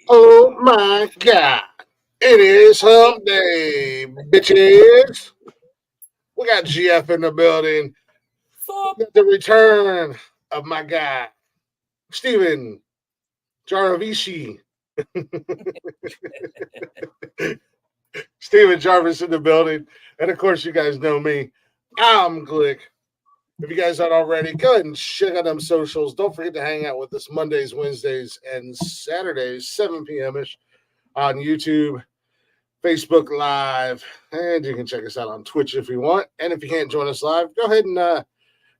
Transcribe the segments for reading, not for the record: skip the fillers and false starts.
Oh my God. It is hump day, bitches. We got GF in the building. Sup? We got the return of my guy, Steven Jaravici. Steven Jarvis in the building. And of course, you guys know me. I'm Glick. If you guys aren't already, go ahead and check out them socials. Don't forget to hang out with us Mondays, Wednesdays, and Saturdays, 7 p.m. ish on YouTube, Facebook Live, and you can check us out on Twitch if you want. And if you can't join us live, go ahead and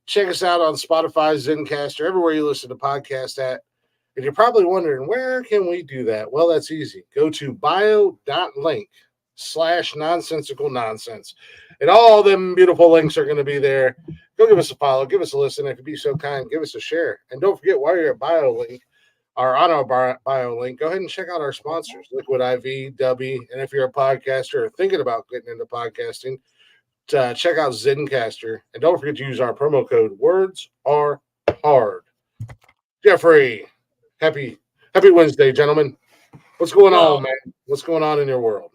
check us out on Spotify, Zencaster, everywhere you listen to podcasts at. And you're probably wondering, where can we do that? Well, that's easy. Go to bio.link/nonsensical nonsense. And all them beautiful links are going to be there. Go give us a follow, give us a listen. If you'd be so kind, give us a share. And don't forget, while you're at BioLink, or on our bio link, go ahead and check out our sponsors, Liquid IV, Dubby, and if you're a podcaster or thinking about getting into podcasting, check out Zencaster. And don't forget to use our promo code Words Are Hard. Jeffrey, happy Wednesday, gentlemen. What's going on, man? What's going on in your world?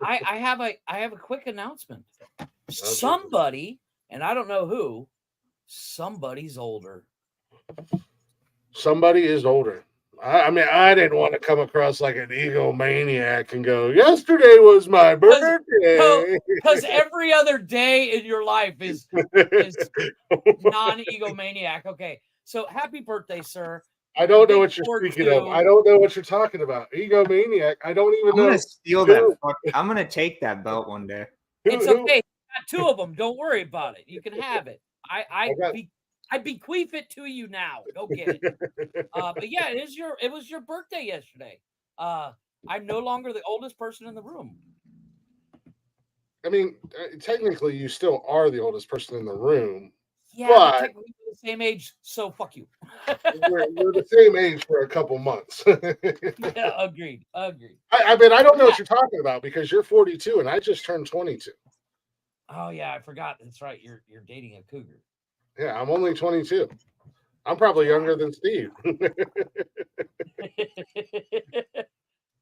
I have a quick announcement. Somebody, and I don't know who, somebody's older. Somebody is older. I mean, I didn't want to come across like an egomaniac and go, yesterday was my birthday. Because every other day in your life is non-egomaniac. Okay, so happy birthday, sir. I don't know what you're speaking of. I don't know what you're talking about. Egomaniac. I don't even know. I'm going to steal that. I'm going to take that belt one day. It's okay. Got two of them. Don't worry about it. You can have it. I bequeath it to you now. Go get it. But yeah, it was your birthday yesterday. I'm no longer the oldest person in the room. I mean, technically, you still are the oldest person in the room. Yeah, but technically we're the same age, so fuck you. we're the same age for a couple months. Yeah, agreed. I mean, I don't know what you're talking about because you're 42 and I just turned 22. Oh yeah, I forgot. That's right. You're dating a cougar. Yeah, I'm only 22. I'm probably younger than Steve. I'm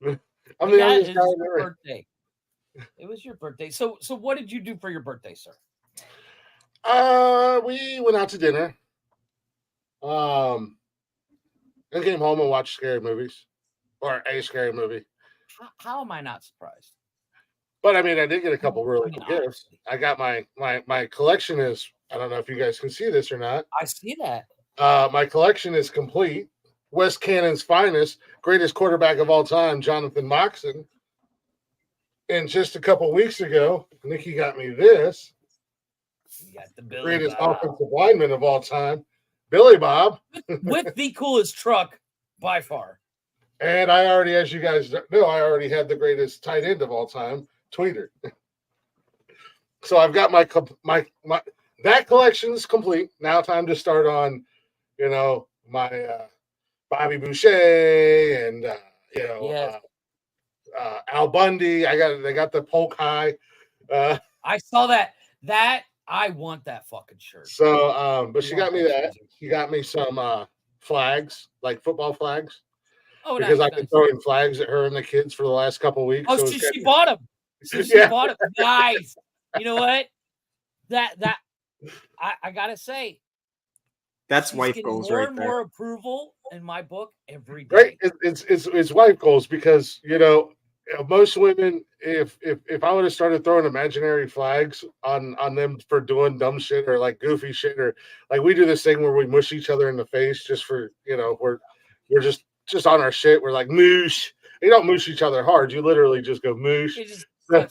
the youngest guy in the room. Birthday. It was your birthday. So what did you do for your birthday, sir? We went out to dinner. And came home and watched scary movies, or a scary movie. How am I not surprised? But I mean, I did get a couple really good gifts. I got my collection is. I don't know if you guys can see this or not. I see that. My collection is complete. West Cannon's finest, greatest quarterback of all time, Jonathan Moxon. And just a couple weeks ago, Nikki got me this. You got the Billy greatest Bob. offensive lineman of all time, Billy Bob. With the coolest truck by far. And I already, as you guys know, I already had the greatest tight end of all time, Tweeter. So I've got my that collection's complete. Now time to start on, my Bobby Boucher and Al Bundy. They got the Polk High. I saw that. I want that fucking shirt. So, but she got me that. She got me some flags, like football flags. Oh, because I've been throwing flags at her and the kids for the last couple of weeks. Oh, so she bought them. So she bought them. Nice. You know what? That I gotta say, that's wife goals right there. More approval in my book every day. Right, it's wife goals because most women, if I would have started throwing imaginary flags on them for doing dumb shit or like goofy shit or like we do this thing where we mush each other in the face just for we're just on our shit. We're like moosh. You don't moosh each other hard. You literally just go moosh. So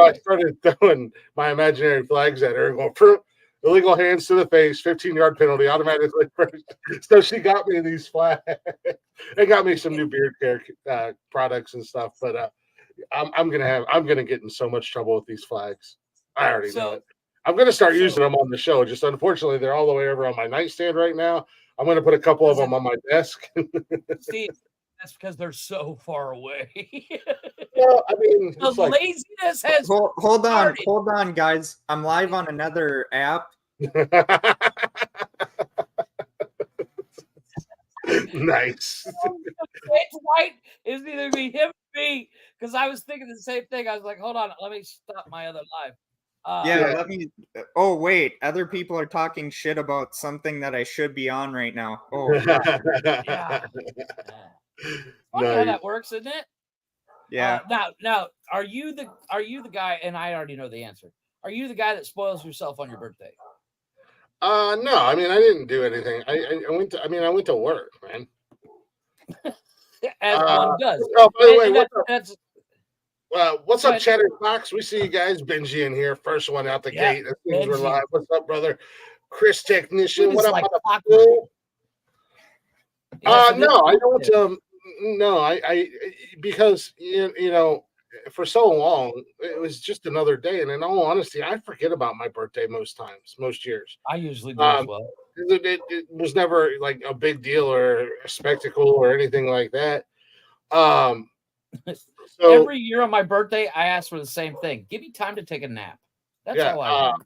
I started throwing my imaginary flags at her and going, illegal hands to the face, 15-yard penalty, automatically. So she got me these flags. They got me some new beard care products and stuff. But I'm gonna get in so much trouble with these flags. I already know it. I'm gonna start using them on the show. Just unfortunately, they're all the way over on my nightstand right now. I'm gonna put a couple of them on my desk. See, that's because they're so far away. Well, I mean, the laziness has. Hold on, guys. I'm live on another app. Nice. It's White is either be him or me because I was thinking the same thing. I was like, hold on, let me stop my other live. Yeah, let me. Oh wait, other people are talking shit about something that I should be on right now. Oh god. Yeah. Funny how Nice. that works, isn't it? Yeah. Now, are you the guy? And I already know the answer. Are you the guy that spoils yourself on your birthday? No, I mean, I didn't do anything. I went to. I mean, I went to work, man. As one does. Oh, by the way, what's up, But- Cheddar Fox? We see you guys, Benji, in here. First one out the gate. As soon as we're Benji. live. What's up, brother? Chris Technician. Dude, What it's up, like motherfucker? Yeah, so No, I don't. No, I because you know, for so long it was just another day, and in all honesty, I forget about my birthday most times, most years. I usually do as well. It was never like a big deal or a spectacle or anything like that. So Every year on my birthday, I ask for the same thing. Give me time to take a nap. That's all I want.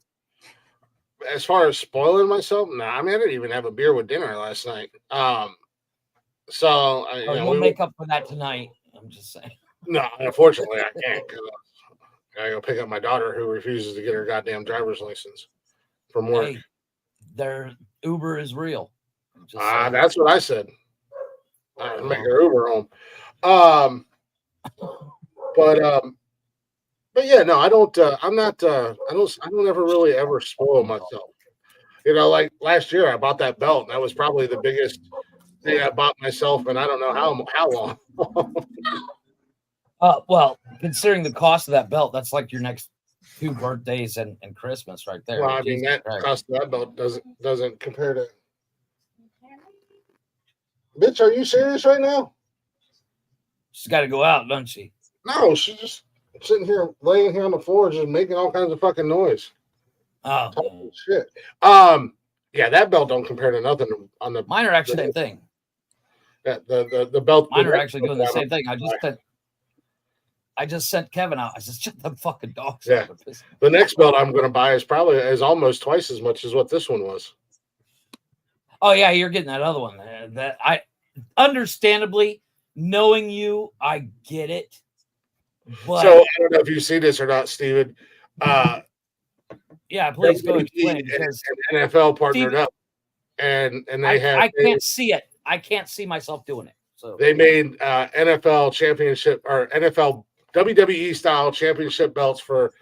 As far as spoiling myself, no, I mean I didn't even have a beer with dinner last night. So We'll make up for that tonight. I'm just saying. No, unfortunately, I can't. I go pick up my daughter who refuses to get her goddamn driver's license from work. Hey, their Uber is real. That's what I said. I make her Uber home. But yeah, no, I don't. I'm not. I don't ever really ever spoil myself. You know, like last year, I bought that belt, and that was probably the biggest thing I bought myself, and I don't know how long. Well, considering the cost of that belt, that's like your next 2 birthdays and Christmas right there. Well, I mean that cost of that belt doesn't compare to. Bitch, are you serious right now? She's got to go out, doesn't she? No, she's just sitting here, laying here on the floor, just making all kinds of fucking noise. Oh shit. Yeah, that belt don't compare to nothing on the. Mine are actually the same thing. Yeah, the belt. Mine are actually doing the same thing. I just sent Kevin out. I said, shut the fucking dogs. Yeah. The next belt I'm going to buy is almost twice as much as what this one was. Oh yeah, you're getting that other one. That I understandably, knowing you, I get it. But so I don't know if you see this or not, Steven. Yeah, please go explain. Because NFL partnered up, and they have. I can't see it. I can't see myself doing it. So they made NFL championship or NFL WWE style championship belts for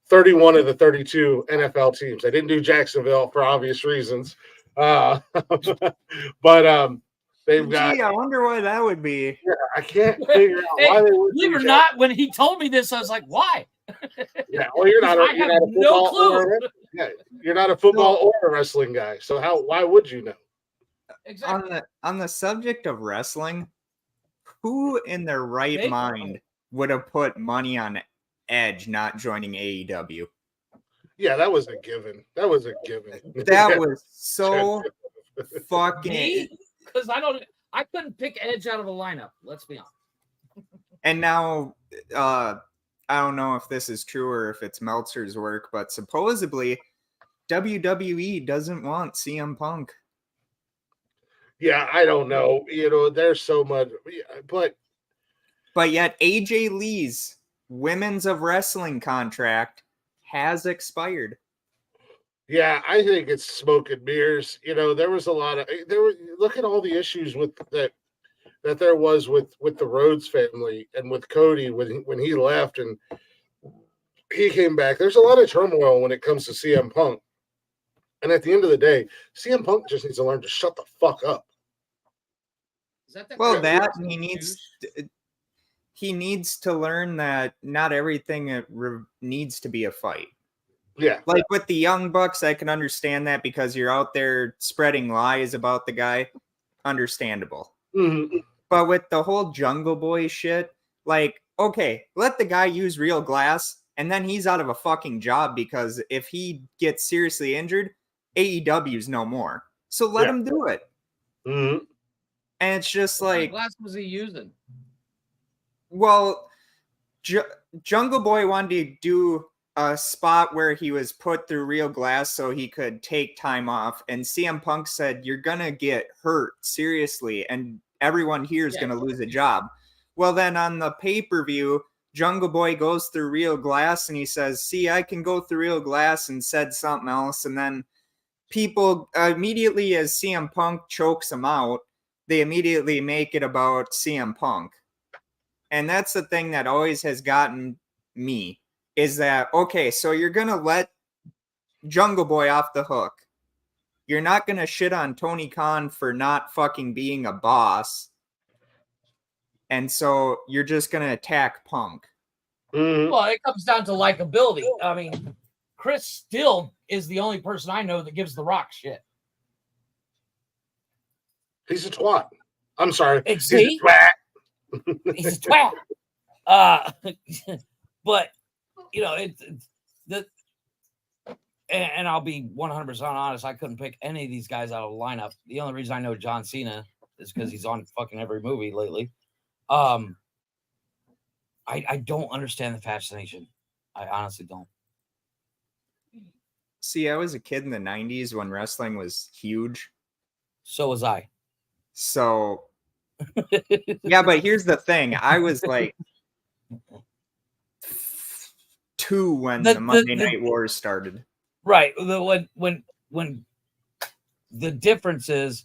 31 of the 32 NFL teams. They didn't do Jacksonville for obvious reasons, but they've got. I wonder why that would be. Yeah, I can't figure out why they would. Believe it or not, when he told me this, I was like, "Why?" Yeah, well, you're not a no clue. You're not a football or a wrestling guy, so why would you know? Exactly. On the subject of wrestling, who in their right mind would have put money on Edge not joining AEW? Yeah, that was a given. That was so fucking. Because I couldn't pick Edge out of a lineup. Let's be honest. And now, I don't know if this is true or if it's Meltzer's work, but supposedly WWE doesn't want CM Punk. Yeah, I don't know. You know, there's so much, but yet AJ Lee's Women's of Wrestling contract has expired. Yeah, I think it's smoke and mirrors. You know, there was a lot of look at all the issues with that there was with the Rhodes family and with Cody when he left and he came back. There's a lot of turmoil when it comes to CM Punk. And at the end of the day, CM Punk just needs to learn to shut the fuck up. He needs to learn that not everything needs to be a fight. Yeah. Like with the Young Bucks, I can understand that because you're out there spreading lies about the guy. Understandable. Mm-hmm. But with the whole Jungle Boy shit, like, okay, let the guy use real glass and then he's out of a fucking job because if he gets seriously injured, AEW's no more. So let him do it. Mm-hmm. And it's just like, what glass was he using? Well, Jungle Boy wanted to do a spot where he was put through real glass so he could take time off, and CM Punk said, "You're gonna get hurt seriously, and everyone here is gonna lose a job." Well, then on the pay-per-view, Jungle Boy goes through real glass and he says, "See, I can go through real glass," and said something else, and then people immediately, as CM Punk chokes him out, they immediately make it about CM Punk. And that's the thing that always has gotten me, is that, okay, so you're going to let Jungle Boy off the hook. You're not going to shit on Tony Khan for not fucking being a boss. And so you're just going to attack Punk. Mm-hmm. Well, it comes down to likability. I mean, Chris still is the only person I know that gives The Rock shit. He's a twat. I'm sorry. He's a twat. He's a twat. But you know, and I'll be 100% honest. I couldn't pick any of these guys out of the lineup. The only reason I know John Cena is because he's on fucking every movie lately. I don't understand the fascination. I honestly don't. See, I was a kid in the 90s when wrestling was huge. So was I. So, yeah, but here's the thing. I was like 2 when the Monday Night Wars started. Right. When the difference is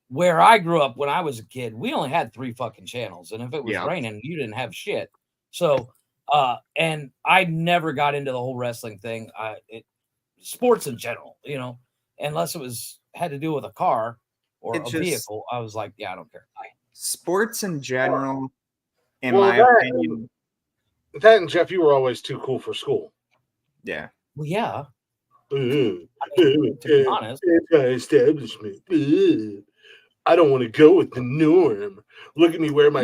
where I grew up when I was a kid, we only had 3 fucking channels. And if it was raining, you didn't have shit. So, and I never got into the whole wrestling thing. Sports in general, you know, unless it had to do with a car or a vehicle, I was like, yeah, I don't care. Sports in general, in my opinion. That and Jeff, you were always too cool for school. Yeah. Well, yeah. I mean, to be honest. Anti-establishment. I don't want to go with the norm. Look at me wear my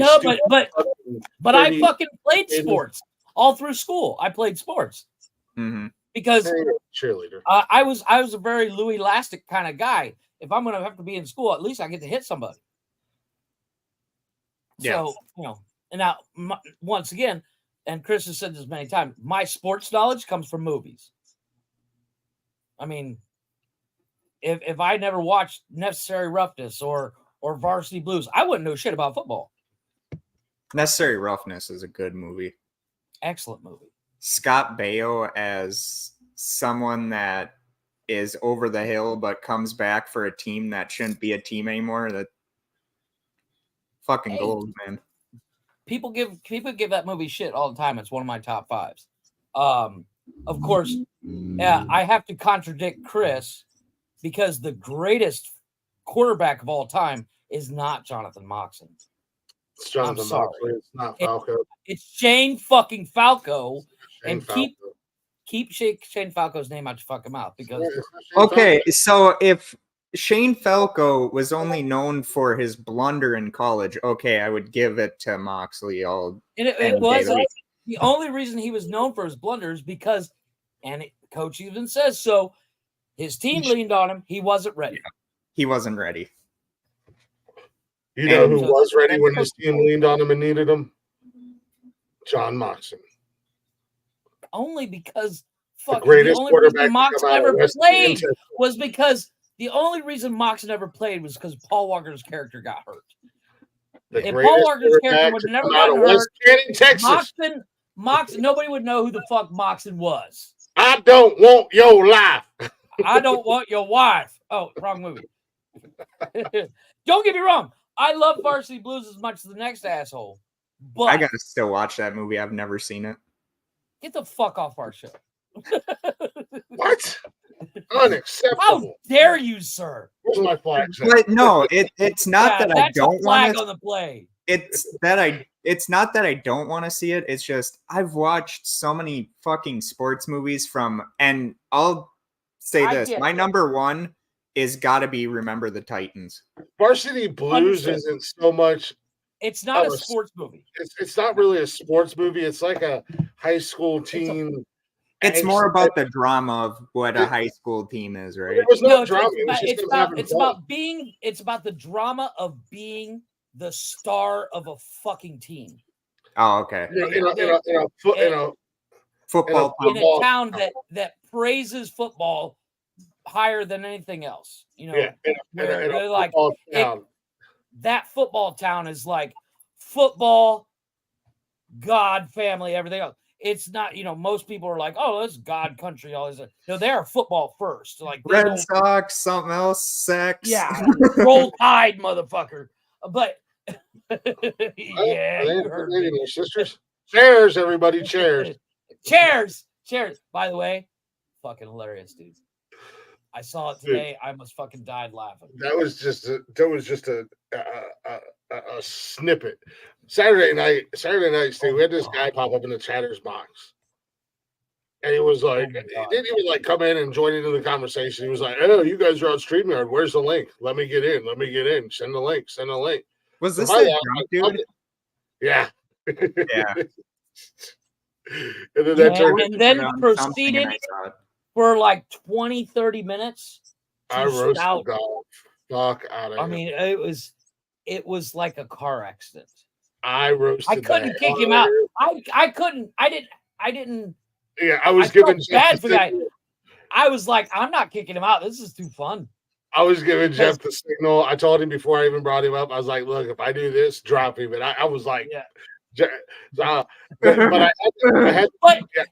but I fucking played sports all through school. I played sports. Mm-hmm. Because cheerleader. I was a very Louis Elastic kind of guy. If I'm going to have to be in school, at least I get to hit somebody. Yeah. So, you know, and now once again, and Chris has said this many times, my sports knowledge comes from movies. I mean, if I never watched Necessary Roughness or Varsity Blues, I wouldn't know shit about football. Necessary Roughness is a good movie. Excellent movie. Scott Baio as someone that is over the hill but comes back for a team that shouldn't be a team anymore. That fucking gold, man. People give that movie shit all the time. It's one of my top 5s. Of course, I have to contradict Chris because the greatest quarterback of all time is not Jonathan Moxon. It's Jonathan Moxley. It's not Falco. It's Shane fucking Falco. Shane and Falco. keep Shane Falco's name out your fucking mouth because so if Shane Falco was only known for his blunder in college, okay, I would give it to Moxley it was the only reason he was known for his blunders because, and coach even says so, his team leaned on him. He wasn't ready. Yeah, he wasn't ready. You know who was ready when his team leaned on him and needed him? John Moxon. Only because the greatest quarterback Moxon ever played was because the only reason Moxon ever played was because Paul Walker's character got hurt. If Paul Walker's character would have never gotten hurt, Texas. Moxon, nobody would know who the fuck Moxon was. I don't want your life. I don't want your wife. Oh, wrong movie. Don't get me wrong. I love Varsity Blues as much as the next asshole. But I gotta still watch that movie. I've never seen it. Get the fuck off our show. What? Unacceptable. How dare you, sir? Where's my flag? But no, it's not that I don't want on the play. It's not that I don't want to see it. It's just I've watched so many fucking sports movies and I'll say this. My number 1 is gotta be Remember the Titans. Varsity Blues isn't so much. It's not a sports movie. It's not really a sports movie. It's like a high school teen. It's more about the drama of what a high school team is, right? There was no drama. It's about the drama of being the star of a fucking team. Oh, okay. Football in a town that praises football higher than anything else. You know, where they're like that football town is like football, God, family, everything else. It's not, you know, most people are like, oh, that's God country, all this. No, they're football first. Like Red Sox, something else, sex. Yeah, roll tide, motherfucker. But yeah, you heard me. Sisters. Cheers, everybody. Cheers. Cheers. By the way, fucking hilarious, dude. I saw it today. I almost fucking died laughing. That was just a snippet. Saturday night, Steve, we had this guy pop up in the chatter's box. And he was like, he didn't even like come in and join into the conversation. He was like, oh, you guys are on StreamYard. Where's the link? Let me get in. Send the link. Was this a drunk dude? Yeah. Yeah. And then proceeded for like 20, 30 minutes. I roasted the fuck out of him. I mean, it was like a car accident. I couldn't kick him out. I didn't. Yeah, I was giving bad for guy. I was like, I'm not kicking him out. This is too fun. I was giving Jeff the signal. I told him before I even brought him up. I was like, look, if I do this, drop him. And I was like, but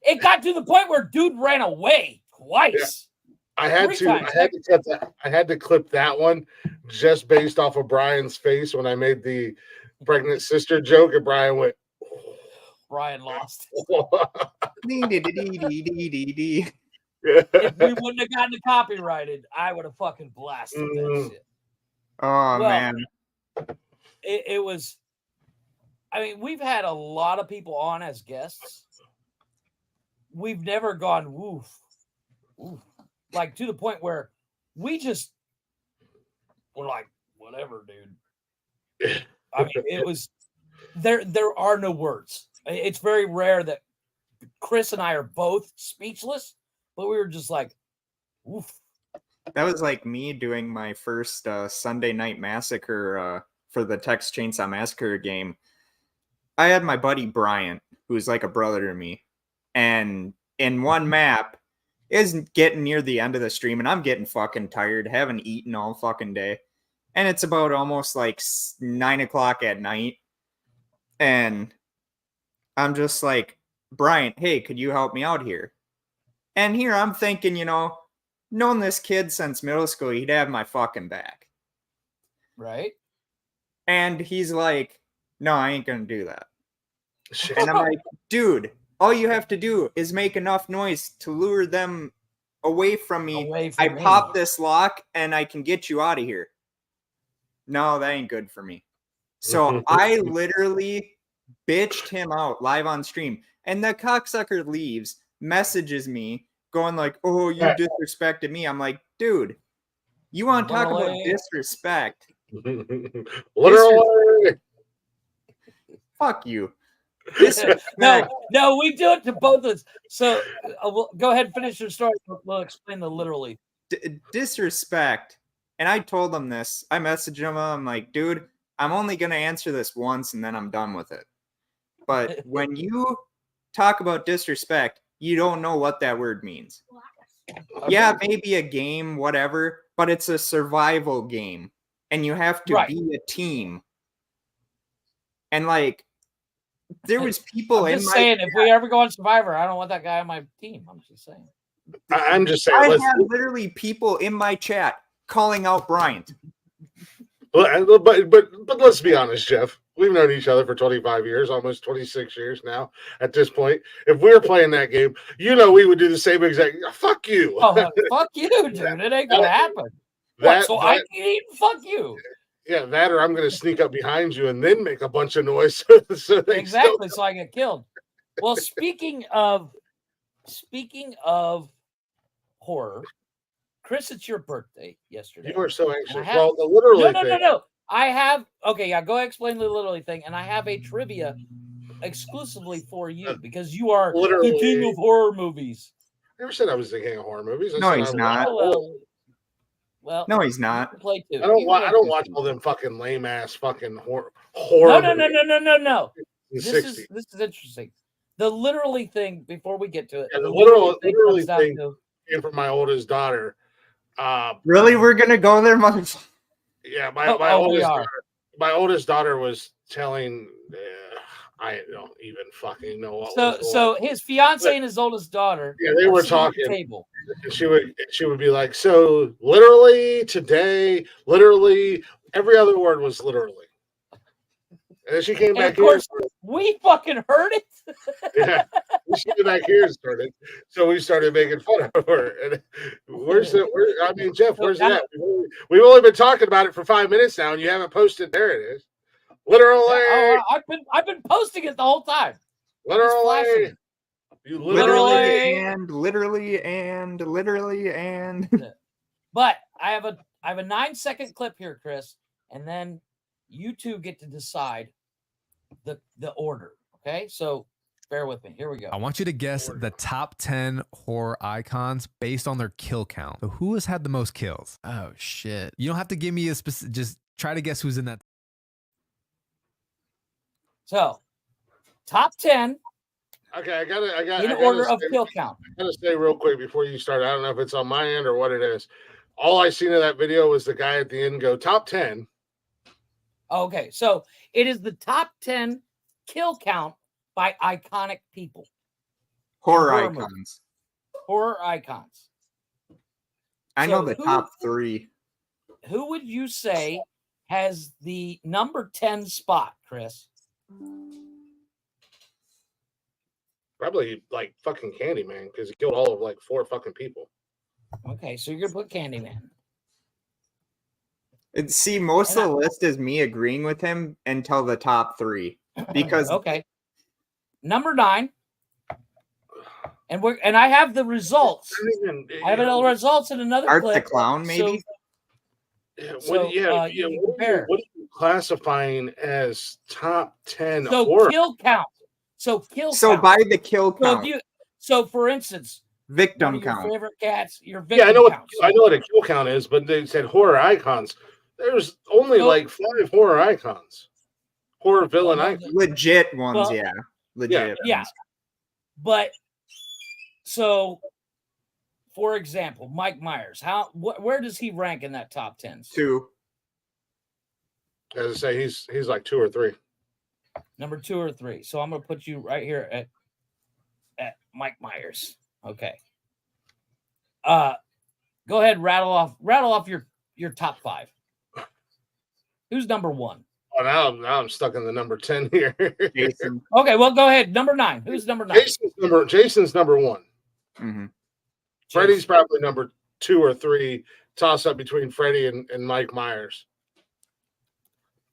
it got to the point where dude ran away twice. Yeah. I had to clip that one just based off of Brian's face when I made the pregnant sister joke, and Brian went. Brian lost. If we wouldn't have gotten it copyrighted, I would have fucking blasted that shit. Oh, man. It was. I mean, we've had a lot of people on as guests. We've never gone woof, like to the point where we just were like, whatever, dude. I mean, it was there. There are no words. It's very rare that Chris and I are both speechless, but we were just like, oof. That was like me doing my first Sunday Night Massacre for the Texas Chainsaw Massacre game. I had my buddy Bryant, who's like a brother to me, and in one map, is getting near the end of the stream, and I'm getting fucking tired, haven't eaten all fucking day, and it's about almost like 9 o'clock at night, and I'm just like, Bryant, hey, could you help me out here? And here I'm thinking, you know, known this kid since middle school, he'd have my fucking back. Right? And he's like, no, I ain't gonna do that. And I'm like, dude, all you have to do is make enough noise to lure them away from me. I pop this lock and I can get you out of here. No, that ain't good for me. So I literally bitched him out live on stream. And the cocksucker leaves, messages me, going like, oh, you disrespected me. I'm like, dude, you want to talk about disrespect? Literally. Fuck you. No, we do it to both of us. So go ahead and finish your story. We'll explain the literally. Disrespect. And I told him this. I messaged him. I'm like, dude, I'm only going to answer this once and then I'm done with it. But when you talk about disrespect, you don't know what that word means. Yeah, maybe a game, whatever, but it's a survival game. And you have to be a team. And like, there was people I'm just saying, if we ever go on Survivor, I don't want that guy on my team. I'm just saying. I'm just saying. I had literally people in my chat calling out Bryant. But let's be honest, Jeff. We've known each other for 25 years, almost 26 years now at this point. If we were playing that game, you know we would do the same exact. Fuck you. Oh, fuck you, dude. It ain't going to happen. I can eat fuck you. Yeah, that or I'm going to sneak up behind you and then make a bunch of noise. So I get killed. Well, speaking of horror, Chris, it's your birthday yesterday. You were so anxious. Well, the literally No. I have go ahead, explain the literally thing, and I have a trivia exclusively for you because you are the king of horror movies. I never said I was the king of horror movies. No, he's not. Well, no, he's not. Play too. I don't watch all them fucking lame ass fucking horror. No. This is interesting. the literally thing before we get to it. Yeah, the the literally comes down thing to- came from my oldest daughter. Really, we're gonna go there, motherfucker? Yeah, my oldest daughter was telling. I don't even fucking know what was going. So his fiance and his oldest daughter. Yeah, they were sitting at the talking. table. And she would be like, so literally today, literally every other word was literally. And then she came And back of course, here. we fucking heard it. Yeah, she came back here and started. So we started making fun of her. And I mean, Jeff, So where's now- that? We've only been talking about it for 5 minutes now, and you haven't posted. There it is. Literally. Oh, I've been posting it the whole time. Literally. You Literally. literally. But I have a 9-second clip here, Chris, and then you two get to decide the order. Okay, so bear with me. Here we go. I want you to guess the top 10 horror icons based on their kill count. So who has had the most kills? Oh shit! You don't have to give me a specific. Just try to guess who's in that. So top 10 Okay, I got in order of kill count. I gotta say real quick before you start. I don't know if it's on my end or what it is. All I seen of that video was the guy at the end go top 10. Okay, so it is the top 10 kill count by iconic people. Horror Horror icons. Horror icons. I know So the top 3. Who would you say has the number 10 spot, Chris? Probably like fucking Candyman because he killed all of like 4 fucking people. Okay, so you're gonna put Candyman. See, most of the list is me agreeing with him until the top 3 because Okay, number 9, and I have the results. I have the results in another Art clip. the Clown, maybe. What are compare. you classifying as top 10 So horror? kill count. So So by the kill count, so for instance, victim one of your count. favorite cats, your victim I know count. what a kill count is, but they said horror icons. There's only like 5 horror icons, horror villain icons. Legit ones, Well, yeah. Legit. Yeah. ones. But so, for example, Mike Myers, where does he rank in that top 10? 2. As I say, he's like 2 or 3. Number 2 or 3. So I'm gonna put you right here at Mike Myers. Okay. Go ahead, rattle off your top 5. Who's number 1? Oh, now I'm stuck in the number 10 here. Jason. Okay, well, go ahead. Number 9. Who's number 9? Jason's number 1. Mm-hmm. Freddy's probably number 2 or 3. Toss up between Freddy and Mike Myers.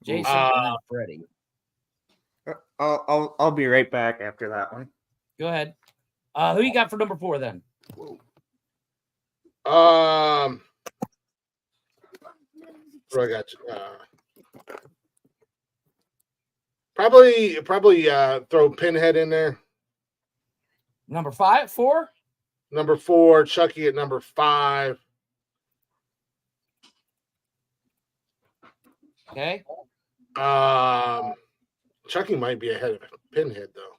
Jason and then Freddy. I'll be right back after that one. Go ahead. Who you got for number 4 then? What do I got? Probably throw Pinhead in there. Number 4? Number 4, Chucky at number 5. Okay. Chucky might be ahead of Pinhead though.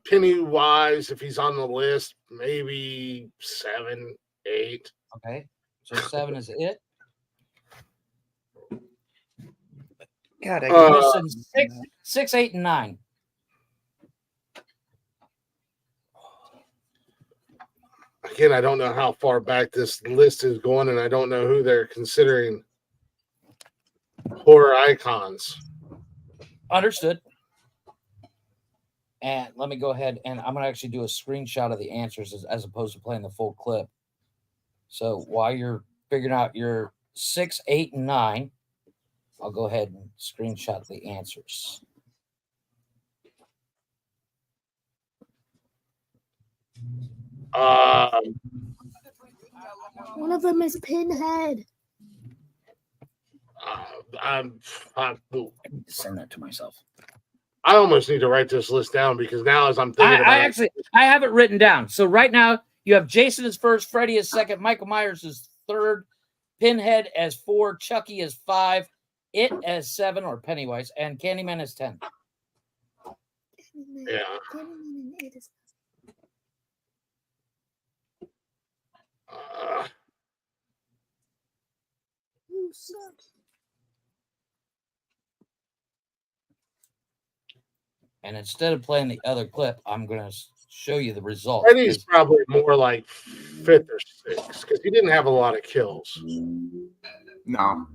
Pennywise, if he's on the list, maybe 7, 8. Okay. So 7 is it. God, Listen, 6, 8, and 9. Again, I don't know how far back this list is going, and I don't know who they're considering horror icons. Understood. And let me go ahead and I'm going to actually do a screenshot of the answers as opposed to playing the full clip. So while you're figuring out your 6, 8, and 9, I'll go ahead and screenshot the answers. One of them is Pinhead. Send that to myself. I almost need to write this list down because now as I'm thinking about I have it written down. So right now you have Jason as first, Freddy as second, Michael Myers as third, Pinhead as 4, Chucky as 5, It as 7 or Pennywise, and Candyman as 10. Yeah. Candyman and It is. You suck. And instead of playing the other clip, I'm going to show you the results. Freddy's probably more like 5th or 6th because he didn't have a lot of kills. No.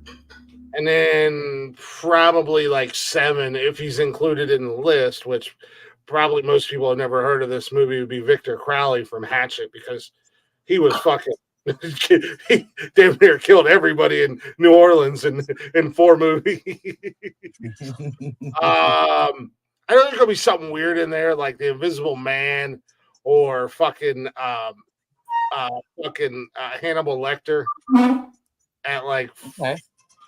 And then probably like 7 if he's included in the list, which probably most people have never heard of this movie, would be Victor Crowley from Hatchet because he was fucking he damn near killed everybody in New Orleans in 4 movies. I know there's gonna be something weird in there, like the Invisible Man or fucking Hannibal Lecter at like 5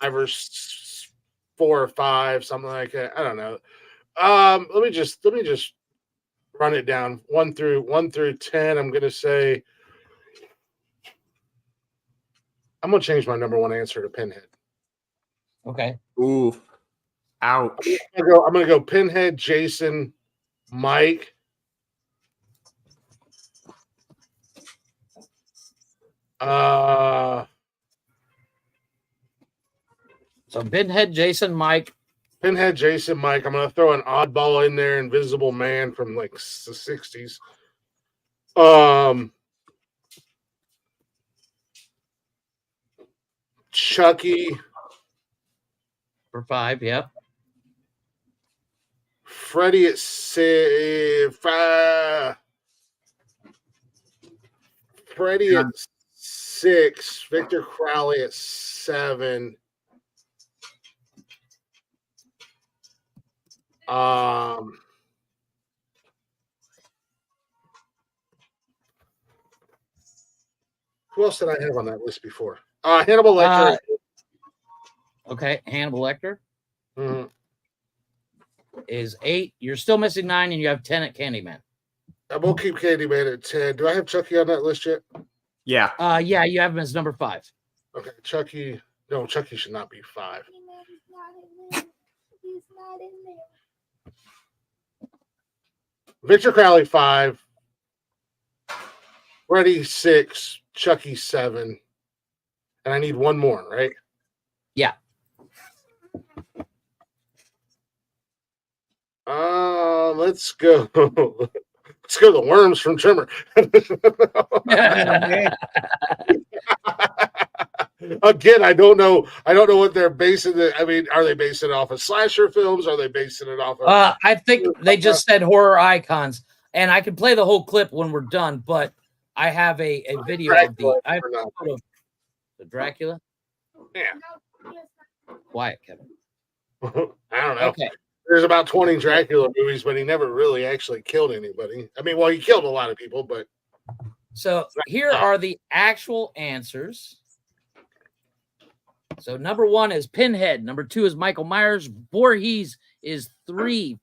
or 4 or 5, something like that. I don't know. Let me just run it down 1 through 10. I'm gonna say I'm gonna change my number 1 answer to Pinhead. Okay. Ooh. Ouch. I'm gonna go Pinhead, Jason, Mike. So Pinhead, Jason, Mike. Pinhead, Jason, Mike. I'm gonna throw an oddball in there, Invisible Man from like the 60s. Chucky For 5, yep. Freddy at 6. Freddy at 6. Victor Crowley at 7. Who else did I have on that list before? Hannibal Lecter. Okay, Hannibal Lecter Mhm. is 8. You're still missing 9, and you have 10 at Candyman. I will keep Candyman at 10. Do I have Chucky on that list yet? Yeah. Yeah, you have him as number 5. Okay, Chucky. No, Chucky should not be 5. He's not in there. Victor Crowley 5. Freddy 6. Chucky 7. And I need 1 more, right? Yeah. Let's go. Let's go. The worms from Trimmer. Again, I don't know what they're basing it. I mean, are they basing it off of slasher films? Are they basing it off of? I think they just said horror icons, and I can play the whole clip when we're done. But I have a video of the Dracula. Yeah. Quiet, Kevin. I don't know. Okay. There's about 20 Dracula movies, but he never really actually killed anybody. I mean, well, he killed a lot of people, but. So here are the actual answers. So number 1 is Pinhead. Number 2 is Michael Myers. Voorhees is 3.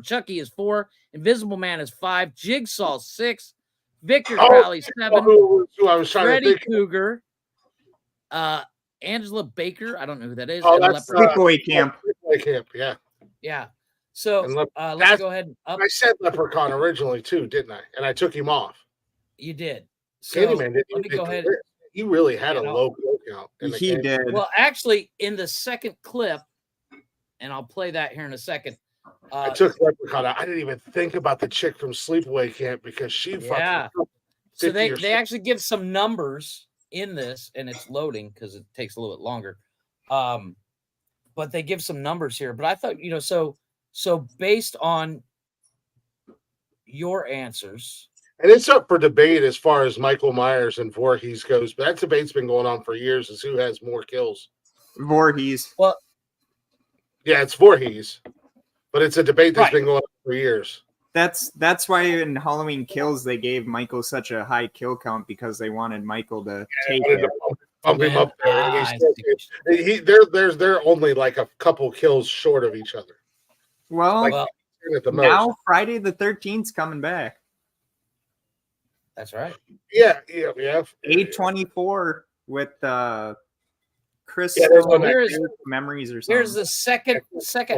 Chucky is 4. Invisible Man is 5. Jigsaw 6. Victor Crowley 7. Who I was trying Freddy to think. Krueger. Angela Baker. I don't know who that is. Oh, that's Sleepaway Camp. Sleepaway Camp, yeah. Yeah. So let's go ahead and up. I said Leprechaun originally too, didn't I? And I took him off. You did. So Candyman didn't. let me go ahead. He really had a low kill count. He did. Well, actually, in the second clip, and I'll play that here in a second. I took Leprechaun out. I didn't even think about the chick from Sleepaway Camp because she fucking. So they actually give some numbers in this, and it's loading because it takes a little bit longer. But they give some numbers here. But I thought, so based on your answers. And it's up for debate as far as Michael Myers and Voorhees goes, but that debate's been going on for years as who has more kills. Voorhees. Well, yeah, it's Voorhees, but it's a debate that's been going on for years. That's why in Halloween Kills they gave Michael such a high kill count because they wanted Michael to take it. Bump him up there. They're only like a couple kills short of each other. Well, now Friday the 13th's coming back. That's right. Yeah. 8/24 with Chris, Yeah, there's one Here's memories or something. here's the second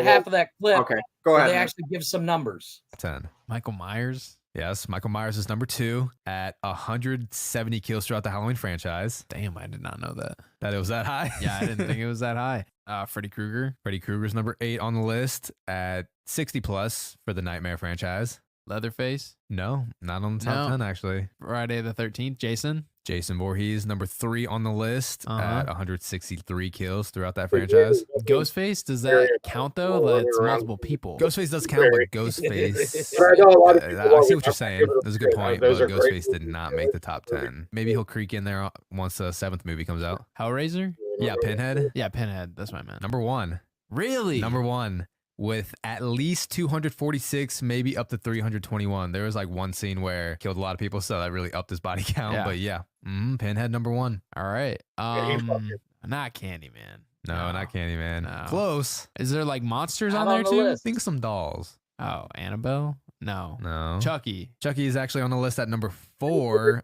half of that clip. Okay, go where ahead. They man. actually give some numbers. 10. Michael Myers. Yes, Michael Myers is number 2 at 170 kills throughout the Halloween franchise. Damn, I did not know that. That it was that high? Yeah, I didn't think it was that high. Freddy Krueger. Freddy Krueger's number 8 on the list at 60 plus for the Nightmare franchise. Leatherface. No, not on the top No. 10 actually. Friday the 13th. Jason. Jason Voorhees, number 3 on the list at 163 kills throughout that But franchise. Ghostface. Does that count though? running That's around. multiple people. Ghostface does count, but Ghostface. But I know a lot of people I always see what you're have to saying. give it That's a good point, but those are great Ghostface did movies, not yeah. make the top 10. Maybe he'll creak in there once the 7th movie comes out. Hellraiser. Yeah, Pinhead, Yeah, Pinhead. That's what I meant. number 1. Really? Number 1 with at least 246, maybe up to 321. There was like one scene where killed a lot of people, so that really upped his body count. Yeah. But yeah, Pinhead number 1. All right. he's fucking- Not Candyman. No, not Candyman. No. Close. Is there like monsters Not on there on the too? list. Think some dolls. Oh, Annabelle? No. No. Chucky. Chucky is actually on the list at number 4.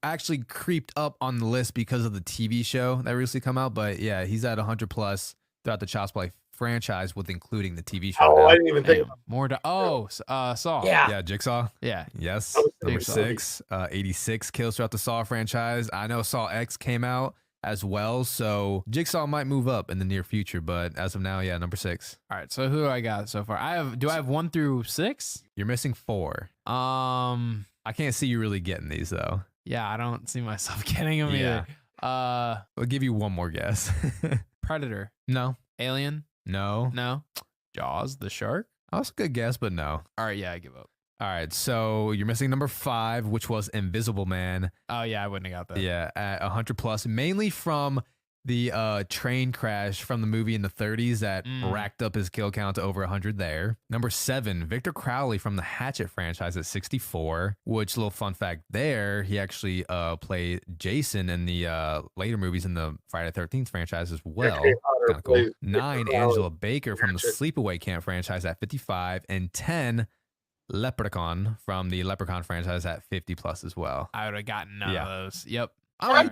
Actually creeped up on the list because of the TV show that recently come out. But yeah, he's at 100 plus throughout the Child's Play franchise, with including the TV show. Oh, now. I didn't even think. Damn. More to Saw. Yeah. Yeah, Jigsaw. Yeah. Yes. I was Number thinking 6, 86 kills throughout the Saw franchise. I know Saw X came out as well, so Jigsaw might move up in the near future, but as of now, yeah, number 6. All right. So who do I got so far? Do I have 1 through 6? You're missing 4. I can't see you really getting these though. Yeah, I don't see myself getting them Yeah. either. I'll give you one more guess. Predator. No. Alien. No. No. Jaws. The shark. Oh, that's a good guess, but no. All right. Yeah, I give up. All right, so you're missing number 5, which was Invisible Man. Oh yeah, I wouldn't have got that. Yeah, at 100 plus, mainly from the train crash from the movie in the 30s that racked up his kill count to over 100 there. Number 7, Victor Crowley from the Hatchet franchise at 64, which, little fun fact there, he actually played Jason in the later movies in the Friday the 13th franchise as well. Harry Potter Kinda cool. plays 9, Victor Angela Crowley. Baker from the Hatchet. Sleepaway Camp franchise at 55, and 10, Leprechaun from the Leprechaun franchise at 50 plus as well. I would have gotten none Yeah. of those. Yep. I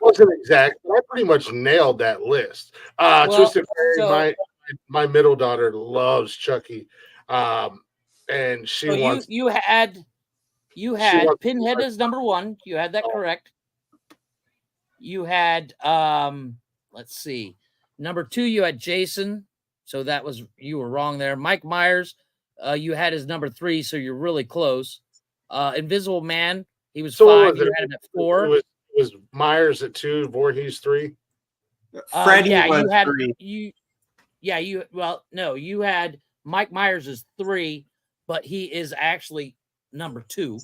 wasn't exact, but I pretty much nailed that list. Twisted Fairy, so- my middle daughter loves Chucky, and she So wants. you had wants- Pinhead as number 1. You had that correct. You had let's see, number 2. You had Jason, so that was, you were wrong there. Mike Myers, you had his number 3, so you're really close. Invisible Man, he was So what 5. was You it? had him at 4. It was Myers at 2, Voorhees 3. Freddy yeah, was you had 3. you had Mike Myers as 3, but he is actually number 2.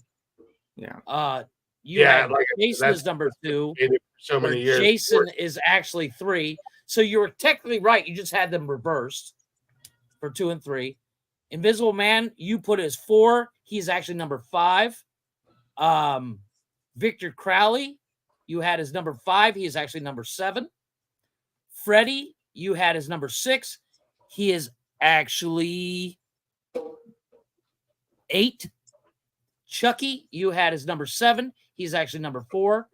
Yeah. You Yeah, had like, Jason that's- is number 2. So where many years. Jason is actually 3. So you were technically right. You just had them reversed for 2 and 3. Invisible Man, you put as 4. He's actually number 5. Victor Crowley, you had as number 5. He is actually number 7. Freddy, you had as number 6. He is actually 8. Chucky, you had as number 7. He's actually number 4.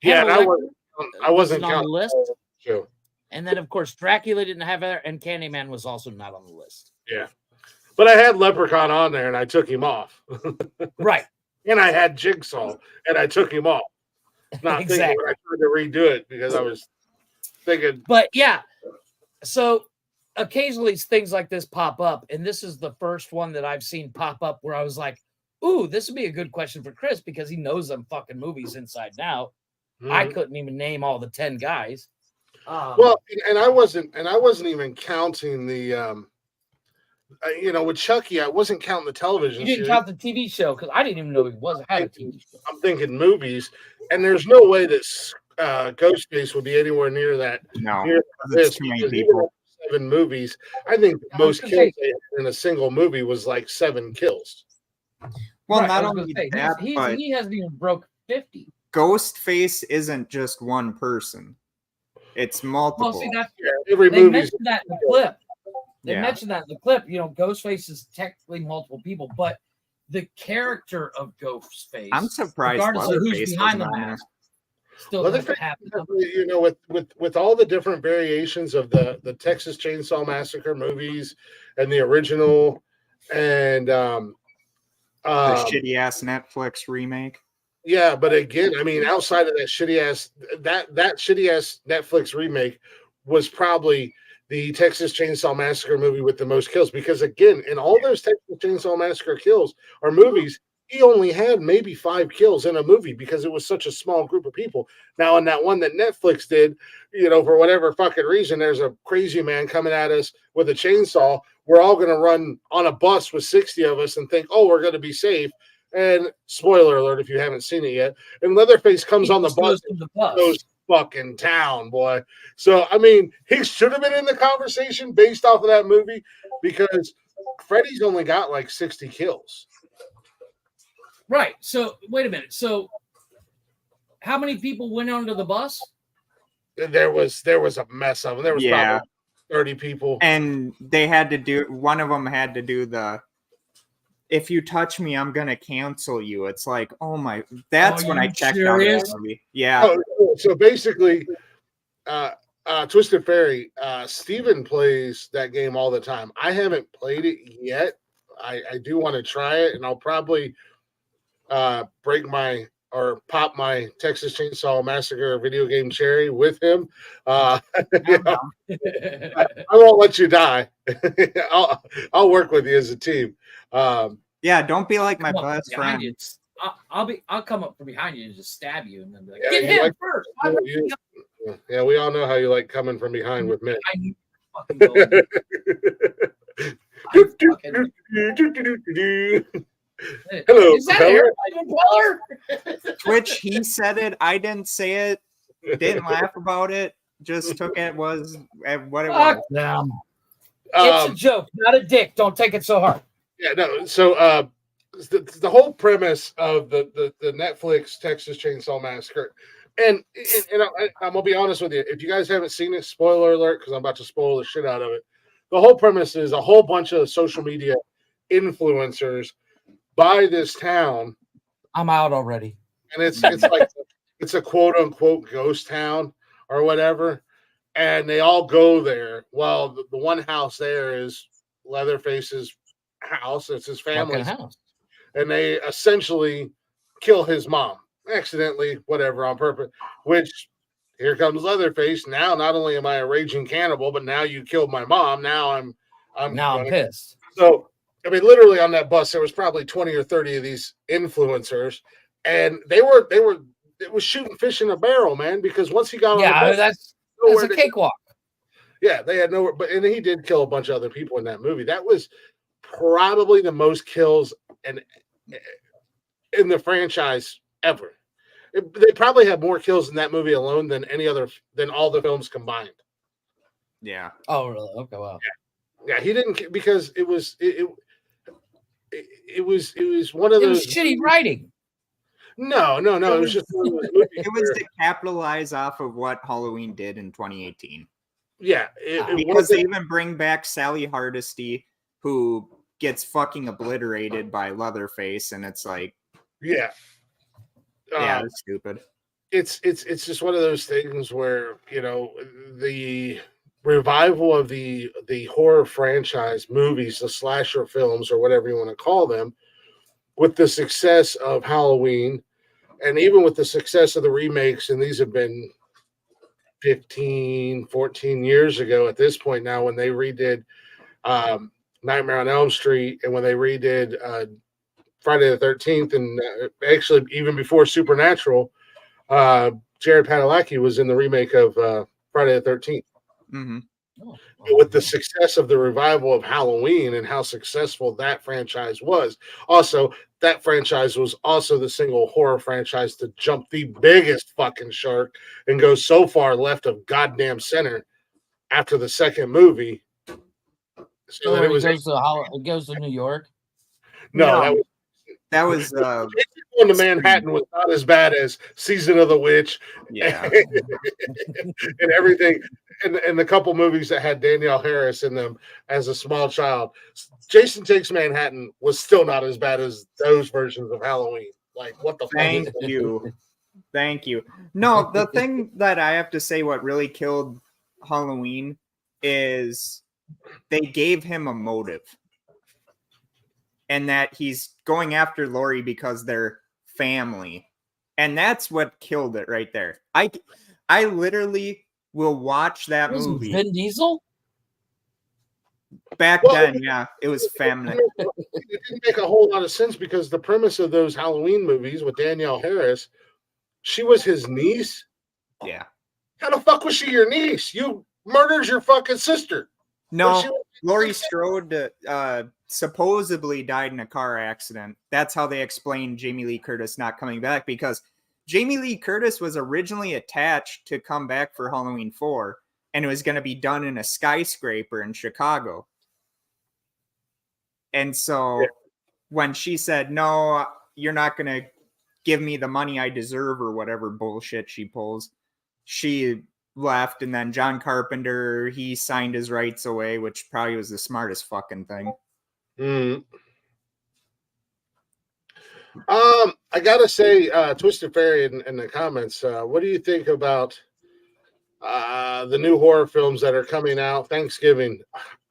Yeah, and Hannibal I wasn't on the counting list. Sure. And then, of course, Dracula didn't have it, and Candyman was also not on the list. Yeah, but I had Leprechaun on there, and I took him off. Right. And I had Jigsaw, and I took him off. Not thinking Exactly. when I tried to redo it because I was thinking. But yeah, so occasionally things like this pop up, and this is the first one that I've seen pop up where I was like, ooh, this would be a good question for Chris because he knows them fucking movies inside and out. I couldn't even name all the 10 guys. Well, and I wasn't even counting the with Chucky, I wasn't counting the television you didn't series. count the TV show because I didn't even know he had a TV show. I'm thinking movies, and there's no way that Ghostface would be anywhere near that. No. Near There's this too many because people. even after 7 movies, I think I was most gonna kills say- they had in a single movie was like 7 kills. Well, Right, I not was only gonna say, that, but he hasn't even broke 50. Ghostface isn't just one person. It's multiple. Well, see, that's Every they movie's mentioned that in the clip. They Yeah. mentioned that in the clip. You know, Ghostface is technically multiple people, but the character of Ghostface, I'm surprised regardless of who's Leatherface behind the wasn't on there. mask, Still doesn't Leatherface, happen. you know, with all the different variations of the Texas Chainsaw Massacre movies and the original, and The shitty ass Netflix remake. yeah, but again, I mean, outside of that shitty ass that shitty ass Netflix remake was probably the Texas Chainsaw Massacre movie with the most kills, because again, in all those Texas Chainsaw Massacre kills or movies, he only had maybe 5 kills in a movie because it was such a small group of people. Now, in that one that Netflix did, you know, for whatever fucking reason, there's a crazy man coming at us with a chainsaw. We're all going to run on a bus with 60 of us and think, oh, we're going to be safe. And spoiler alert if you haven't seen it yet. And Leatherface comes on the bus and goes fucking town, boy. So, I mean, he should have been in the conversation based off of that movie, because Freddy's only got like 60 kills. Right. So, wait a minute. So, how many people went onto the bus? There was a mess of them. There was probably 30 people. And they had to do, one of them had to do the, if you touch me, I'm going to cancel you. It's like, oh my, that's when I checked out of that movie. Yeah. Oh, so basically, Twisted Fairy, Steven plays that game all the time. I haven't played it yet. I do want to try it, and I'll probably pop my Texas Chainsaw Massacre video game cherry with him. I won't let you die. I'll work with you as a team. Yeah, don't be like my best friend. I'll come up from behind you and just stab you and then be like, Yeah, get him first. Yeah, we all know how you like coming from behind with men. Hello, is that Airplane Dweller? Twitch, he said it. I didn't say it. Didn't laugh about it. Just took it was what it was. It's a joke, not a dick. Don't take it so hard. Yeah, no. So the whole premise of the Netflix Texas Chainsaw Massacre, and I'm gonna be honest with you, if you guys haven't seen it, spoiler alert, because I'm about to spoil the shit out of it. The whole premise is a whole bunch of social media influencers buy this town. I'm out already. And it's like it's a quote unquote ghost town or whatever. And they all go there. Well, the one house there is Leatherface's house. It's his family's house. And they essentially kill his mom. Accidentally, whatever, on purpose. Which, here comes Leatherface. Now, not only am I a raging cannibal, but now you killed my mom. Now I'm pissed. So, I mean, literally on that bus, there was probably 20 or 30 of these influencers, and it was shooting fish in a barrel, man, because once he got on the bus, that's a cakewalk. Yeah, they had nowhere, and he did kill a bunch of other people in that movie. That was probably the most kills in the franchise ever. They probably had more kills in that movie alone than all the films combined. Yeah. Oh, really? Okay, wow. Yeah, he didn't, because it was one of those. It was shitty writing. No. It was just one of those movies. It was to capitalize off of what Halloween did in 2018. Yeah, because they even bring back Sally Hardesty, who gets fucking obliterated by Leatherface, and it's like, yeah, it's stupid. It's just one of those things where, you know, the revival of the horror franchise movies, the slasher films, or whatever you want to call them, with the success of Halloween, and even with the success of the remakes, and these have been 15, 14 years ago at this point now, when they redid Nightmare on Elm Street, and when they redid Friday the 13th, and actually even before Supernatural, Jared Padalecki was in the remake of Friday the 13th. Mm-hmm. With the success of the revival of Halloween and how successful that franchise was. Also, that franchise was also the single horror franchise to jump the biggest fucking shark and go so far left of goddamn center after the second movie. So that it goes to New York? No. That was Going to Manhattan was not as bad as Season of the Witch, yeah, and everything, and the couple movies that had Danielle Harris in them as a small child. Jason Takes Manhattan was still not as bad as those versions of Halloween. Like, what the fuck? Thank you. Thank you. No, the thing that I have to say what really killed Halloween is they gave him a motive. And that he's going after Laurie because they're family. And that's what killed it right there. I literally will watch that Wasn't movie. Vin Diesel? Back then, yeah, it was family. It didn't make a whole lot of sense because the premise of those Halloween movies with Danielle Harris, she was his niece. Yeah. How the fuck was she your niece? You murdered your fucking sister. No, Laurie Strode supposedly died in a car accident. That's how they explained Jamie Lee Curtis not coming back, because Jamie Lee Curtis was originally attached to come back for Halloween 4, and it was going to be done in a skyscraper in Chicago. And so when she said, no, you're not going to give me the money I deserve or whatever bullshit she pulls, she left. And then John Carpenter, he signed his rights away, which probably was the smartest fucking thing. I gotta say, Twisted Fairy in the comments, what do you think about the new horror films that are coming out? Thanksgiving,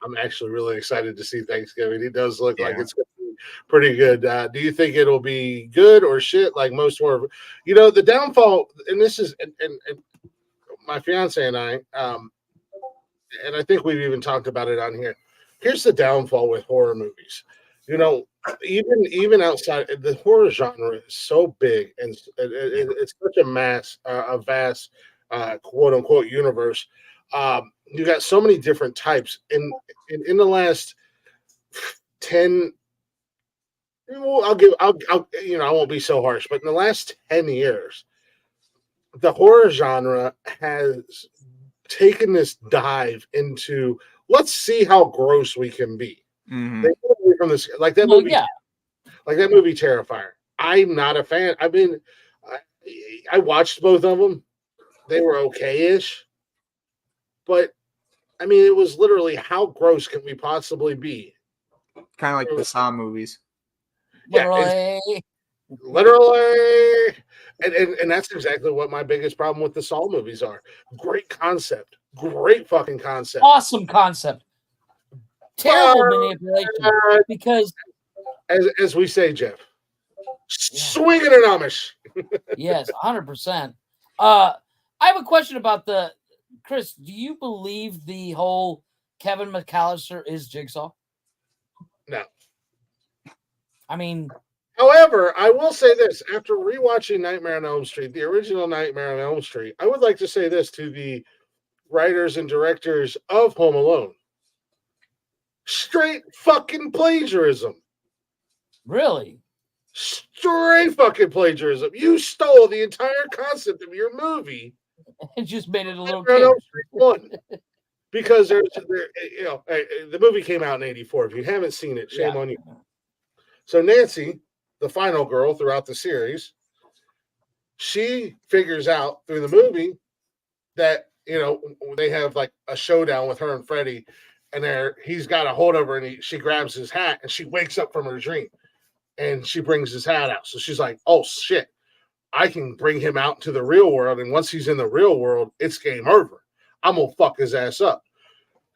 I'm actually really excited to see Thanksgiving. It does look like it's gonna be pretty good. Do you think it'll be good or shit like most horror? You know, the downfall, and this is and my fiance and I, and I think we've even talked about it on here. Here's the downfall with horror movies. You know, even outside, the horror genre is so big, and it's such a vast, quote unquote universe. You got so many different types. In the last 10, well, I'll you know, I won't be so harsh, but in the last 10 years, the horror genre has taken this dive into, let's see how gross we can be. Mm-hmm. They moved away from this, like that movie, like that movie Terrifier. I'm not a fan. I mean, I watched both of them. They were okay-ish, but I mean, it was literally, how gross can we possibly be? Kind of like the Saw movies. Yeah, literally. And that's exactly what my biggest problem with the Saw movies are. Great concept. Great fucking concept. Awesome concept. Terrible manipulation. Because as we say, Jeff, swinging an Amish. Yes, 100%. I have a question about Chris, do you believe the whole Kevin McAllister is Jigsaw? No. I mean, however, I will say this: after rewatching Nightmare on Elm Street, the original Nightmare on Elm Street, I would like to say this to the writers and directors of Home Alone: straight fucking plagiarism. Really? Straight fucking plagiarism. You stole the entire concept of your movie and just made it a little one. Because you know, the movie came out in '84. If you haven't seen it, shame on you. So Nancy, the final girl throughout the series, she figures out through the movie that, you know, they have like a showdown with her and Freddie, and he's got a hold of her, and she grabs his hat, and she wakes up from her dream, and she brings his hat out. So she's like, oh shit, I can bring him out to the real world, and once he's in the real world, it's game over. I'm gonna fuck his ass up.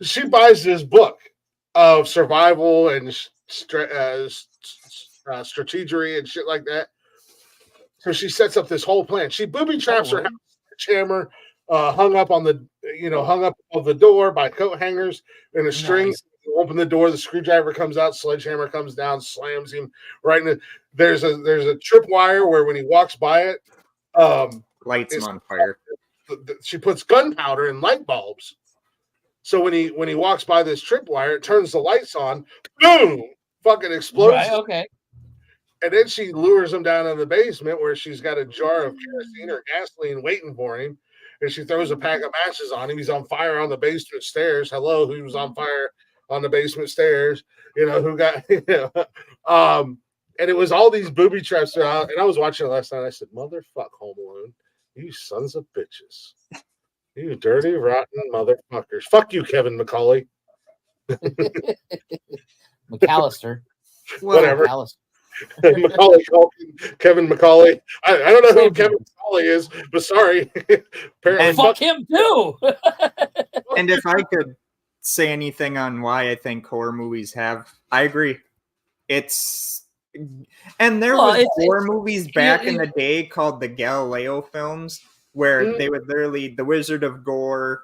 She buys this book of survival and strategery and shit like that. So she sets up this whole plan. She booby traps her hammer, hung up on the door by coat hangers and a string. Nice. Open the door, the screwdriver comes out, sledgehammer comes down, slams him right in the. There's a tripwire where when he walks by it, lights him on fire. She puts gunpowder in light bulbs. So when he walks by this tripwire, it turns the lights on. Boom! Fucking explodes. Right, okay. And then she lures him down in the basement where she's got a jar of kerosene or gasoline waiting for him. And she throws a pack of matches on him. He's on fire on the basement stairs. Hello, who was on fire on the basement stairs? You know, who got, and it was all these booby traps throughout. And I was watching it last night. I said, motherfuck Home Alone. You sons of bitches. You dirty, rotten motherfuckers. Fuck you, Kevin McCauley. McAllister. Whatever. McAllister. Macaulay Culkin, Kevin Macaulay. I don't know who Same Kevin thing. Macaulay is, but sorry. Apparently, And- Fuck him too. And if I could say anything on why I think horror movies have, I agree. It's and there Well, was it's- horror movies back in you- the day called the Galileo films where Mm. they would literally The Wizard of Gore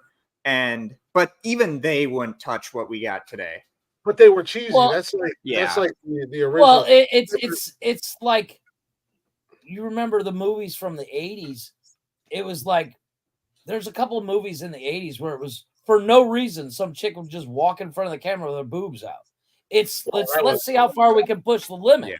but even they wouldn't touch what we got today. but they were cheesy. Well, that's like yeah. the original. Well, it's like you remember the movies from the 80s. It was like there's a couple of movies in the 80s where it was for no reason some chick would just walk in front of the camera with her boobs out. It's Well, that let's was- see how far we can push the limit.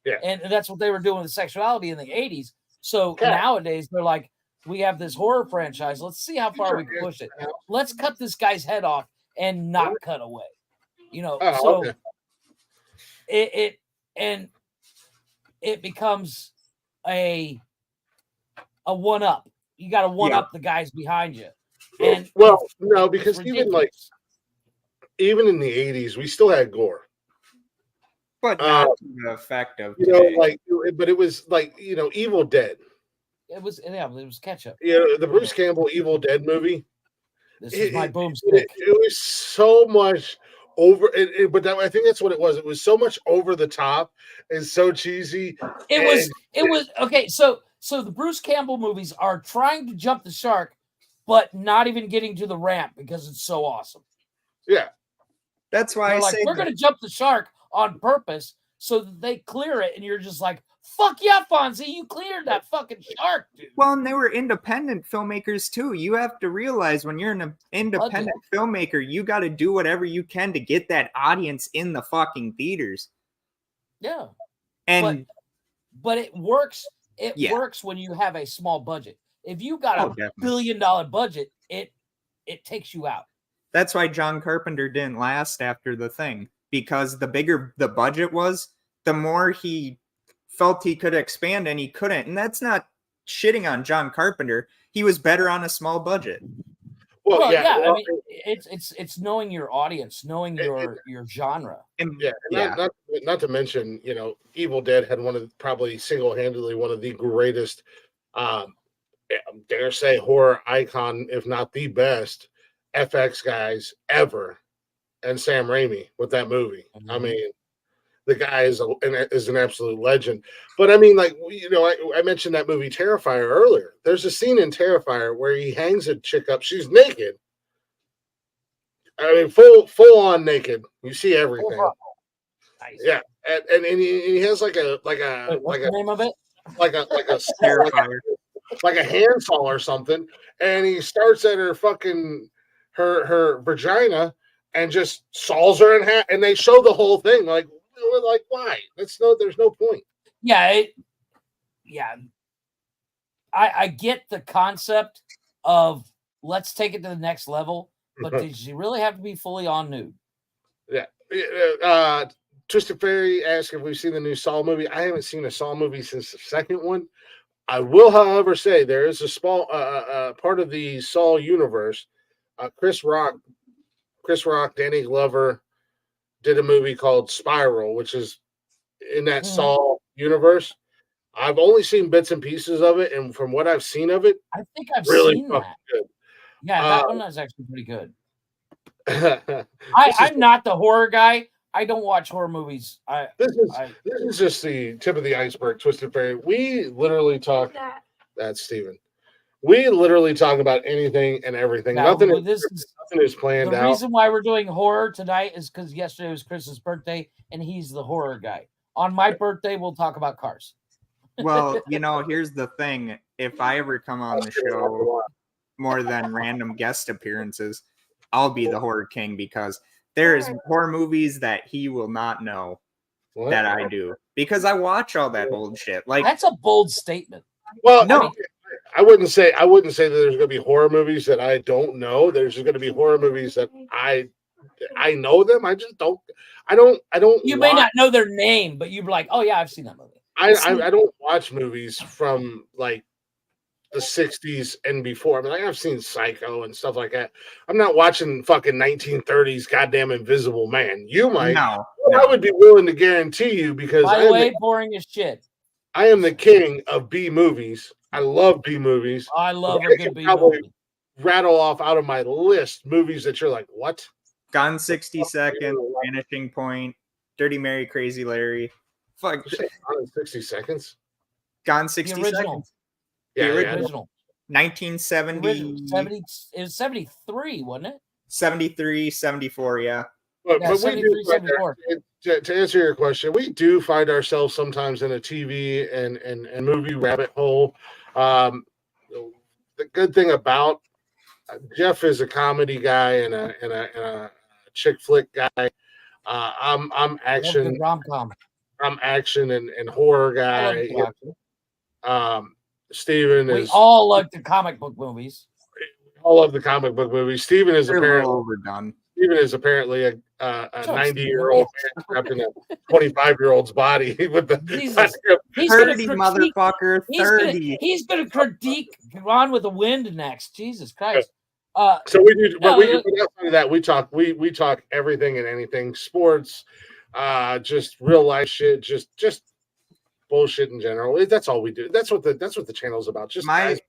Yeah. And that's what they were doing with sexuality in the 80s. So Yeah. nowadays they're like, we have this horror franchise. Let's see how far we can push it. Let's cut this guy's head off and not cut away. You know, Oh, so okay. it becomes a one up. You got to one up the guys behind you. And Well, it's- no, it's because even ridiculous. even in the 80s, we still had gore. But not to the effect of You know, today. like, but it was like, Evil Dead. it was ketchup. You know, the Bruce Campbell Evil Dead movie. This is my It boomstick. was so much over, but I think that's what it was. It was so much over the top and so cheesy. It was okay. So the Bruce Campbell movies are trying to jump the shark, but not even getting to the ramp because it's so awesome. Yeah. That's why They're I like, say we're going to jump the shark on purpose so that they clear it, and you're just like, fuck yeah, Fonzie, you cleared that fucking shark, dude. well, and they were independent filmmakers too. You have to realize when you're an independent filmmaker, you got to do whatever you can to get that audience in the fucking theaters. Yeah, And but it works. It Yeah. works when you have a small budget. If you got a definitely. $1 billion budget, it takes you out. That's why John Carpenter didn't last after The Thing, because the bigger the budget was, the more he felt he could expand and he couldn't. And that's not shitting on John Carpenter. He was better on a small budget. Well, yeah. well, I mean, it's knowing your audience, knowing your genre. And yeah, and not to mention, Evil Dead had probably single-handedly one of the greatest, dare say, horror icon, if not the best, FX guys ever, and Sam Raimi with that movie. I mean, the guy is an absolute legend. But I mean, like, I mentioned that movie Terrifier earlier. There's a scene in Terrifier where he hangs a chick up. She's naked. I mean, full on naked. You see everything. Nice. Yeah, and he has like a Wait, what's the name of it? like a Terrifier. like a handsaw or something, and he starts at her fucking her vagina and just saws her in half, and they show the whole thing. Like, we're like, why? There's no point. Yeah, I get the concept of let's take it to the next level, but does you really have to be fully on nude? Yeah. Twisted Fairy asked if we've seen the new Saw movie. I haven't seen a Saw movie since the second one. I will, however, say there is a small part of the Saw universe. Chris Rock, Danny Glover did a movie called Spiral, which is in that Saw universe. I've only seen bits and pieces of it, and from what I've seen of it, I think I've really seen fucking that. Yeah, that one is actually pretty good. good. I'm not the horror guy. I don't watch horror movies. This is just the tip of the iceberg, Twisted Fairy. We literally talk. That's Steven. We literally talk about anything and everything. Now, Nothing this is planned the out. reason why we're doing horror tonight is because yesterday was Chris's birthday, and he's the horror guy. On my birthday, we'll talk about cars. Well, here's the thing. If I ever come on the show more than random guest appearances, I'll be the horror king because there is horror movies that he will not know What? that I do because I watch all that old shit. Like, That's a bold statement. Well, No. I wouldn't say that there's going to be horror movies that I don't know. There's going to be horror movies that I know them. I just don't. I don't. You may not know their name, but you'd be like, "Oh yeah, I've seen that movie." I don't watch movies from like the 60s and before. I mean, like, I've seen Psycho and stuff like that. I'm not watching fucking 1930s goddamn Invisible Man. You might. No, I would be willing to guarantee you because By the way, boring as shit. I am the king of B movies. I love B movies. I love I a good can B probably movie. rattle off out of my list movies that you're like, what? Gone 60 Seconds, Vanishing Point, Dirty Mary, Crazy Larry. Fuck. You said 160 seconds? Gone 60 The original. Seconds. Yeah, The yeah. Original. 1970, 70, it was 73, wasn't it? 73, 74, yeah. But Yeah, we 73, do find 74. to answer your question, we do find ourselves sometimes in a TV and movie rabbit hole. The good thing about Jeff is a comedy guy and a chick flick guy. I'm action. Rom-com. I'm action and horror I love guy. good action. Steven We is all like the comic book movies. all of the comic book movies. Steven is They're a little apparently overdone. Steven is apparently a Shucks, 90-year-old man trapped in a 25-year-old's body with the Jesus. He's gonna 30, critique- motherfucker, 30. He's gonna critique Gone with the Wind next. Jesus Christ. So we do, but No, outside of that, we talk everything and anything, sports, just real life shit, just bullshit in general. That's all we do. That's what the channel's about. Just guys.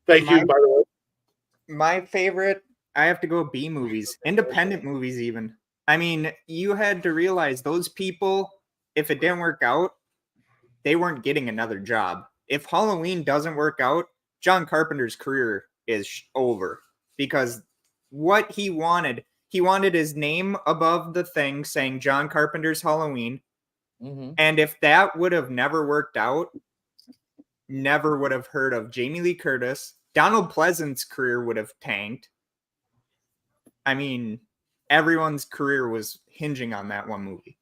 Thank you, by the way. My favorite, I have to go B movies, independent movies even. I mean, you had to realize those people, if it didn't work out, they weren't getting another job. If Halloween doesn't work out, John Carpenter's career is over because what he wanted his name above the thing saying John Carpenter's Halloween. Mm-hmm. And if that would have never worked out, never would have heard of Jamie Lee Curtis. Donald Pleasant's career would have tanked. I mean, everyone's career was hinging on that one movie.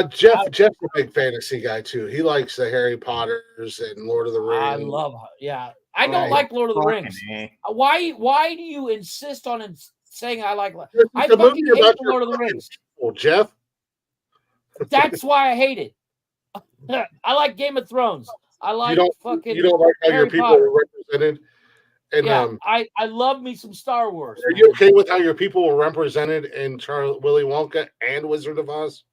Jeff's a big fantasy guy too. He likes the Harry Potters and Lord of the Rings. I love, I don't like Lord of the Rings. Why do you insist on saying I like? I fucking hate Lord of the Rings. Well, Jeff, that's why I hate it. I like Game of Thrones. I like you don't like how Harry your people Potter. were represented. And I love me some Star Wars. Are you okay with how your people were represented in Willy Wonka and Wizard of Oz?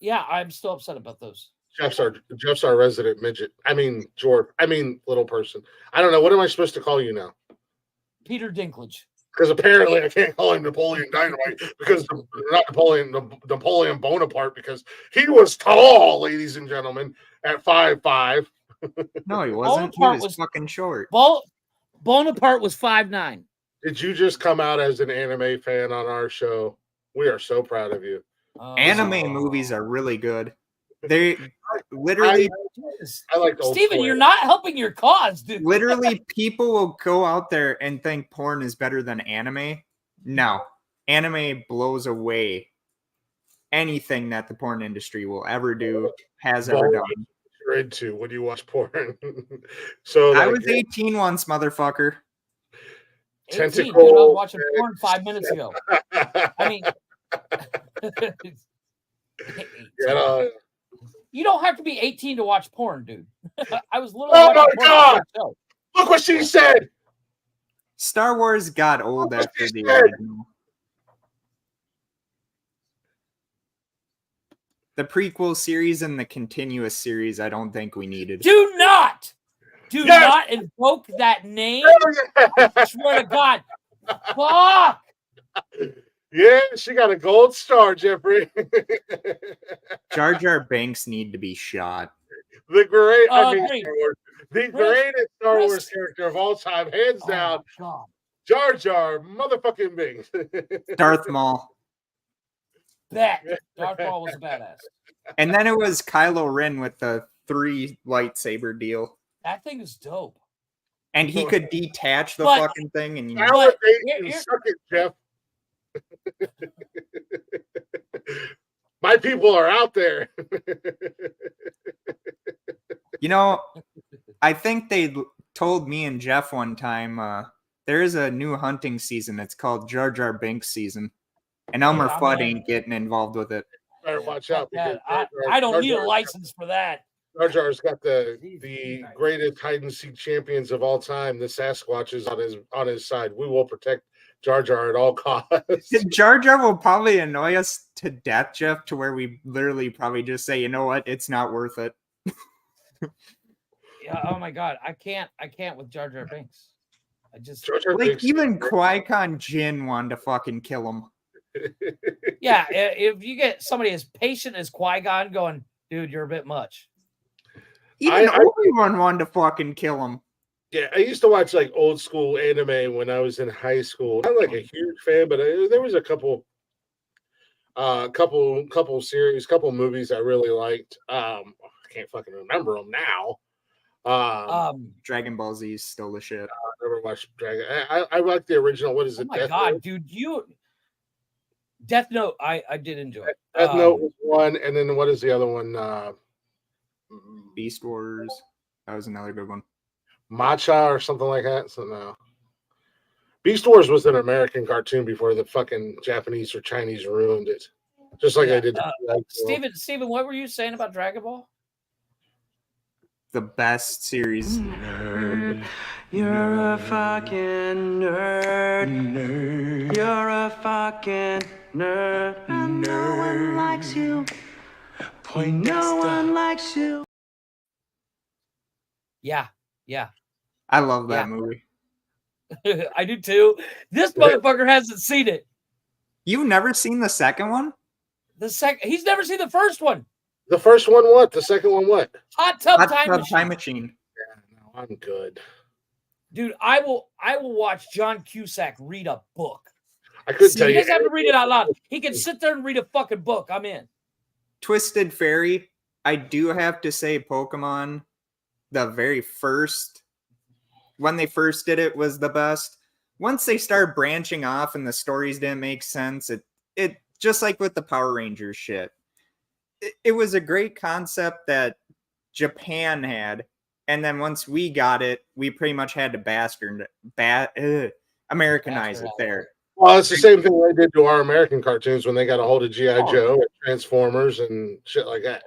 Yeah, I'm still upset about those. Jeff's our resident midget. I mean, little person. I don't know. What am I supposed to call you now? Peter Dinklage. Because apparently I can't call him Napoleon Dynamite because not Napoleon Bonaparte because he was tall, ladies and gentlemen, at 5'5". No, he wasn't. He was fucking short. Bonaparte was 5'9". Did you just come out as an anime fan on our show? We are so proud of you. Anime movies are really good. They literally. I like old Steven, school. you're not helping your cause, dude. Literally, people will go out there and think porn is better than anime. No, anime blows away anything that the porn industry will ever do, has ever done. You're into when you watch porn. So I was 18 once, motherfucker. 18, dude, I was watching porn 5 minutes ago. I mean, you don't have to be 18 to watch porn, dude. I was literally. Oh my god! Look what she said. Star Wars got old after the original. The prequel series and the continuous series, I don't think we needed. Do not invoke that name. I swear to God. Fuck. Yeah, she got a gold star, Jeffrey. Jar Jar Binks need to be shot. The greatest Star Wars character of all time, hands down. Jar Jar motherfucking Binks. Darth Maul. Bet. Darth Maul was a badass. And then it was Kylo Ren with the 3 lightsaber deal. That thing is dope. And he could detach the fucking thing and suck it, Jeff. My people are out there. You know, I think they told me and Jeff one time there is a new hunting season. It's called Jar Jar Binks season. And Elmer Fudd ain't getting involved with it. Better watch out. I don't need a license for that. Jar Jar's got the Jesus Christ. greatest hide and seek champions of all time. The Sasquatch is on his side. We will protect Jar Jar at all costs. Jar Jar will probably annoy us to death, Jeff, to where we literally probably just say, you know what, it's not worth it. Yeah. Oh my God. I can't with Jar Jar Binks. I just Jar Jar Like Binks- even Qui-Gon Jinn wanted to fucking kill him. yeah. If you get somebody as patient as Qui-Gon going, dude, you're a bit much. Even Obi-Wan wanted to fucking kill him. Yeah, I used to watch like old school anime when I was in high school. Not like a huge fan, but there was a couple series, couple movies I really liked. I can't fucking remember them now. Dragon Ball Z is still the shit. I never watched Dragon. I like the original. What is Oh it? my Death God, Note? dude, Death Note. I did enjoy it. Death Note was one, and then what is the other one? Beast Wars. That was another good one. Matcha or something like that. So no. Beast Wars was an American cartoon before the fucking Japanese or Chinese ruined it. Just like Yeah, I did. Steven, what were you saying about Dragon Ball? The best series. Nerd. You're a fucking nerd. Nerd. You're a fucking nerd. And no one likes you. No one likes you. Yeah. I love that Yeah. movie. I do too. This motherfucker hasn't seen it. You've never seen the second one? He's never seen the first one. The first one, what? The second one, what? Hot Tub Hot Time Tub Machine. Time Machine. Yeah, no, I'm good. Dude, I will watch John Cusack read a book. I couldn't tell He you. doesn't have to read it out loud. He can sit there and read a fucking book. I'm in. Twisted Fairy. I do have to say Pokemon, the very first, when they first did it, was the best. Once they started branching off and the stories didn't make sense, it just like with the Power Rangers shit. It was a great concept that Japan had, and then once we got it, we pretty much had to Americanize it there. Well, it's the same thing they did to our American cartoons when they got a hold of G.I. Oh. Joe and Transformers and shit like that.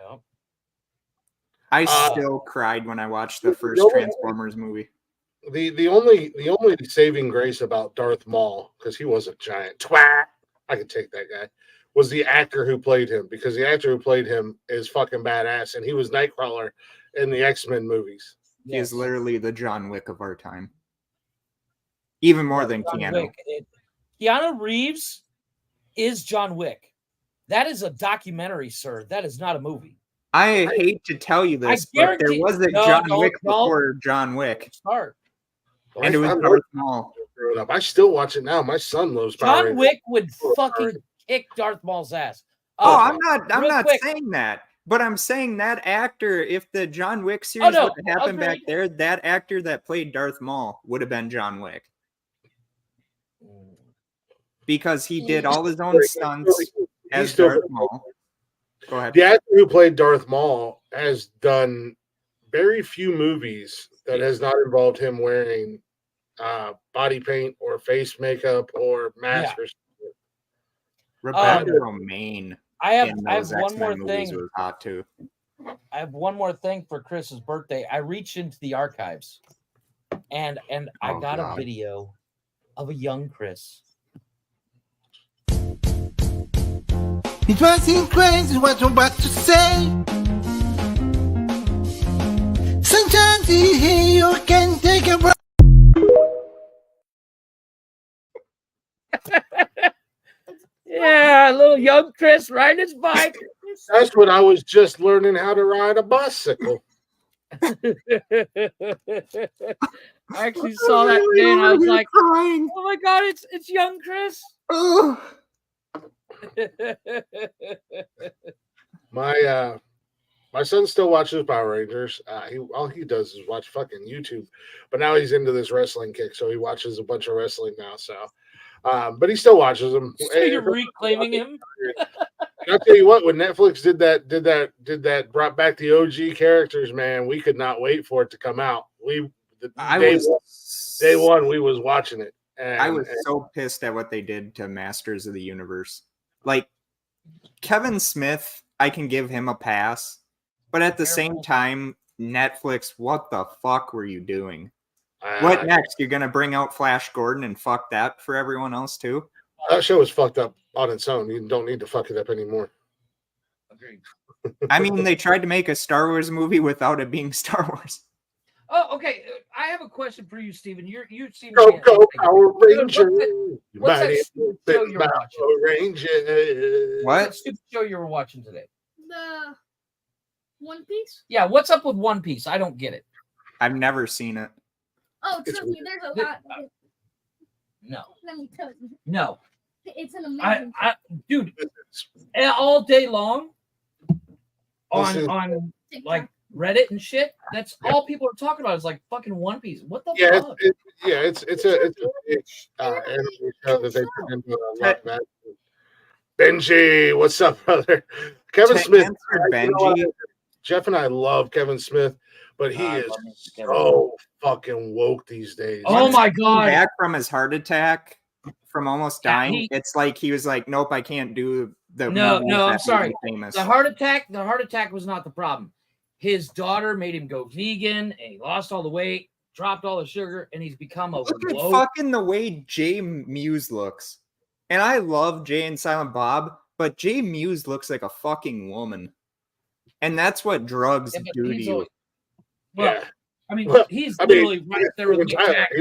I still cried when I watched the first Transformers movie. The only saving grace about Darth Maul, because he was a giant twat, I could take that guy, was the actor who played him, because the actor who played him is fucking badass, and he was Nightcrawler in the X-Men movies. He is literally the John Wick of our time. Even more than John Keanu. Wick. Keanu Reeves is John Wick. That is a documentary, sir. That is not a movie. I hate to tell you this, but there was a John Wick before John Wick. Start. And it was Darth Maul. I still watch it now. My son loves Power John Rangers. Wick would fucking kick Darth Maul's ass. Oh, I'm not real quick. saying that. But I'm saying that actor, if the John Wick series would have happened back there, that actor that played Darth Maul would have been John Wick. Because he did all his own stunts as Darth Maul. Go ahead. The actor who played Darth Maul has done very few movies that has not involved him wearing body paint or face makeup or mask or something. Rebecca Romaine. I have X-Men one more movies thing. was hot too. I have one more thing for Chris's birthday. I reached into the archives and I got a video of a young Chris. It wasn't crazy what I'm about to say. Sometimes you can take a break. Yeah, little young Chris riding his bike. That's when I was just learning how to ride a bicycle. I actually saw that today and I was like, crying. oh my God, it's young Chris. My son still watches Power Rangers. All he does is watch fucking YouTube, but now he's into this wrestling kick, so he watches a bunch of wrestling now. So, but he still watches them. So you're reclaiming him? I'll tell you what, when Netflix did that, brought back the OG characters, man, we could not wait for it to come out. Day one, we was watching it. And I was so pissed at what they did to Masters of the Universe. Like Kevin Smith, I can give him a pass, But at the same time, Netflix, what the fuck were you doing? Uh, What next? You're gonna bring out Flash Gordon and fuck that for everyone else too? That show is fucked up on its own. You don't need to fuck it up anymore. Agreed. I mean, they tried to make a Star Wars movie without it being Star Wars. Oh, okay. I have a question for you, Steven. You seem Go, to be go, Power Ranger. what's that Mighty stupid show Morphin you're watching? Power Ranger. What? What stupid show you were watching today? The One Piece. Yeah, what's up with One Piece? I don't get it. I've never seen it. Oh, trust me, there's a lot. No, Let me tell you, no. it's an amazing. Dude, all day long Listen. on TikTok. like Reddit and shit. That's all people are talking about. Is like fucking One Piece. What the Yeah, fuck? it's a big anime show that they put into a live action. Benji, what's up, brother? Kevin To Smith. answer You know Benji, what? Jeff and I love Kevin Smith, but he I is love me some Kevin so fucking woke these days. Oh my came god! back from his heart attack, from almost Yeah, dying, it's like he was like, "Nope, I can't do the." No, movies no, I'm that made sorry. me famous." The heart attack was not the problem. His daughter made him go vegan, and he lost all the weight, dropped all the sugar, and he's become a Look at woke. fucking the way Jay Muse looks, and I love Jay and Silent Bob, but Jay Muse looks like a fucking woman, and that's what drugs Yeah, but do to he's you. a- Well, Yeah. I mean, Well, he's I mean, literally right there with Steven Mick Tyler, Jagger.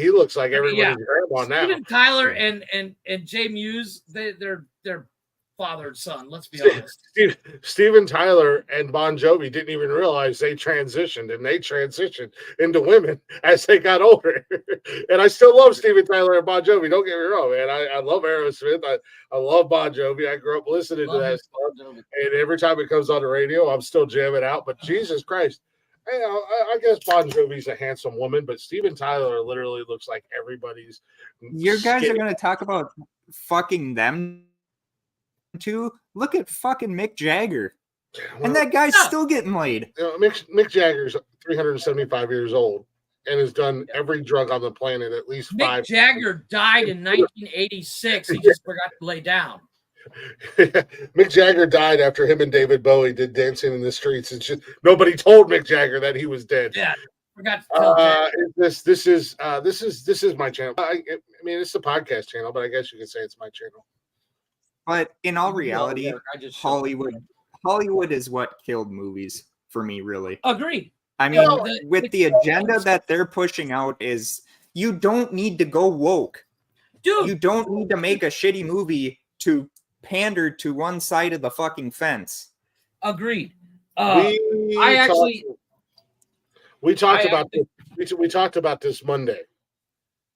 he looks like I mean, yeah. everybody's grandma now. Steven Tyler and Jay Muse, they're father and son. Let's be honest. Steven Tyler and Bon Jovi didn't even realize they transitioned, and they transitioned into women as they got older. And I still love Steven Tyler and Bon Jovi. Don't get me wrong, man. I love Aerosmith. I love Bon Jovi. I grew up listening to that stuff, and every time it comes on the radio, I'm still jamming out. But Jesus Christ. I guess Bon Jovi's a handsome woman, but Steven Tyler literally looks like everybody's. You guys are gonna talk about fucking them too? Look at fucking Mick Jagger, and that guy's still getting laid. Mick Jagger's 375 years old and has done every drug on the planet at least Mick five. Jagger died in 1986. He just forgot to lay down. Mick Jagger died after him and David Bowie did Dancing in the Streets. It's just nobody told Mick Jagger that he was dead. Yeah, forgot to tell Jagger. This is my channel. I mean, it's a podcast channel, but I guess you could say it's my channel. But in all No, reality, Eric, I just Hollywood is what killed movies for me, really. agreed. I mean, No, with the agenda that they're pushing out is you don't need to go woke. Dude, You don't need to make a shitty movie to pander to one side of the fucking fence. agreed. We talked about this Monday.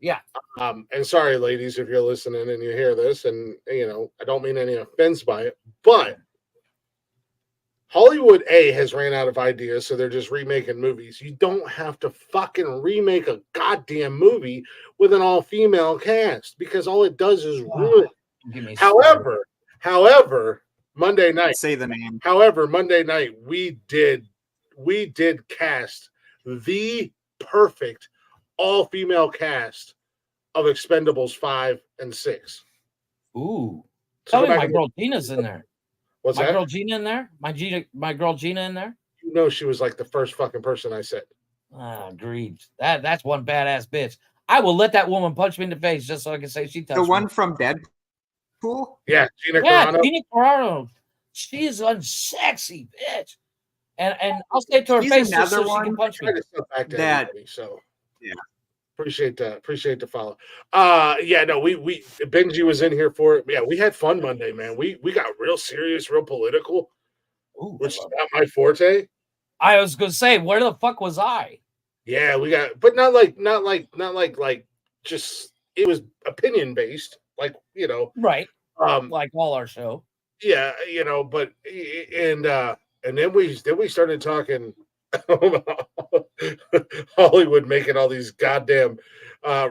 Yeah. And sorry, ladies, if you're listening and you hear this, and I don't mean any offense by it, but Hollywood has ran out of ideas, so they're just remaking movies. You don't have to fucking remake a goddamn movie with an all-female cast because all it does is ruin it. However, Monday night. Say the name. However, Monday night we did cast the perfect all-female cast of Expendables 5 and 6. Ooh. So Tell me go my back- girl Gina's in there. What's My that? girl Gina in there? My girl Gina in there? You know she was like the first fucking person I said. Agreed. That's one badass bitch. I will let that woman punch me in the face just so I can say she touched The one me. from Deadpool? Yeah, Gina Yeah, Carano. Gina Carano. She is unsexy bitch. And I'll say it to her She's face just another so she can one punch me. Try to step back to that- everybody, so Yeah. appreciate the follow. We Benji was in here for it. Yeah, we had fun Monday, man. We got real serious, real political, Ooh, which is not my forte. I was gonna say, where the fuck was I? Yeah, we got, but not like just, it was opinion based, like Right. um Like all our show. yeah, but and then we started talking about Hollywood making all these goddamn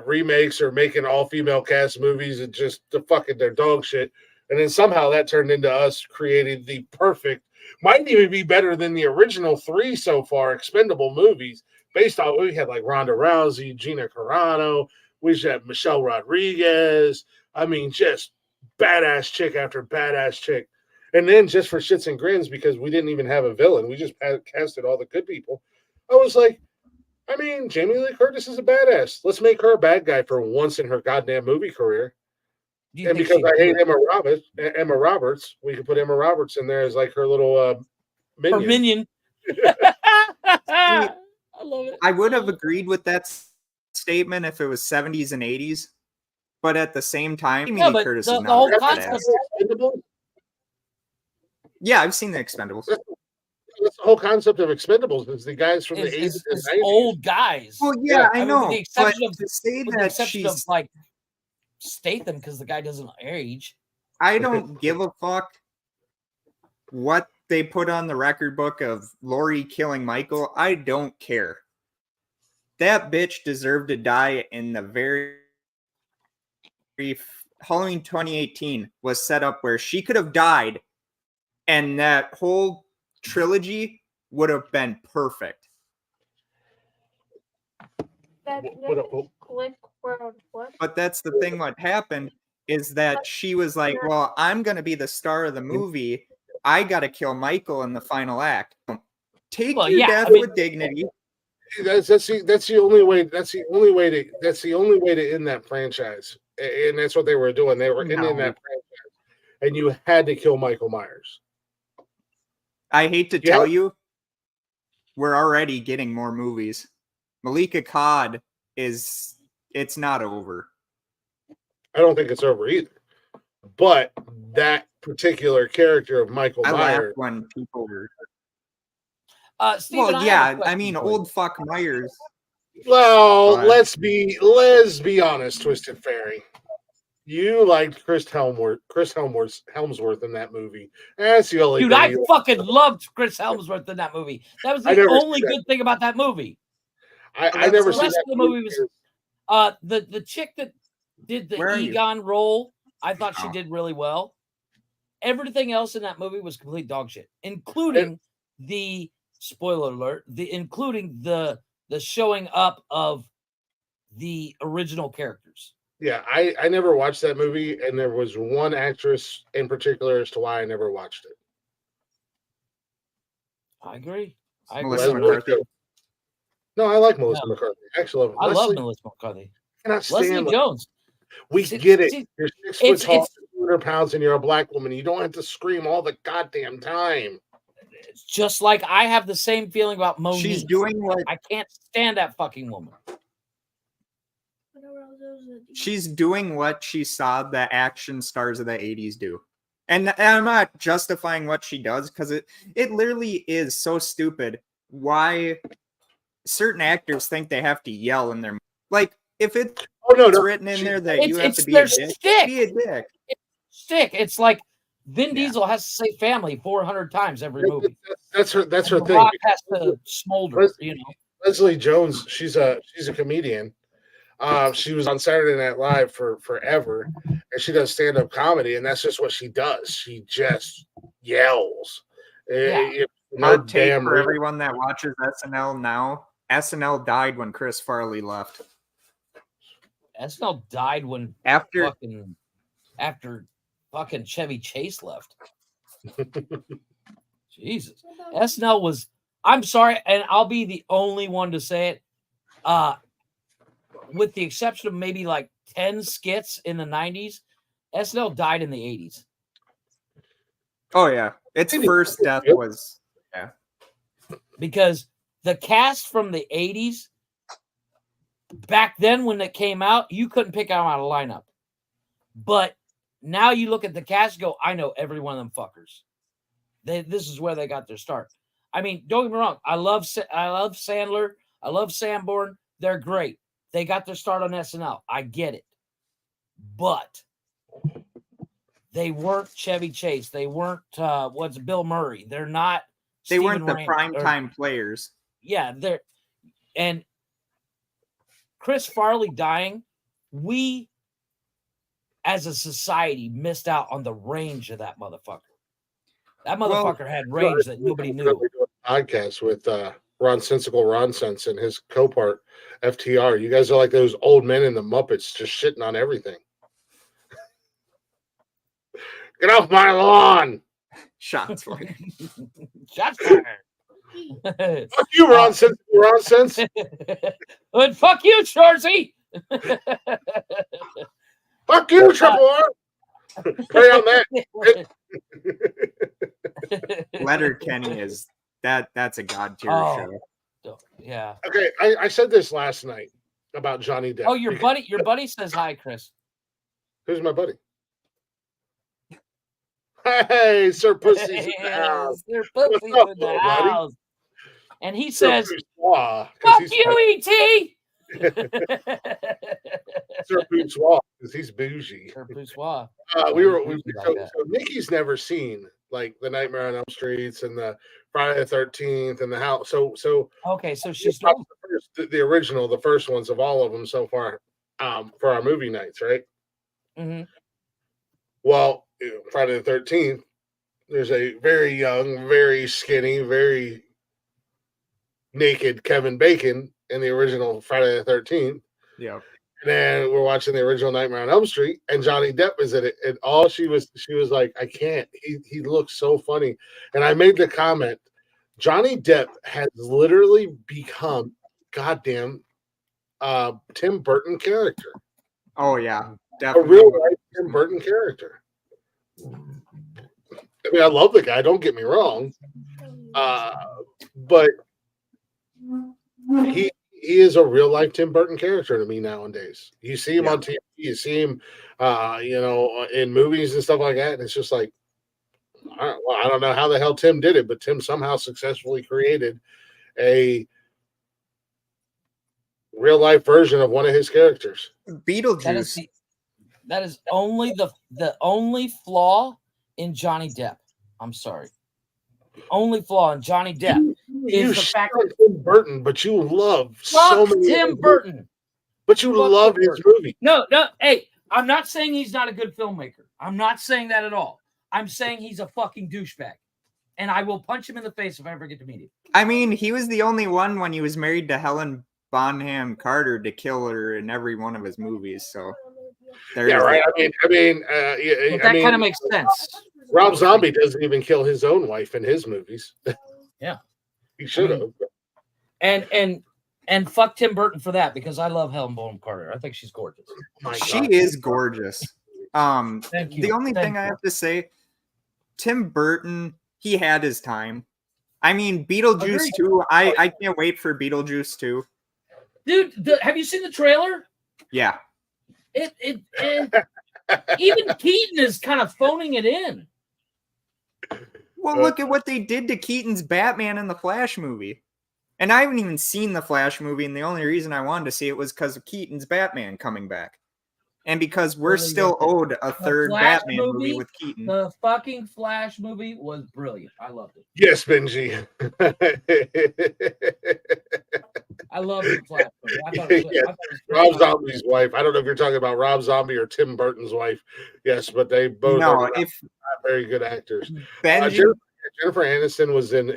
remakes or making all female cast movies and just their dog shit. And then somehow that turned into us creating the perfect, might even be better than the original 3 so far expendable movies, based on, we had like Ronda Rousey, Gina Carano, we had Michelle Rodriguez. I mean, just badass chick after badass chick. And then just for shits and grins, because we didn't even have a villain, we just casted all the good people. I was like, I mean, Jamie Lee Curtis is a badass. Let's make her a bad guy for once in her goddamn movie career. Do you And think because she'd I do hate it? Emma Roberts, we could put Emma Roberts in there as like her little Her minion. minion. I love it. I would have agreed with that statement if it was 70s and 80s, but at the same time, Jamie Lee but Curtis the is not whole a concept. badass. Yeah, I've seen the Expendables. That's the whole concept of Expendables is the guys from the 80s Is and 90s. old guys. Well, yeah, I I mean, know, with the but exception of to say with the that exception of she's, like Statham, because the guy doesn't age. I don't give a fuck what they put on the record book of Lori killing Michael. I don't care. That bitch deserved to die in the very Halloween 2018 was set up where she could have died, and that whole trilogy would have been perfect. But that's the thing. What happened is that she was like, well, I'm going to be the star of the movie. I got to kill Michael in the final act. Take Well, your yeah, death I mean- with dignity. That's the only way. That's the only way to end that franchise, and that's what they were doing. They were ending No. that franchise, and you had to kill Michael Myers. I hate to Yeah. tell you, we're already getting more movies. Malika Cod it's not over. I don't think it's over either. But that particular character of Michael I Myers, laughed when people were. Steven, Well, I have a yeah, I question mean, for you. old fuck Myers. well, But- let's be honest, Twisted Fairy. You liked Chris Helmsworth in that movie. That's the only Dude, thing. I fucking loved Chris Helmsworth in that movie. That was I the never only seen that. good thing about that movie. I that's never the seen rest that of the movie was- The chick that did the Where are you? Egon role, I thought she Oh. did really well. Everything else in that movie was complete dog shit, including the spoiler alert, including the showing up of the original characters. Yeah, I never watched that movie, and there was one actress in particular as to why I never watched it. I agree. I agree. Melissa Leslie McCarthy. Jones. No, I like Melissa McCarthy. Actually, I love Leslie, Melissa McCarthy. cannot stand Leslie Jones. We See- get it. see, You're 6 it's- foot tall, it's- 200 pounds, and you're a black woman. You don't have to scream all the goddamn time. It's just like I have the same feeling about Monique. She's doing what I can't stand that fucking woman. she's doing what she saw the action stars of the 80s do. And I'm not justifying what she does because it literally is so stupid why certain actors think they have to yell in their like if it's Oh no, written in there that you It's- have it's to be their a dick, shtick. be a dick. Stick. It's like Vin Yeah. Diesel has to say family 400 times every movie. That's her. That's her And The thing. Rock has to smolder. You know. Leslie Jones. She's a comedian. She was on Saturday Night Live for forever, and she does stand up comedy, and that's just what she does. She just yells. Yeah. No Hot take damn for reason. everyone that watches SNL now. SNL died when Chris Farley left. SNL died when After after fucking Chevy Chase left. Jesus. SNL was, I'm sorry, and I'll be the only one to say it. With the exception of maybe like 10 skits in the 90s, SNL died in the 80s. oh yeah, its Maybe- first death was Because the cast from the 80s, back then when it came out, you couldn't pick out a lineup. But now you look at the cast and go, I know every one of them fuckers. This is where they got their start. I mean, don't get me wrong. I love Sandler. I love Sanborn. They're great. They got their start on SNL. I get it. But they weren't Chevy Chase. They weren't what's Bill Murray. They're not. they Stephen weren't the Rain- prime or- time players. Yeah, they're and Chris Farley dying, we as a society missed out on the range of that motherfucker. That motherfucker had range that nobody knew. We're doing a podcast with Nonsensical Nonsense and his co-part FTR. You guys are like those old men in the Muppets, just shitting on everything. Get off my lawn! Shots fired. Shots fired. Fuck you, Nonsensical Nonsense. And fuck you, Shorzy. Fuck you, Triple R. Play on that. Letter Kenny is that's a god tier show. Yeah. Okay, I said this last night about Johnny Depp. Oh, your buddy says hi, Chris. Who's my buddy? Hey, Sir Pussy's in the house. Sir Pussy's What's up, in the little buddy? house. And he Sir says, Bourgeois, 'cause fuck he's you, E.T. Sir Bourgeois, because he's bougie. Sir Bourgeois. So that. Nikki's never seen like the Nightmare on Elm Streets and the Friday the 13th and the house. So Okay, so she's the original, the first ones of all of them so far, for our movie nights, right? Mm-hmm. Well, Friday the 13th, there's a very young, very skinny, very naked Kevin Bacon in the original Friday the 13th. Yeah. And then we're watching the original Nightmare on Elm Street, and Johnny Depp is in it. And all she was like, I can't. He looks so funny. And I made the comment, Johnny Depp has literally become goddamn Tim Burton character. Oh yeah, A definitely. real life Tim Burton character. I mean, I love the guy, don't get me wrong. But he is a real life Tim Burton character to me nowadays. You see him on TV, you see him, in movies and stuff like that, and it's just like, I don't know how the hell Tim did it, but Tim somehow successfully created a real life version of one of his characters. Beetlejuice. That is only the only flaw in Johnny Depp. I'm sorry. The only flaw in Johnny Depp is the fact that Tim Burton, but you love so many Tim Burton. But you love his movie. No. Hey, I'm not saying he's not a good filmmaker. I'm not saying that at all. I'm saying he's a fucking douchebag, and I will punch him in the face if I ever get to meet him. I mean, he was the only one when he was married to Helen Bonham Carter to kill her in every one of his movies. So yeah, right. That kind of makes sense. Rob Zombie doesn't even kill his own wife in his movies. Yeah, he should have. And fuck Tim Burton for that, because I love Helen Bonham Carter. I think she's gorgeous. She is gorgeous. Thank you. The only thing I have to say, Tim Burton, he had his time. I mean, Beetlejuice Agreed. 2. I can't wait for Beetlejuice 2. Dude, have you seen the trailer? Yeah. It even Keaton is kind of phoning it in. Well, look at what they did to Keaton's Batman in the Flash movie. And I haven't even seen the Flash movie, and the only reason I wanted to see it was because of Keaton's Batman coming back. And because we're still owed a third Batman movie with Keaton. The fucking Flash movie was brilliant. I loved it. Yes, Benji. I love the Flash movie. I thought it was Rob Zombie's wife. I don't know if you're talking about Rob Zombie or Tim Burton's wife. Yes, but they both are not very good actors. Jennifer Aniston was in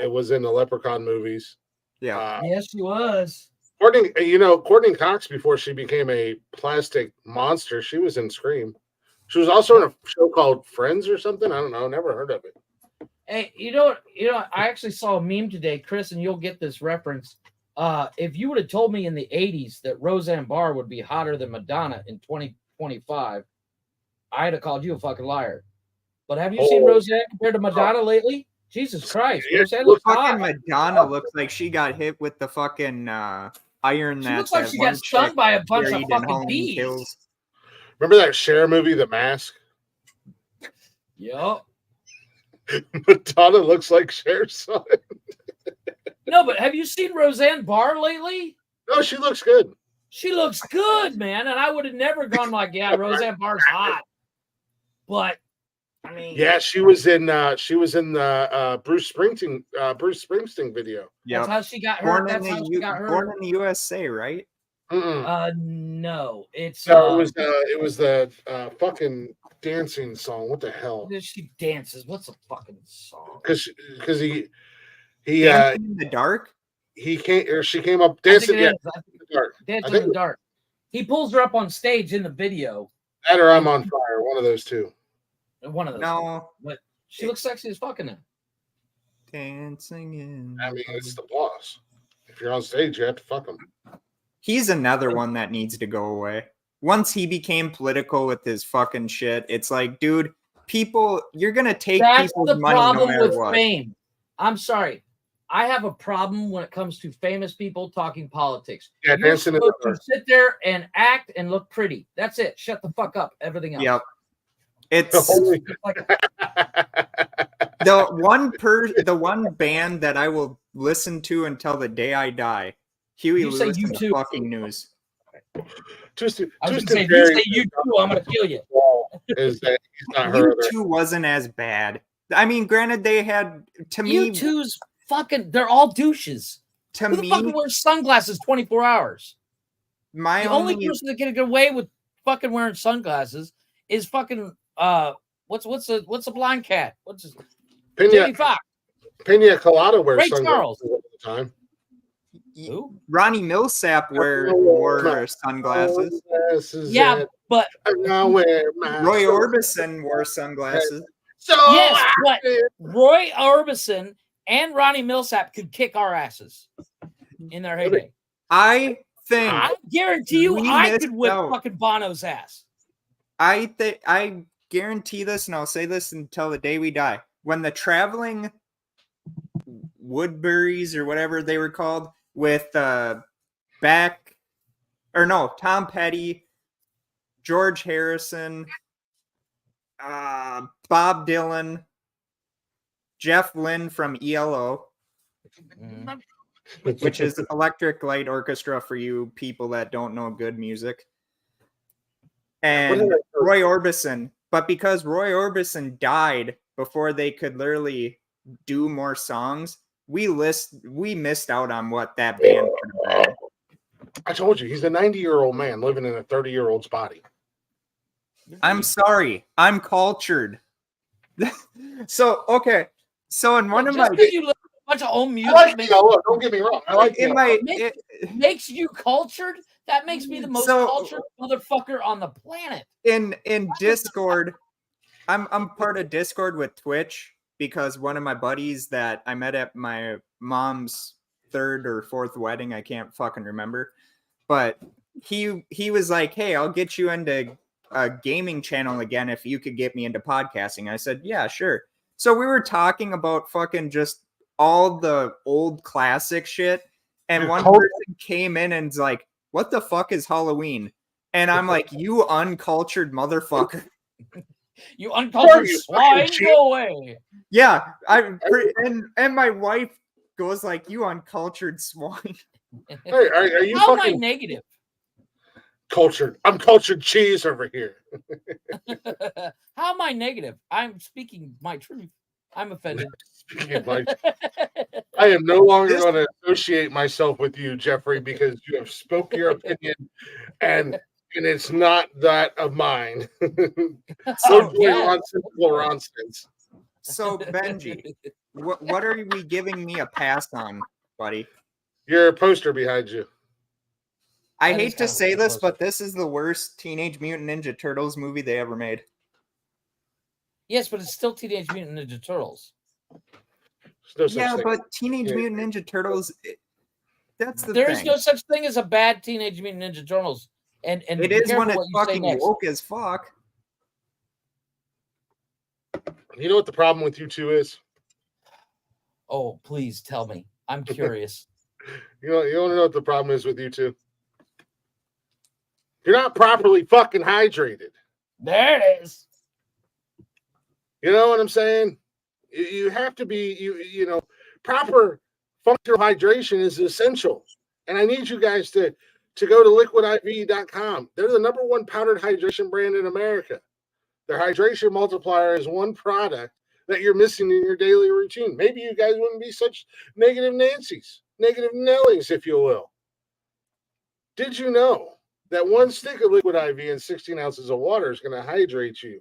the Leprechaun movies. Yeah. Yes, she was. Courtney Cox, before she became a plastic monster, she was in Scream. She was also in a show called Friends or something. I don't know. Never heard of it. Hey, you know, I actually saw a meme today, Chris, and you'll get this reference. If you would have told me in the 80s that Roseanne Barr would be hotter than Madonna in 2025, I'd have called you a fucking liar. But have you seen Roseanne compared to Madonna lately? Jesus Christ. Roseanne looks hot. Madonna looks like she got hit with the fucking iron. She looks like she got stung by a bunch of fucking bees. Remember that Cher movie, The Mask? Yup. Madonna looks like Cher's son. No, but have you seen Roseanne Barr lately? No, she looks good. She looks good, man. And I would have never gone like, yeah, Roseanne Barr's hot. But I mean, yeah, she was in the Bruce Springsteen video. Yeah, that's how she got hurt. That's how she got hurt. Born in the USA, right? No, it's no. It was the fucking dancing song. What the hell? She dances. What's the fucking song? Because he Dancing in the Dark. She came up dancing in the dark. Dancing in the dark. He pulls her up on stage in the video. That or I'm on Fire. One of those two. One of those. No, but She looks sexy as fucking now. Dancing in. I mean, it's the boss. If you're on stage, you have to fuck him. He's another one that needs to go away. Once he became political with his fucking shit, it's like, dude, people, you're gonna take That's people's the money no problem matter with what. fame. I'm sorry. I have a problem when it comes to famous people talking politics. Yeah, You're dancing in supposed the to sit there and act and look pretty. That's it. Shut the fuck up. Everything else. Yep. It's Holy- Like, the one band that I will listen to until the day I die. Huey You say Lewis you and the too. fucking news. Twisted I was Twisted gonna say, if Fairy you say you do, I'm gonna kill you. is that he's not her. You two wasn't as bad. I mean, granted, they had You two's fucking. They're all douches. to Who the fuck me, wears sunglasses 24 hours? my The only person that can get away with fucking wearing sunglasses is fucking what's a blind cat? What's his Jamie Foxx? Pina Colada wears Ray sunglasses Charles. all the time. Who? Ronnie Millsap wore sunglasses. Yeah, but I wear my Roy Orbison wore sunglasses. So yes, but Roy Orbison and Ronnie Millsap could kick our asses in their heyday. I think I guarantee you, we I missed could whip out. fucking Bono's ass. I guarantee this, and I'll say this until the day we die. When the traveling Woodburys or whatever they were called with Tom Petty, George Harrison, Bob Dylan, Jeff Lynne from ELO, which is Electric Light Orchestra for you people that don't know good music, and Roy Orbison. But because Roy Orbison died before they could literally do more songs, we missed out on what that band could have been. I told you, he's a 90-year-old man living in a 30-year-old's body. I'm sorry. I'm cultured. So in one of my Just because you listen to a bunch of old I music like makes, Yellow. Don't get me wrong. I like in Yellow. my makes you cultured, that makes me the most So- cultured motherfucker on the planet. in Discord, I'm part of Discord with Twitch because one of my buddies that I met at my mom's third or fourth wedding, I can't fucking remember, but he was like, "Hey, I'll get you into a gaming channel again if you could get me into podcasting." I said, "Yeah, sure." So we were talking about fucking just all the old classic shit, and Dude, one totally. person came in and's like, "What the fuck is Halloween?" And I'm like, "You uncultured motherfucker." You uncultured you swine, fucking cheat. go away. Yeah, and my wife goes like, "You uncultured swine." Hey, are you How am I fucking negative? cultured? I'm cultured cheese over here. How am I negative? I'm speaking my truth. I'm offended. Speaking of my- I am no longer going to associate myself with you, Jeffrey, because you have spoke your opinion, and it's not that of mine. Oh, Totally yeah. nonsensical nonsense. So Benji, what are we giving me a pass on, buddy? Your poster behind you. I That is hate to kind of say a this, poster. but this is the worst Teenage Mutant Ninja Turtles movie they ever made. Yes, but it's still Teenage Mutant Ninja Turtles. There's no such Yeah, thing. but Teenage Yeah. Mutant Ninja Turtles, that's the There thing. is no such thing as a bad Teenage Mutant Ninja Turtles. And It be is when careful it's what you say fucking next. woke as fuck. You know what the problem with you two is? Oh, please tell me. I'm curious. You want to know what the problem is with you two? You're not properly fucking hydrated. There it is. You know what I'm saying? You have to be, proper functional hydration is essential. And I need you guys to go to liquidiv.com. They're the number one powdered hydration brand in America. Their hydration multiplier is one product that you're missing in your daily routine. Maybe you guys wouldn't be such negative Nancy's, negative Nellies, if you will. Did you know that one stick of Liquid IV and 16 ounces of water is going to hydrate you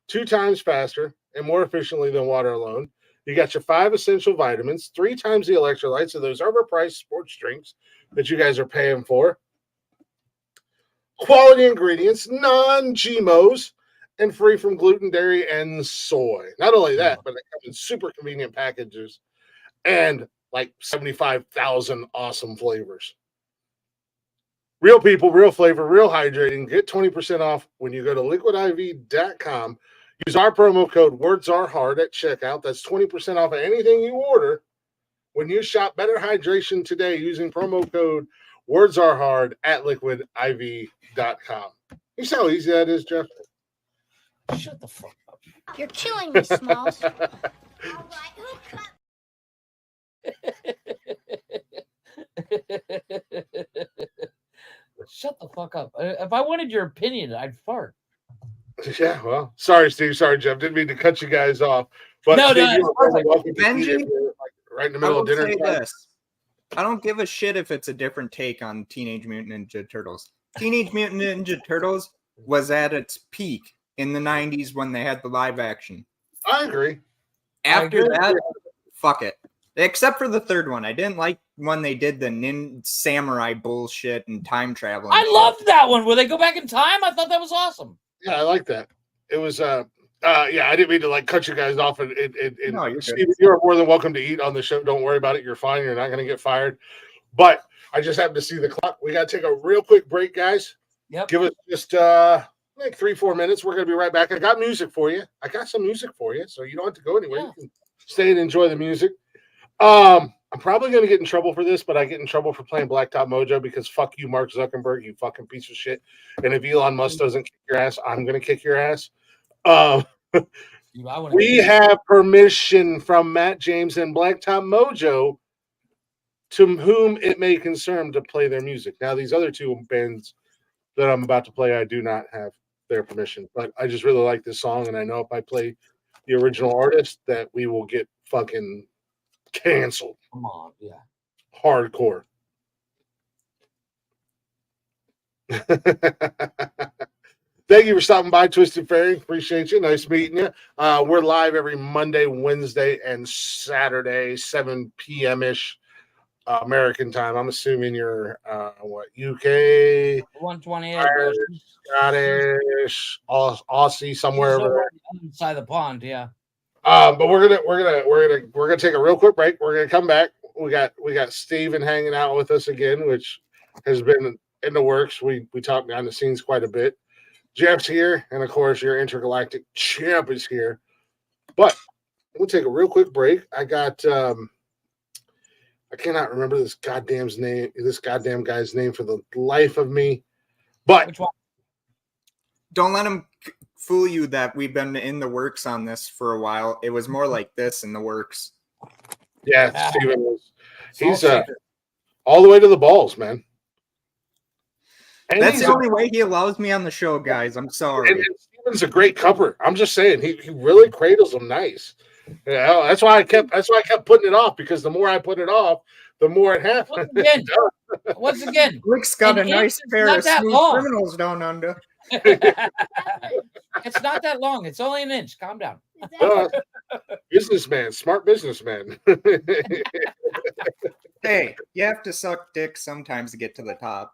2 times faster and more efficiently than water alone? You got your 5 essential vitamins, 3 times the electrolytes of those overpriced sports drinks that you guys are paying for. Quality ingredients, non-GMOs, and free from gluten, dairy, and soy. Not only that, but they come in super convenient packages and like 75,000 awesome flavors. Real people, real flavor, real hydrating. Get 20% off when you go to liquidiv.com. Use our promo code WordsAreHard at checkout. That's 20% off of anything you order when you shop Better Hydration today using promo code WordsAreHard at liquidiv.com. You see how easy that is, Jeff? Shut the fuck up. You're killing me, Smalls. All right, Shut the fuck up. If I wanted your opinion, I'd fart. Yeah, well, sorry, Steve. Sorry, Jeff. Didn't mean to cut you guys off. But No, Steve, no, you are welcome to Benji, eat it, like, right in the I middle will of dinner say time. this. I don't give a shit if it's a different take on Teenage Mutant Ninja Turtles. Teenage Mutant Ninja Turtles was at its peak in the 90s when they had the live action. I agree. After that, fuck it. Except for the third one. I didn't like when they did the samurai bullshit and time travel. I loved that one where they go back in time. I thought that was awesome. Yeah, I like that. It was yeah, I didn't mean to like cut you guys off and No, you're Steve, good. you're more than welcome to eat on the show. Don't worry about it. You're fine. You're not gonna get fired. But I just happened to see the clock. We gotta take a real quick break, guys. Yep. Give us just like 3-4 minutes. We're gonna be right back. I got music for you. I got some music for you, so you don't have to go anywhere. Yeah. You can stay and enjoy the music. I'm probably gonna get in trouble for this, but I get in trouble for playing Blacktop Mojo because fuck you, Mark Zuckerberg, you fucking piece of shit. And if Elon Musk doesn't kick your ass, I'm gonna kick your ass. We have permission from Matt James and Blacktop Mojo to whom it may concern to play their music. Now, these other two bands that I'm about to play, I do not have their permission, but I just really like this song, and I know if I play the original artist that we will get fucking canceled. Come on, yeah. Hardcore. Thank you for stopping by, Twisted Fairy. Appreciate you. Nice meeting you. We're live every Monday, Wednesday, and Saturday, 7 p.m.-ish American time. I'm assuming you're, UK? 128. Scottish, Aussie, somewhere over there. On the other side of the pond, yeah. But we're gonna take a real quick break. We're gonna come back. We got Steven hanging out with us again, which has been in the works. We talked behind the scenes quite a bit. Jeff's here, and of course your intergalactic champ is here. But we'll take a real quick break. I got I cannot remember this goddamn guy's name for the life of me. But which one? Don't let him fool you that we've been in the works on this for a while. It was more like this in the works. Yeah, Steven was. He's all the way to the balls, man. And that's the only way he allows me on the show, guys. I'm sorry. And Steven's a great cupper. I'm just saying, he really cradles them nice. Yeah, that's why I kept putting it off, because the more I put it off, the more it happens. Once again, Rick's got a nice pair of smooth criminals down under. It's not that long. It's only an inch. Calm down. Businessman, smart businessman. Hey, you have to suck dick sometimes to get to the top.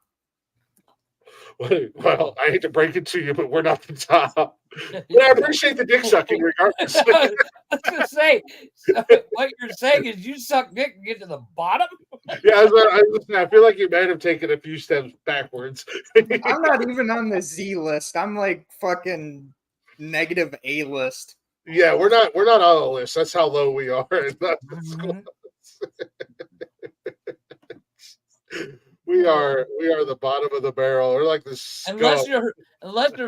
Well, I hate to break it to you, but we're not the top. But I appreciate the dick sucking regardless. I was going to say, what you're saying is you suck dick and get to the bottom? Yeah, I feel like you might have taken a few steps backwards. I'm not even on the Z list. I'm like fucking negative A list. Yeah, we're not on the list. That's how low we are. We are the bottom of the barrel. We're like this. Unless you're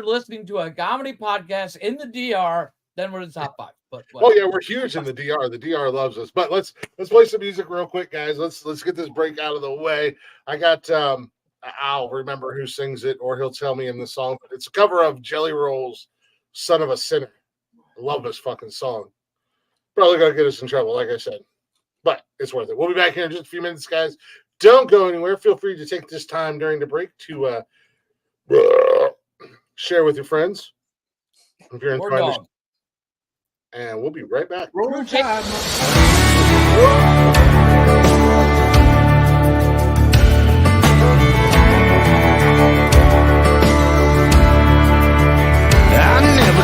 listening to a comedy podcast in the DR, then we're in the top 5. But oh yeah, we're huge in the DR. The DR loves us. But let's play some music real quick, guys. Let's get this break out of the way. I got I'll remember who sings it, or he'll tell me in the song. But it's a cover of Jelly Roll's "Son of a Sinner." I love this fucking song. Probably gonna get us in trouble, like I said, but it's worth it. We'll be back here in just a few minutes, guys. Don't go anywhere. Feel free to take this time during the break to share with your friends if you're enjoying this. And we'll be right back. Roll Tide. I never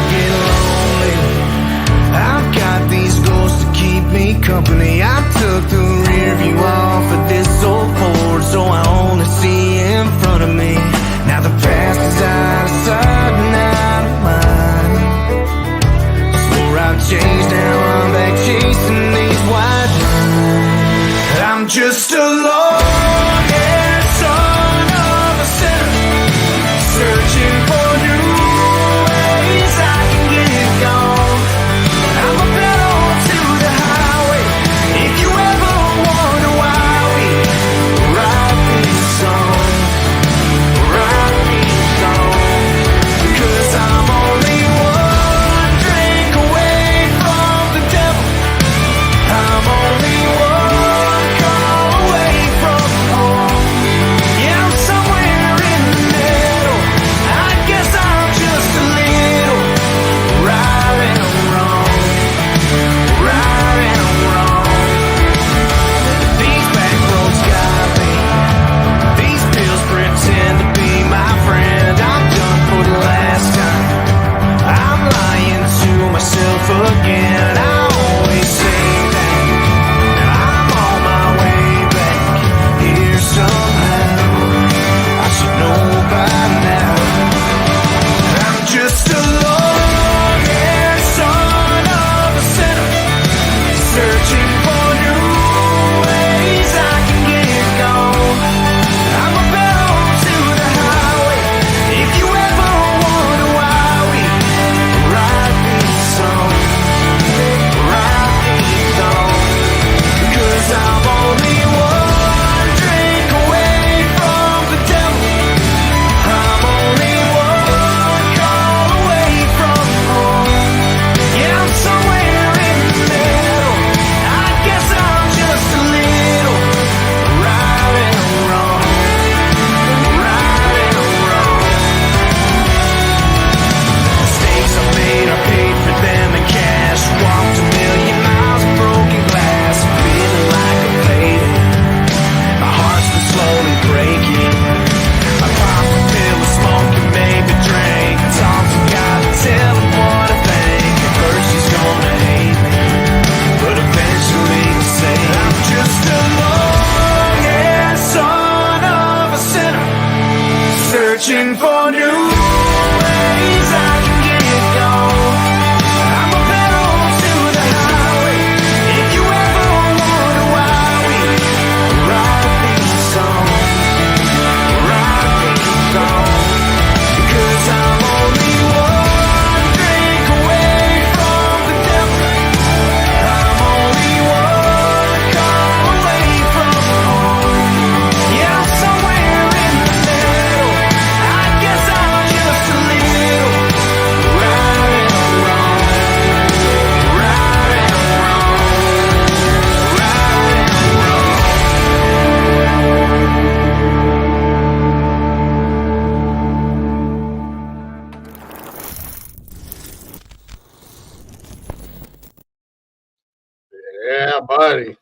buddy.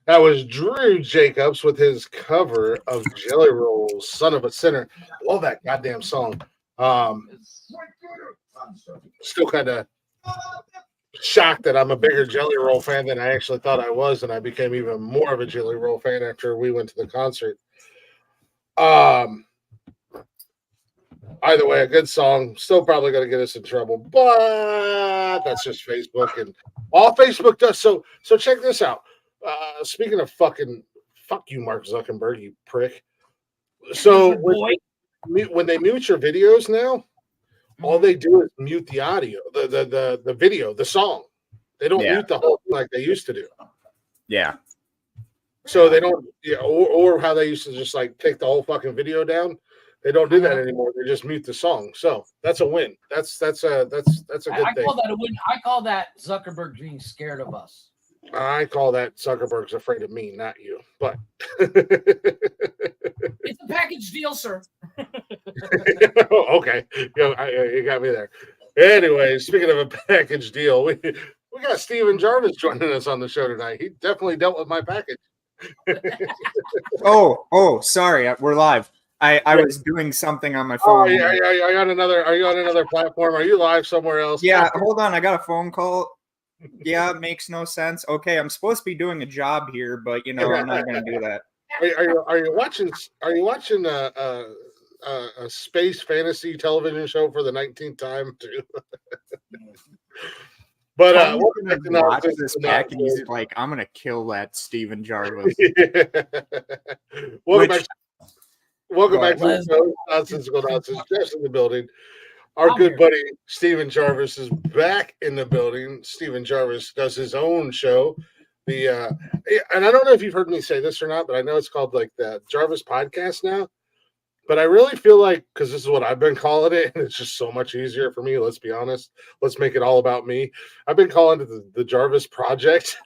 That was Drew Jacobs with his cover of Jelly Roll's Son of a Sinner. Love that goddamn song. Still kind of shocked that I'm a bigger Jelly Roll fan than I actually thought I was, and I became even more of a Jelly Roll fan after we went to the concert. Either way, a good song. Still probably going to get us in trouble, but that's just Facebook, and all Facebook does. So check this out. Speaking of fucking, fuck you, Mark Zuckerberg, you prick. So when they mute your videos now, all they do is mute the audio, the video, the song. They don't mute the whole thing like they used to do. Yeah. So they don't, or how they used to just like take the whole fucking video down. They don't do that anymore. They just mute the song. So that's a win. That's a good thing. I call that a win. I call that Zuckerberg being scared of us. I call that Zuckerberg's afraid of me, not you. But it's a package deal, sir. Okay, you got me there. Anyway, speaking of a package deal, we got Steven Jarvis joining us on the show tonight. He definitely dealt with my package. Oh, sorry, we're live. I was doing something on my phone. Are you on another platform? Are you live somewhere else? Yeah, hold on. I got a phone call. Yeah, it makes no sense. Okay, I'm supposed to be doing a job here, but I'm not going to do that. Are you watching a space fantasy television show for the 19th time too? But I'm gonna watch this back, and he's like, "I'm gonna kill that Steven Jarvis." Welcome back to the show. Nonsensical Nonsense. Just in the building. Our good buddy Steven Jarvis is back in the building. Steven Jarvis does his own show. And I don't know if you've heard me say this or not, but I know it's called like the Jarvis Podcast now. But I really feel like, because this is what I've been calling it, and it's just so much easier for me. Let's be honest. Let's make it all about me. I've been calling it the Jarvis Project.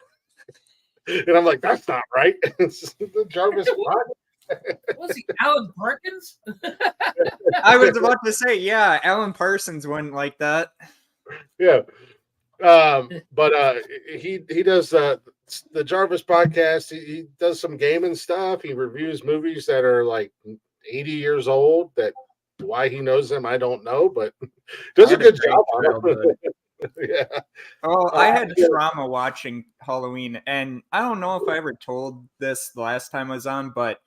And I'm like, that's not right. It's the Jarvis Project. Was he Alan Perkins? I was about to say, yeah, Alan Parsons wouldn't like that. Yeah. But he does the Jarvis Podcast. He does some gaming stuff. He reviews movies that are like 80 years old. That why he knows them, I don't know, but does a good job on it. Yeah. Oh, I had trauma watching Halloween, and I don't know if I ever told this the last time I was on, but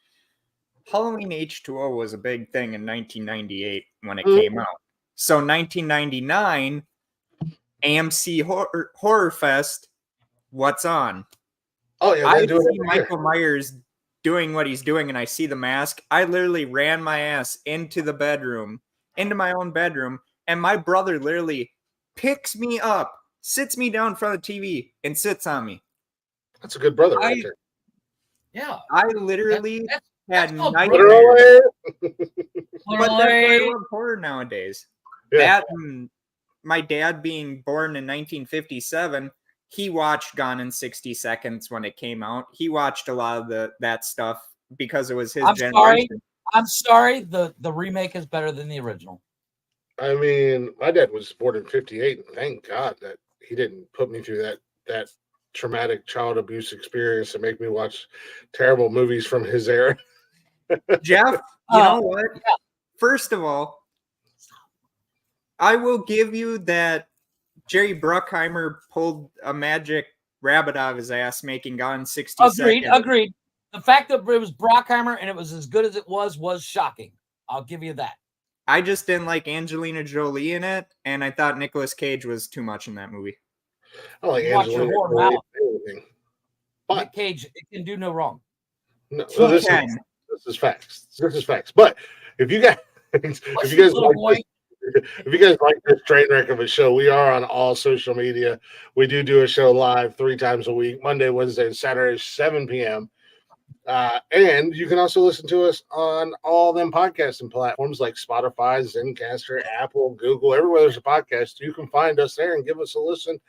Halloween H2O was a big thing in 1998 when it came out. So 1999, AMC Horror Fest, what's on? Oh yeah, I see Michael Myers doing what he's doing, and I see the mask. I literally ran my ass into my own bedroom, and my brother literally picks me up, sits me down in front of the TV, and sits on me. That's a good brother right there. Yeah. I literally had nightmares. But that's why I love horror nowadays. Yeah. That my dad being born in 1957, he watched Gone in 60 Seconds when it came out. He watched a lot of that stuff because it was his generation. I'm sorry. The remake is better than the original. I mean, my dad was born in 58, and thank God that he didn't put me through that traumatic child abuse experience and make me watch terrible movies from his era. Jeff, you know what? Yeah. First of all, I will give you that Jerry Bruckheimer pulled a magic rabbit out of his ass making Gone in 60 Seconds. Agreed. The fact that it was Bruckheimer and it was as good as it was shocking. I'll give you that. I just didn't like Angelina Jolie in it, and I thought Nicolas Cage was too much in that movie. I like Angelina Jolie. But Cage, it can do no wrong. No, so this is facts. This is facts. But if you guys like this train wreck of a show, we are on all social media. We do a show live 3 times a week, Monday, Wednesday, and Saturday, 7 p.m. And you can also listen to us on all them podcasting platforms like Spotify, Zencaster, Apple, Google, everywhere there's a podcast. You can find us there and give us a listen.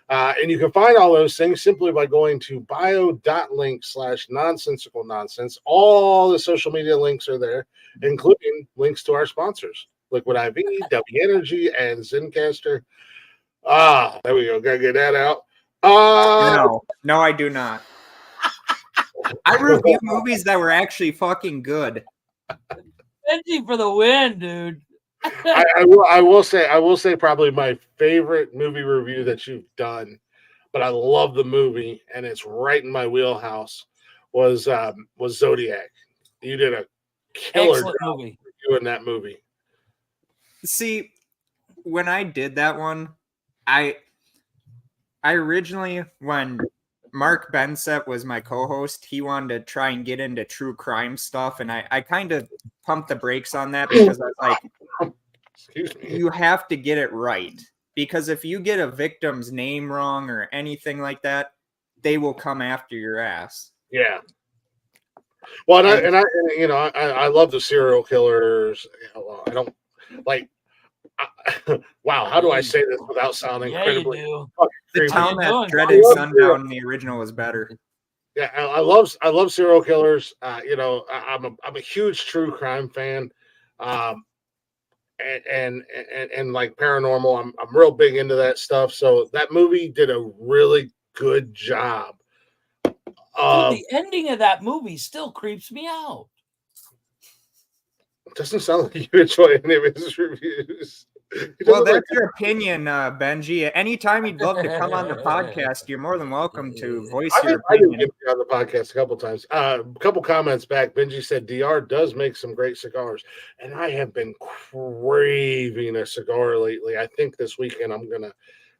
And you can find all those things simply by going to bio.link/nonsensical nonsense. All the social media links are there, including links to our sponsors, Liquid IV, W Energy, and Zencaster. There we go. Gotta get that out. No, I do not. I review movies that were actually fucking good. Benji for the win, dude. I will say probably my favorite movie review that you've done, but I love the movie and it's right in my wheelhouse. Was Zodiac. You did a killer Excellent job movie. reviewing that movie. See, when I did that one, I originally, when Mark Bensett was my co-host, he wanted to try and get into true crime stuff, and I kind of pumped the brakes on that because I was like, excuse me, you have to get it right, because if you get a victim's name wrong or anything like that, they will come after your ass. Yeah. Well, I love the serial killers. I don't like. Wow, how do I say this without sounding incredibly? You The creepy? Town That doing? Dreaded Sundown in the original was better. Yeah, I love serial killers. I'm a huge true crime fan, and like paranormal. I'm real big into that stuff. So that movie did a really good job. Dude, the ending of that movie still creeps me out. Doesn't sound like you enjoy any of his reviews. Well, that's your opinion, Benji. Anytime you'd love to come on the podcast, you're more than welcome to voice your opinion. I did get on the podcast a couple times. A couple comments back. Benji said DR does make some great cigars, and I have been craving a cigar lately. I think this weekend I'm gonna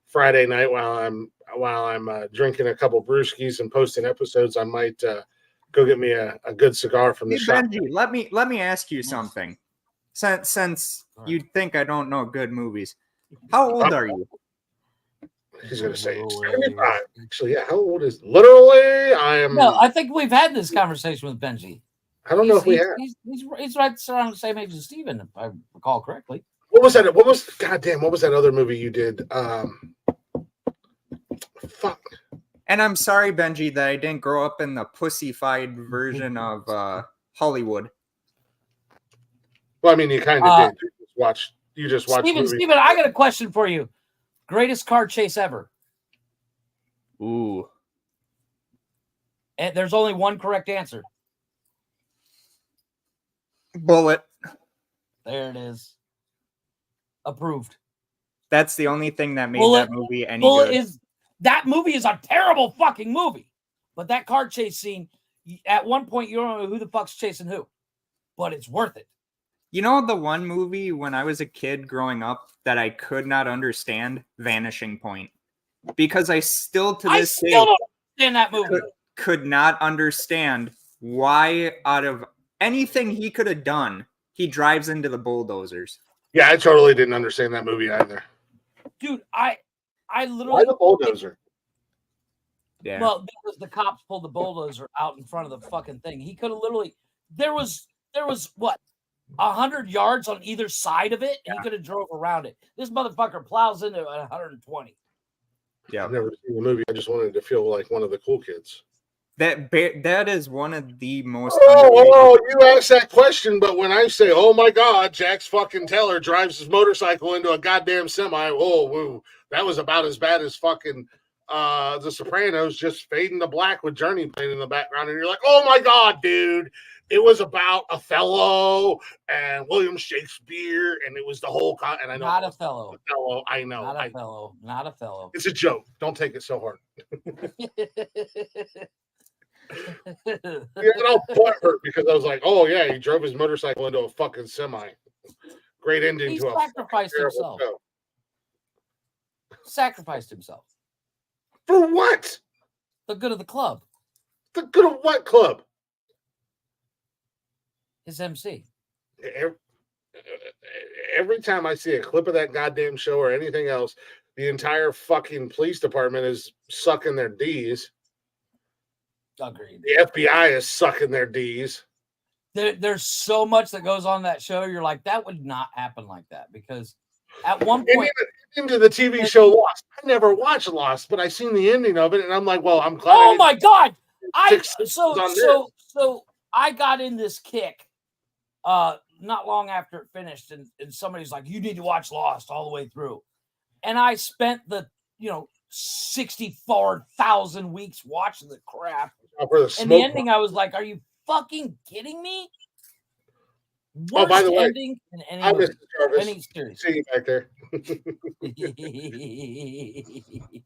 Friday night while I'm drinking a couple brewskis and posting episodes. I might go get me a good cigar from the shop. Benji, let me ask you something. Since you think I don't know good movies, how old are you? He's going to say 75. Actually, yeah. How old is literally? I am. No, I think we've had this conversation with Benji. I don't know if we have. He's right around the same age as Steven, if I recall correctly. What was that? What was that other movie you did? Fuck. And I'm sorry, Benji, that I didn't grow up in the pussified version of Hollywood. Well, I mean, you kind of did. You just watched. Steven, I got a question for you. Greatest car chase ever? Ooh. And there's only one correct answer. Bullet. There it is. Approved. That's the only thing that made Bullet, that movie any Bullet good. That movie is a terrible fucking movie. But that car chase scene, at one point, you don't know who the fuck's chasing who. But it's worth it. You know the one movie when I was a kid growing up that I could not understand? Vanishing Point. Because I still to this day don't understand that movie. Could not understand why out of anything he could have done, he drives into the bulldozers. Yeah, I totally didn't understand that movie either. Dude, I literally. Why the bulldozer? Yeah. Well, because the cops pulled the bulldozer out in front of the fucking thing. He could have literally. There was what? 100 yards on either side of it, and he could have drove around it. This motherfucker plows into it at 120. Yeah, I've never seen the movie. I just wanted to feel like one of the cool kids. That is one of the most. Oh, you asked that question, but when I say, "Oh my God, Jax fucking Teller drives his motorcycle into a goddamn semi," woo, that was about as bad as fucking The Sopranos just fading to black with Journey playing in the background, and you're like, "Oh my God, dude." It was about Othello and William Shakespeare, and it was the whole and I know Not Othello. I know. Not Othello. It's a joke. Don't take it so hard. Yeah, and I'll butt hurt because I was like, "Oh yeah, he drove his motorcycle into a fucking semi." Great ending He to a sacrificed himself. show. Sacrificed himself For what? the good of the club. The good of what club? His MC. Every time I see a clip of that goddamn show or anything else, the entire fucking police department is sucking their D's. Agreed. The FBI is sucking their D's. There's so much that goes on that show. You're like, that would not happen like that, because at one point, into the TV show Lost. I never watched Lost, but I seen the ending of it, and I'm like, well, I'm glad. Oh my God! So I got in this kick not long after it finished, and somebody's like, you need to watch Lost all the way through. And I spent the 64,000 weeks watching the crap. For the And smoke the ending, I was like, "Are you fucking kidding me?" Worst by the way, ending in any I movie, miss Jarvis. any series. See you back there.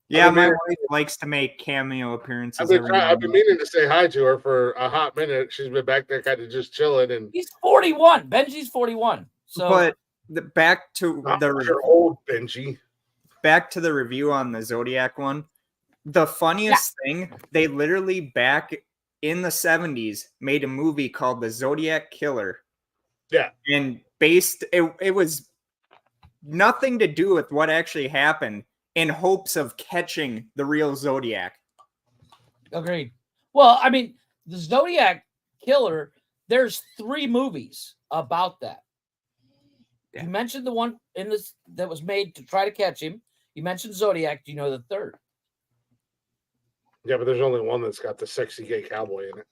Yeah, I've been my meaning- wife likes to make cameo appearances I've been, every now I've and been then. meaning to say hi to her for a hot minute. She's been back there kind of just chilling. And He's 41. Benji's 41. So, But back to your old Benji. back to the review on the Zodiac one. The funniest thing, they literally back in the 70s made a movie called The Zodiac Killer. Yeah. And it was nothing to do with what actually happened in hopes of catching the real Zodiac. agreed. Well, I mean, the Zodiac Killer, there's 3 movies about that. Yeah. You mentioned the one in this that was made to try to catch him. You mentioned Zodiac. Do you know the third? Yeah, but there's only one that's got the sexy gay cowboy in it.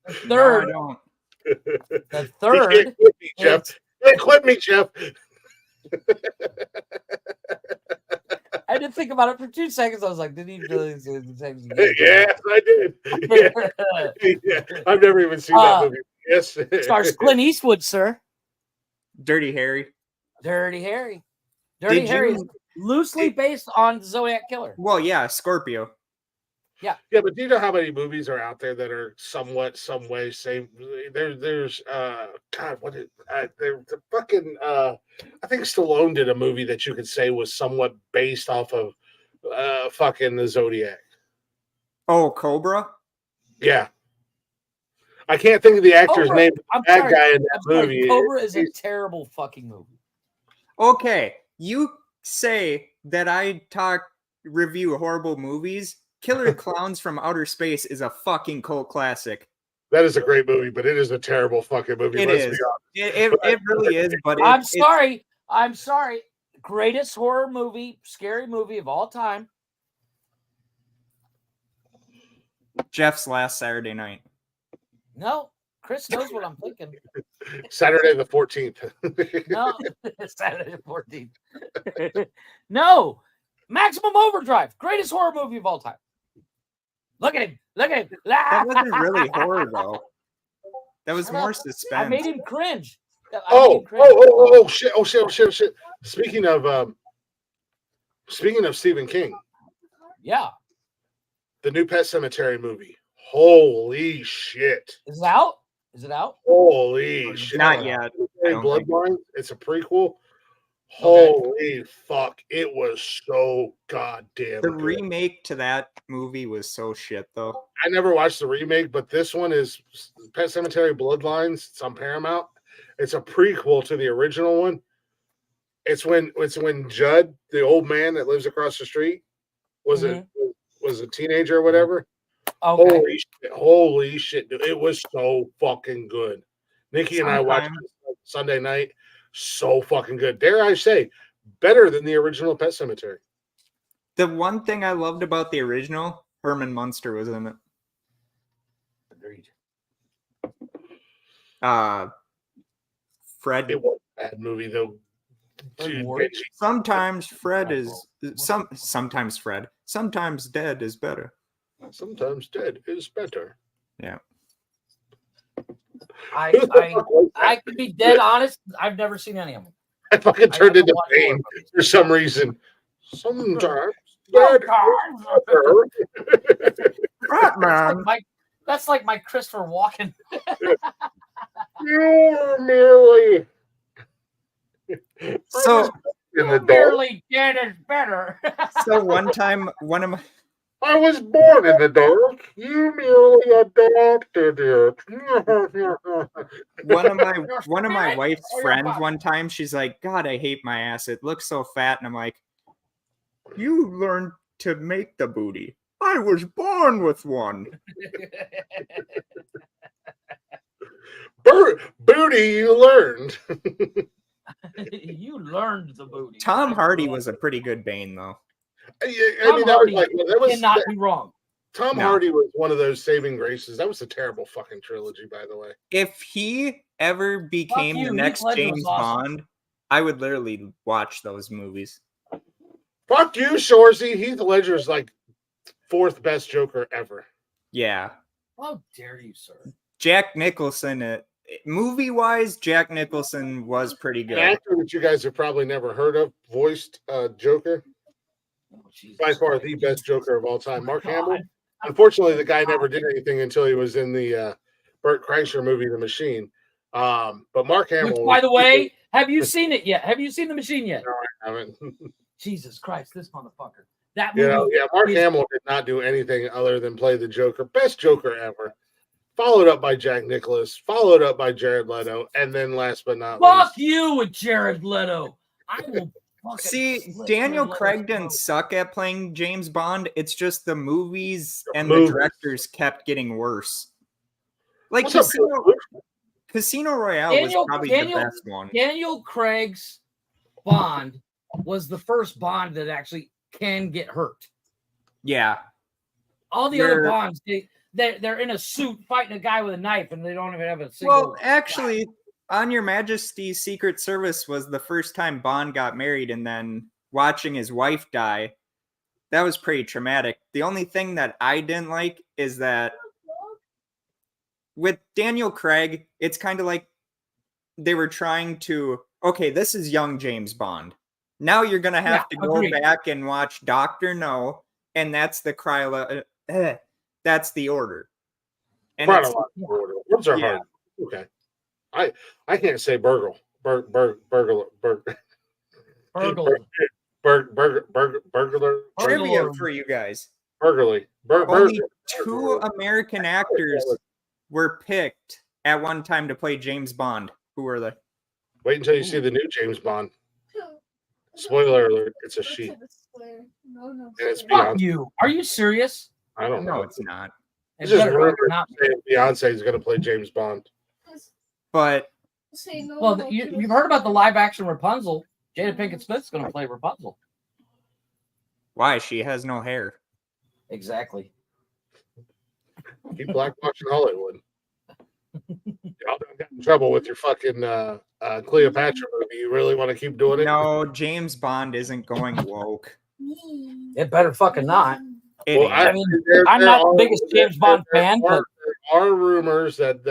The third. No, The You third. can't quit me, Jeff. is- You can't quit me, Jeff. I had to think about it for 2 seconds. I was like, did he really say the sexy? Yes, I did. Yeah. Yeah. I've never even seen that movie. Yes. Stars Clint Eastwood, sir. Dirty Harry. Dirty Harry. Dirty Did Harry you- is loosely based on the Zodiac Killer. Well, yeah, Scorpio. Yeah, but do you know how many movies are out there that are somewhat, some way, same? There's God, what is the fucking I think Stallone did a movie that you could say was somewhat based off of fucking the Zodiac. Oh, Cobra? Yeah. I can't think of the actor's Cobra. name. I'm Bad sorry. guy in that I'm sorry. movie. Cobra is a terrible fucking movie. Okay, you say that I review horrible movies. Killer Clowns from Outer Space is a fucking cult classic. That is a great movie, but it is a terrible fucking movie. It let's is. be honest. It really is, but I'm sorry. I'm sorry. Greatest horror movie, scary movie of all time. Jeff's Last Saturday Night. No, Chris knows what I'm thinking. Saturday the 14th. No, Saturday the 14th. No, Maximum Overdrive, greatest horror movie of all time. Look at him. Look at him. That wasn't really horror, though. That was Shut more up. suspense. I made him cringe. Shit. Speaking of Stephen King, Yeah. the new Pet Sematary movie. Holy shit. Is it out? Is it out? Holy shit. Not yet. I don't think. Bloodline. It's a prequel. Holy fuck. It was so goddamn The good. remake to that movie was so shit, though. I never watched the remake, but this one is Pet Sematary Bloodlines. It's on Paramount. It's a prequel to the original one. It's when Judd, the old man that lives across the street, was a teenager or whatever. Okay. Holy shit, dude. It was so fucking good. Nikki and I watched it Sunday night. So fucking good. Dare I say, better than the original Pet Sematary. The one thing I loved about the original, Herman Munster was in it. Agreed. Fred. It was a bad movie though. Dude, Sometimes Fred is sometimes Fred. Sometimes dead is better. Sometimes dead is better. Yeah. I can be dead honest. I've never seen any of them. I fucking turned into pain for some reason. Sometimes dead is better. That's like my Christopher Walken. You're merely So in the dark. Barely dead is better. So one time, one of my I was born in the dark. You merely adopted it. one of my wife's friends one time, she's like, God, I hate my ass. It looks so fat. And I'm like, you learned to make the booty. I was born with one. Booty, you learned. You learned the booty. Tom Hardy was a pretty good Bane, though. I mean, that was cannot be wrong. Tom Hardy was one of those saving graces. That was a terrible fucking trilogy, by the way. If he ever became the next James Bond, I would literally watch those movies. Fuck you, Shorzy. Heath Ledger's like 4th best Joker ever. Yeah. How dare you, sir? Jack Nicholson, movie-wise, Jack Nicholson was pretty An good. actor that you guys have probably never heard of voiced Joker. Oh, Jesus By far Christ. the best Joker of all time, Mark God. Hamill. Unfortunately, the guy never did anything until he was in the Burt Kreischer movie, The Machine. But Mark Hamill. Which, by the way, have you seen it yet? Have you seen The Machine yet? No, I haven't. Jesus Christ, this motherfucker. That movie. Mark Hamill did not do anything other than play the Joker. Best Joker ever. Followed up by Jack Nicklaus, followed up by Jared Leto, and then last but not Fuck least. you with Jared Leto. I will fucking See, slit Daniel Jared Leto's Craig didn't throat. suck at playing James Bond. It's just the movies and the Movies. directors kept getting worse. Like What's up, Casino Royale Daniel- was probably Daniel- the best one. Daniel Craig's Bond was the first Bond that actually can get hurt. Yeah. All the other Bonds, they're in a suit fighting a guy with a knife, and they don't even have a single. Well, actually, On Your Majesty's Secret Service was the first time Bond got married, and then watching his wife die, that was pretty traumatic. The only thing that I didn't like is that with Daniel Craig, it's kind of like they were trying to, okay, this is young James Bond. Now you're going to have to go back and watch Dr. No, and that's the that's the order. And Quite a lot of order. Words are hard. Okay. I can't say burgle. Burglar. Trivia for you guys. Burglary. Only 2 American actors were picked at one time to play James Bond. Who were they? Wait until you see the new James Bond. Spoiler alert, it's a she. And it's Fuck Beyonce. you. Are you serious? I don't know. No, it's not. It's just better rumored not. saying Beyonce is going to play James Bond. But Well, you've heard about the live action Rapunzel. Jada Pinkett Smith's going to play Rapunzel. why? She has no hair. Exactly. Keep blackwashing Hollywood. Y'all don't get in trouble with your fucking Cleopatra movie. You really want to keep doing it? No, James Bond isn't going woke. It better fucking not. It Well, ain't. I mean, I'm not the biggest James Bond fan, but there are rumors that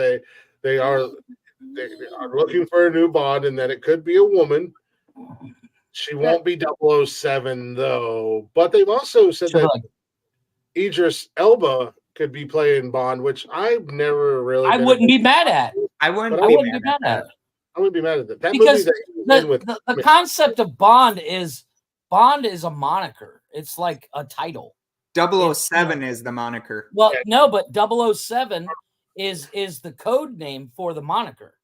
they are looking for a new Bond and that it could be a woman. She won't be 007 though, but they've also said that Idris Elba could be playing Bond, which I've never really. I wouldn't be mad at. I wouldn't I be wouldn't be mad mad at it. I wouldn't be mad at that. That Because movie that he was in with the concept of Bond is a moniker. It's like a title. 007 is the moniker. Well, no, but 007 is the code name for the moniker.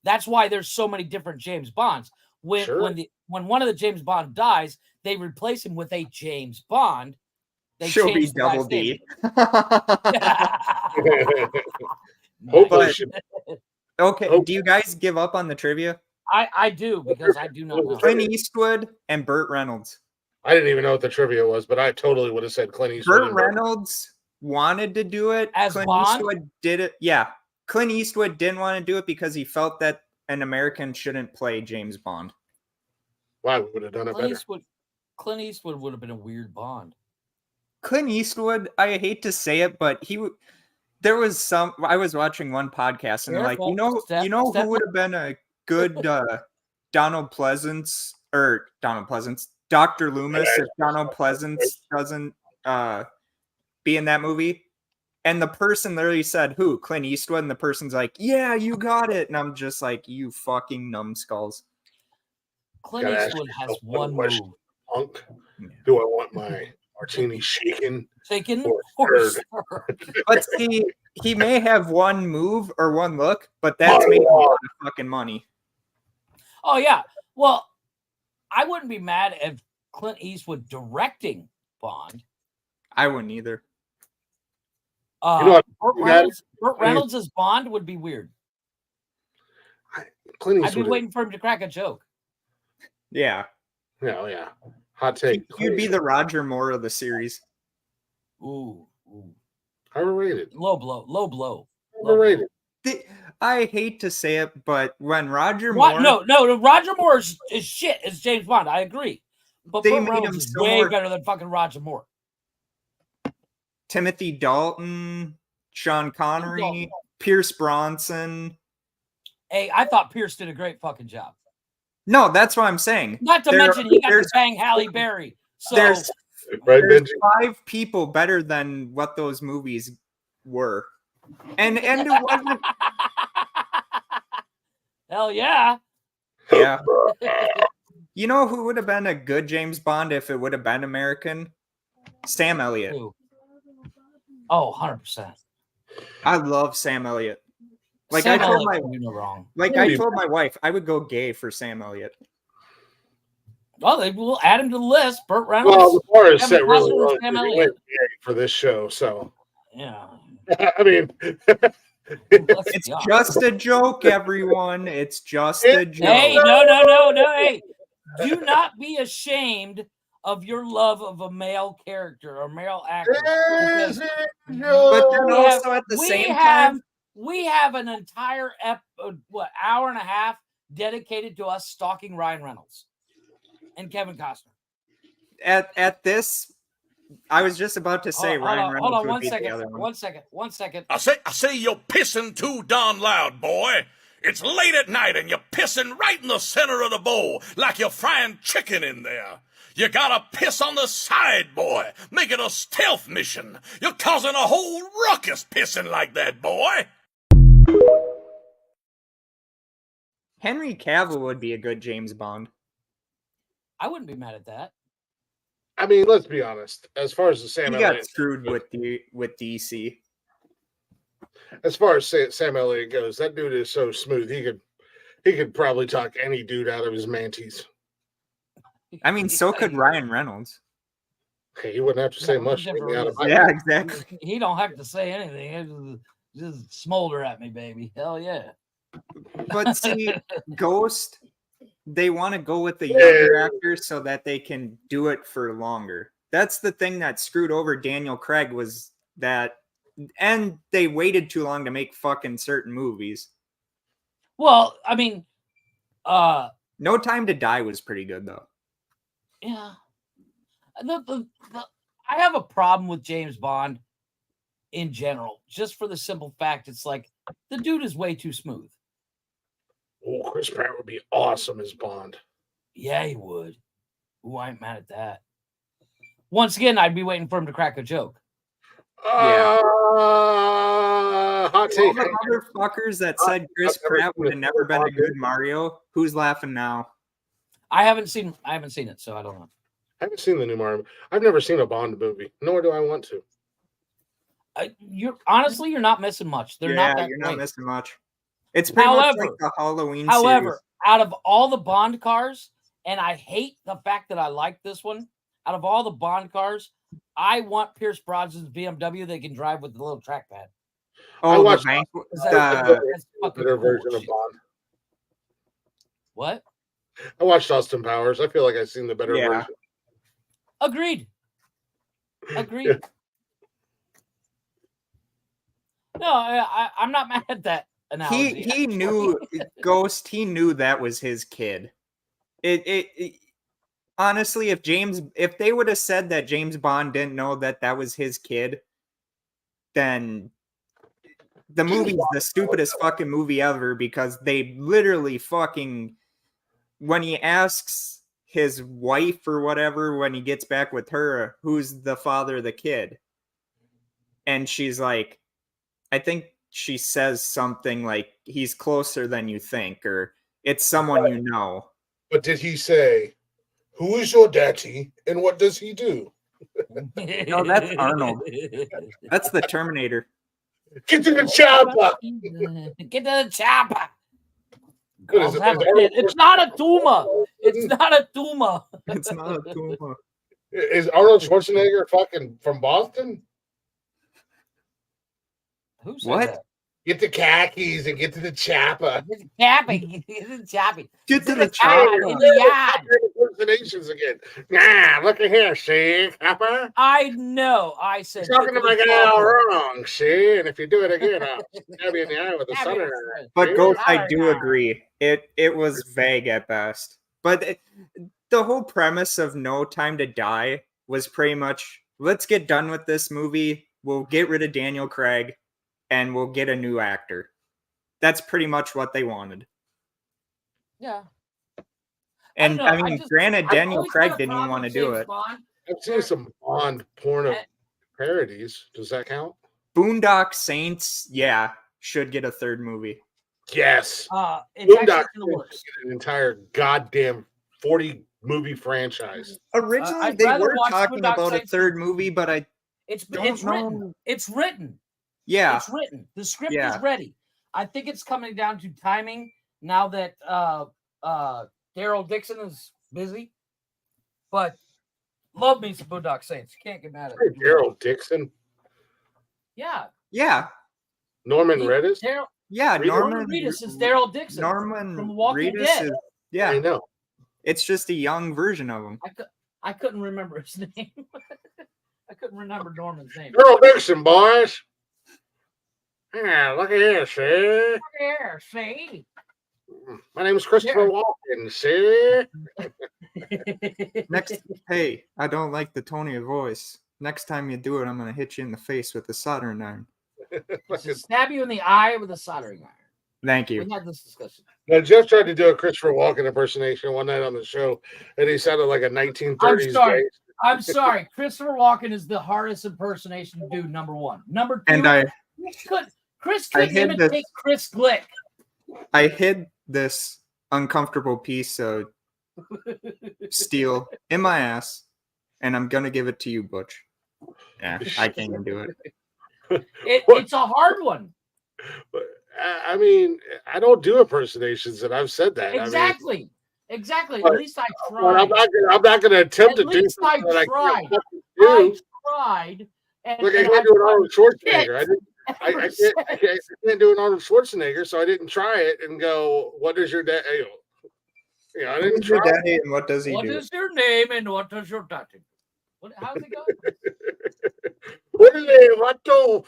That's why there's so many different James Bonds. When one of the James Bond dies, they replace him with a James Bond. They She'll be change the double last name. D. Hopefully, Nice. Okay, do you guys give up on the trivia? I do, because I do not know. Clint Eastwood and Burt Reynolds. I didn't even know what the trivia was, but I totally would have said Clint Eastwood. Burt Reynolds wanted to do it. As Clint Bond? Eastwood did it. Yeah. Clint Eastwood didn't want to do it because he felt that an American shouldn't play James Bond. Wow, we would have done it better. Clint Eastwood would have been a weird Bond. Clint Eastwood, I hate to say it, but there was some. I was watching one podcast and they're like, Careful. who would have been a good Donald Pleasance, Dr. Loomis, if Donald Pleasance doesn't be in that movie? And the person literally said, who? Clint Eastwood? And the person's like, yeah, you got it. And I'm just like, you fucking numbskulls. Clint Eastwood has one move. Punk. Do I want my martini shaken? Shaken or stirred? But see, he may have one move or one look, but that's made a lot of fucking money. Oh, yeah. Well, I wouldn't be mad if Clint Eastwood directing Bond. I wouldn't either. Burt Reynolds as Bond would be weird. Clint I'd be waiting for him to crack a joke. Yeah. Yeah. Hot take. You'd be the Roger Moore of the series. Ooh. Overrated. Low blow. Overrated. I hate to say it, but when Roger Moore, no, Roger Moore is shit as James Bond. I agree, but They Burt made Reynolds him is so way more- better than fucking Roger Moore. Timothy Dalton, Sean Connery, Dalton. Pierce Bronson. Hey, I thought Pierce did a great fucking job. No, that's what I'm saying. Not to mention he got to bang Halle Berry. So There's Right, there's Benji? 5 people better than what those movies were, and it wasn't. hell yeah. Yeah. You know who would have been a good James Bond if it would have been American? Sam Elliott. Who? Oh, 100%. I love Sam Elliott. Like Sam I told Elliott my can do no wrong. I told my wife I would go gay for Sam Elliott. Well, they will add him to the list. Burt Reynolds. Well, the bar is Kevin set really Costner, low. Sam He Elliott. went gay for this show, so Yeah. I mean, It's just a joke, everyone. It's just a joke. Hey, no. Hey, do not be ashamed of your love of a male character or male actor. Because But then also at the same time, we have an entire hour and a half dedicated to us stalking Ryan Reynolds and Kevin Costner. at this, I was just about to say Ryan Reynolds Hold on, would one be second. the other one. One second. I say you're pissing too darn loud, boy. It's late at night and you're pissing right in the center of the bowl like you're frying chicken in there. You gotta piss on the side, boy. Make it a stealth mission. You're causing a whole ruckus pissing like that, boy. Henry Cavill would be a good James Bond. I wouldn't be mad at that. I mean, let's be honest. As far as the Sam He got Elliott, screwed with DC. as far as Sam Elliott goes, that dude is so smooth. He could probably talk any dude out of his manties. I mean, so could Ryan Reynolds. Hey, he wouldn't have to say much. To get me out of my Yeah, exactly. He don't have to say anything. Just smolder at me, baby. Hell yeah. But see, Ghost, they want to go with the younger actors so that they can do it for longer. That's the thing that screwed over Daniel Craig was that, and they waited too long to make fucking certain movies. Well, I mean, No Time to Die was pretty good though. yeah. I have a problem with James Bond in general, just for the simple fact it's like the dude is way too smooth. Oh, Chris Pratt would be awesome as Bond. Yeah, he would. Ooh, I ain't mad at that. Once again, I'd be waiting for him to crack a joke. Hot All take. the motherfuckers that said Chris Pratt would have never been a good Mario, who's laughing now? I haven't seen it, so I don't know. I haven't seen the new Mario. I've never seen a Bond movie, nor do I want to. You're not missing much. They're not that you're great. not missing much. It's pretty much like the Halloween series. Out of all the Bond cars, and I hate the fact that I like this one, out of all the Bond cars, I want Pierce Brosnan's BMW they can drive with the little trackpad. I Oh, watched the That's fucking better cool version of shit. Bond. What? I watched Austin Powers. I feel like I've seen the better version. Agreed. No, I'm not mad at that analogy. he knew Ghost. He knew that was his kid. It honestly, if they would have said that James Bond didn't know that that was his kid, then the movie's the stupidest fucking movie ever because they literally fucking, when he asks his wife or whatever, when he gets back with her, who's the father of the kid? And she's like, I think she says something like, he's closer than you think, or it's someone you know. But did he say, who is your daddy and what does he do? No, that's Arnold. That's the Terminator. Get to the chopper. Get to the chopper. What is it? It's not a tumor. It's not a tumor. It's not a tumor. Is Arnold Schwarzenegger fucking from Boston? Who said What? that? Get the khakis and get to the chopper. It's chappy. It's chappy. Get to In the yard, chopper. in the yard. Impersonations again. Nah, look at here, see, chopper. I know. I said. You're talking to my "Get guy all chopper." wrong, see, and if you do it again, I'll stab you in the eye with a Stab you in soldering the iron. But see? Ghost, I Soldering do iron. agree. It was vague at best. But the whole premise of No Time to Die was pretty much, let's get done with this movie. We'll get rid of Daniel Craig, and we'll get a new actor. That's pretty much what they wanted. Yeah. And know, I I mean, just- granted, I've Daniel always had Craig a didn't even problem want to with do James it. Bond. I've seen some Bond porno Eh. parodies. Does that count? Boondock Saints, yeah, should get a third movie. Yes. It's Boondock actually in the works. an entire goddamn 40 movie franchise. Originally, I'd they rather were watch talking Boondock about a Saints third movie, but I It's don't written. know. It's written. Yeah, It's written. The script Yeah. is ready. I think it's coming down to timing now that Daryl Dixon is busy. But love me some Boondock Saints. You can't get mad at it. Daryl Dixon, Yeah. yeah, Norman Reedus. Daryl yeah. Norman Reedus is Daryl Dixon Norman from Walking Reedus Dead. is, I yeah, know. it's just a young version of him. I couldn't remember his name. I couldn't remember Norman's name. Daryl Dixon, boys. Yeah, look at here, see. There, see. My name's Christopher Walken, see. Next, hey, I don't like the tone of your voice. Next time you do it, I'm gonna hit you in the face with a soldering iron. Just stab you in the eye with a soldering iron. Thank you. We had this discussion. Now, Jeff tried to do a Christopher Walken impersonation one night on the show, and he sounded like a 1930s I'm sorry. gay. I'm sorry. Christopher Walken is the hardest impersonation to do. Number one. Number two. And Chris I couldn't hid imitate this- Chris Glick. I hid this uncomfortable piece of steel in my ass, and I'm gonna give it to you, Butch. Yeah, I can't even do it. It's a hard one. I mean, I don't do impersonations, and I've said that. Exactly. Exactly. But- At least I I mean, tried. I'm not going to attempt At to do least I something that I tried. can't fucking do. I tried. And, Like I and can't do an Arnold tried Schwarzenegger. it. I can't do an Arnold Schwarzenegger, so I didn't try it and go, "What is your dad?" You know, I didn't Who's your try. daddy and what does he What do? is your name and what does your daddy do? How's it going? What is it? What do?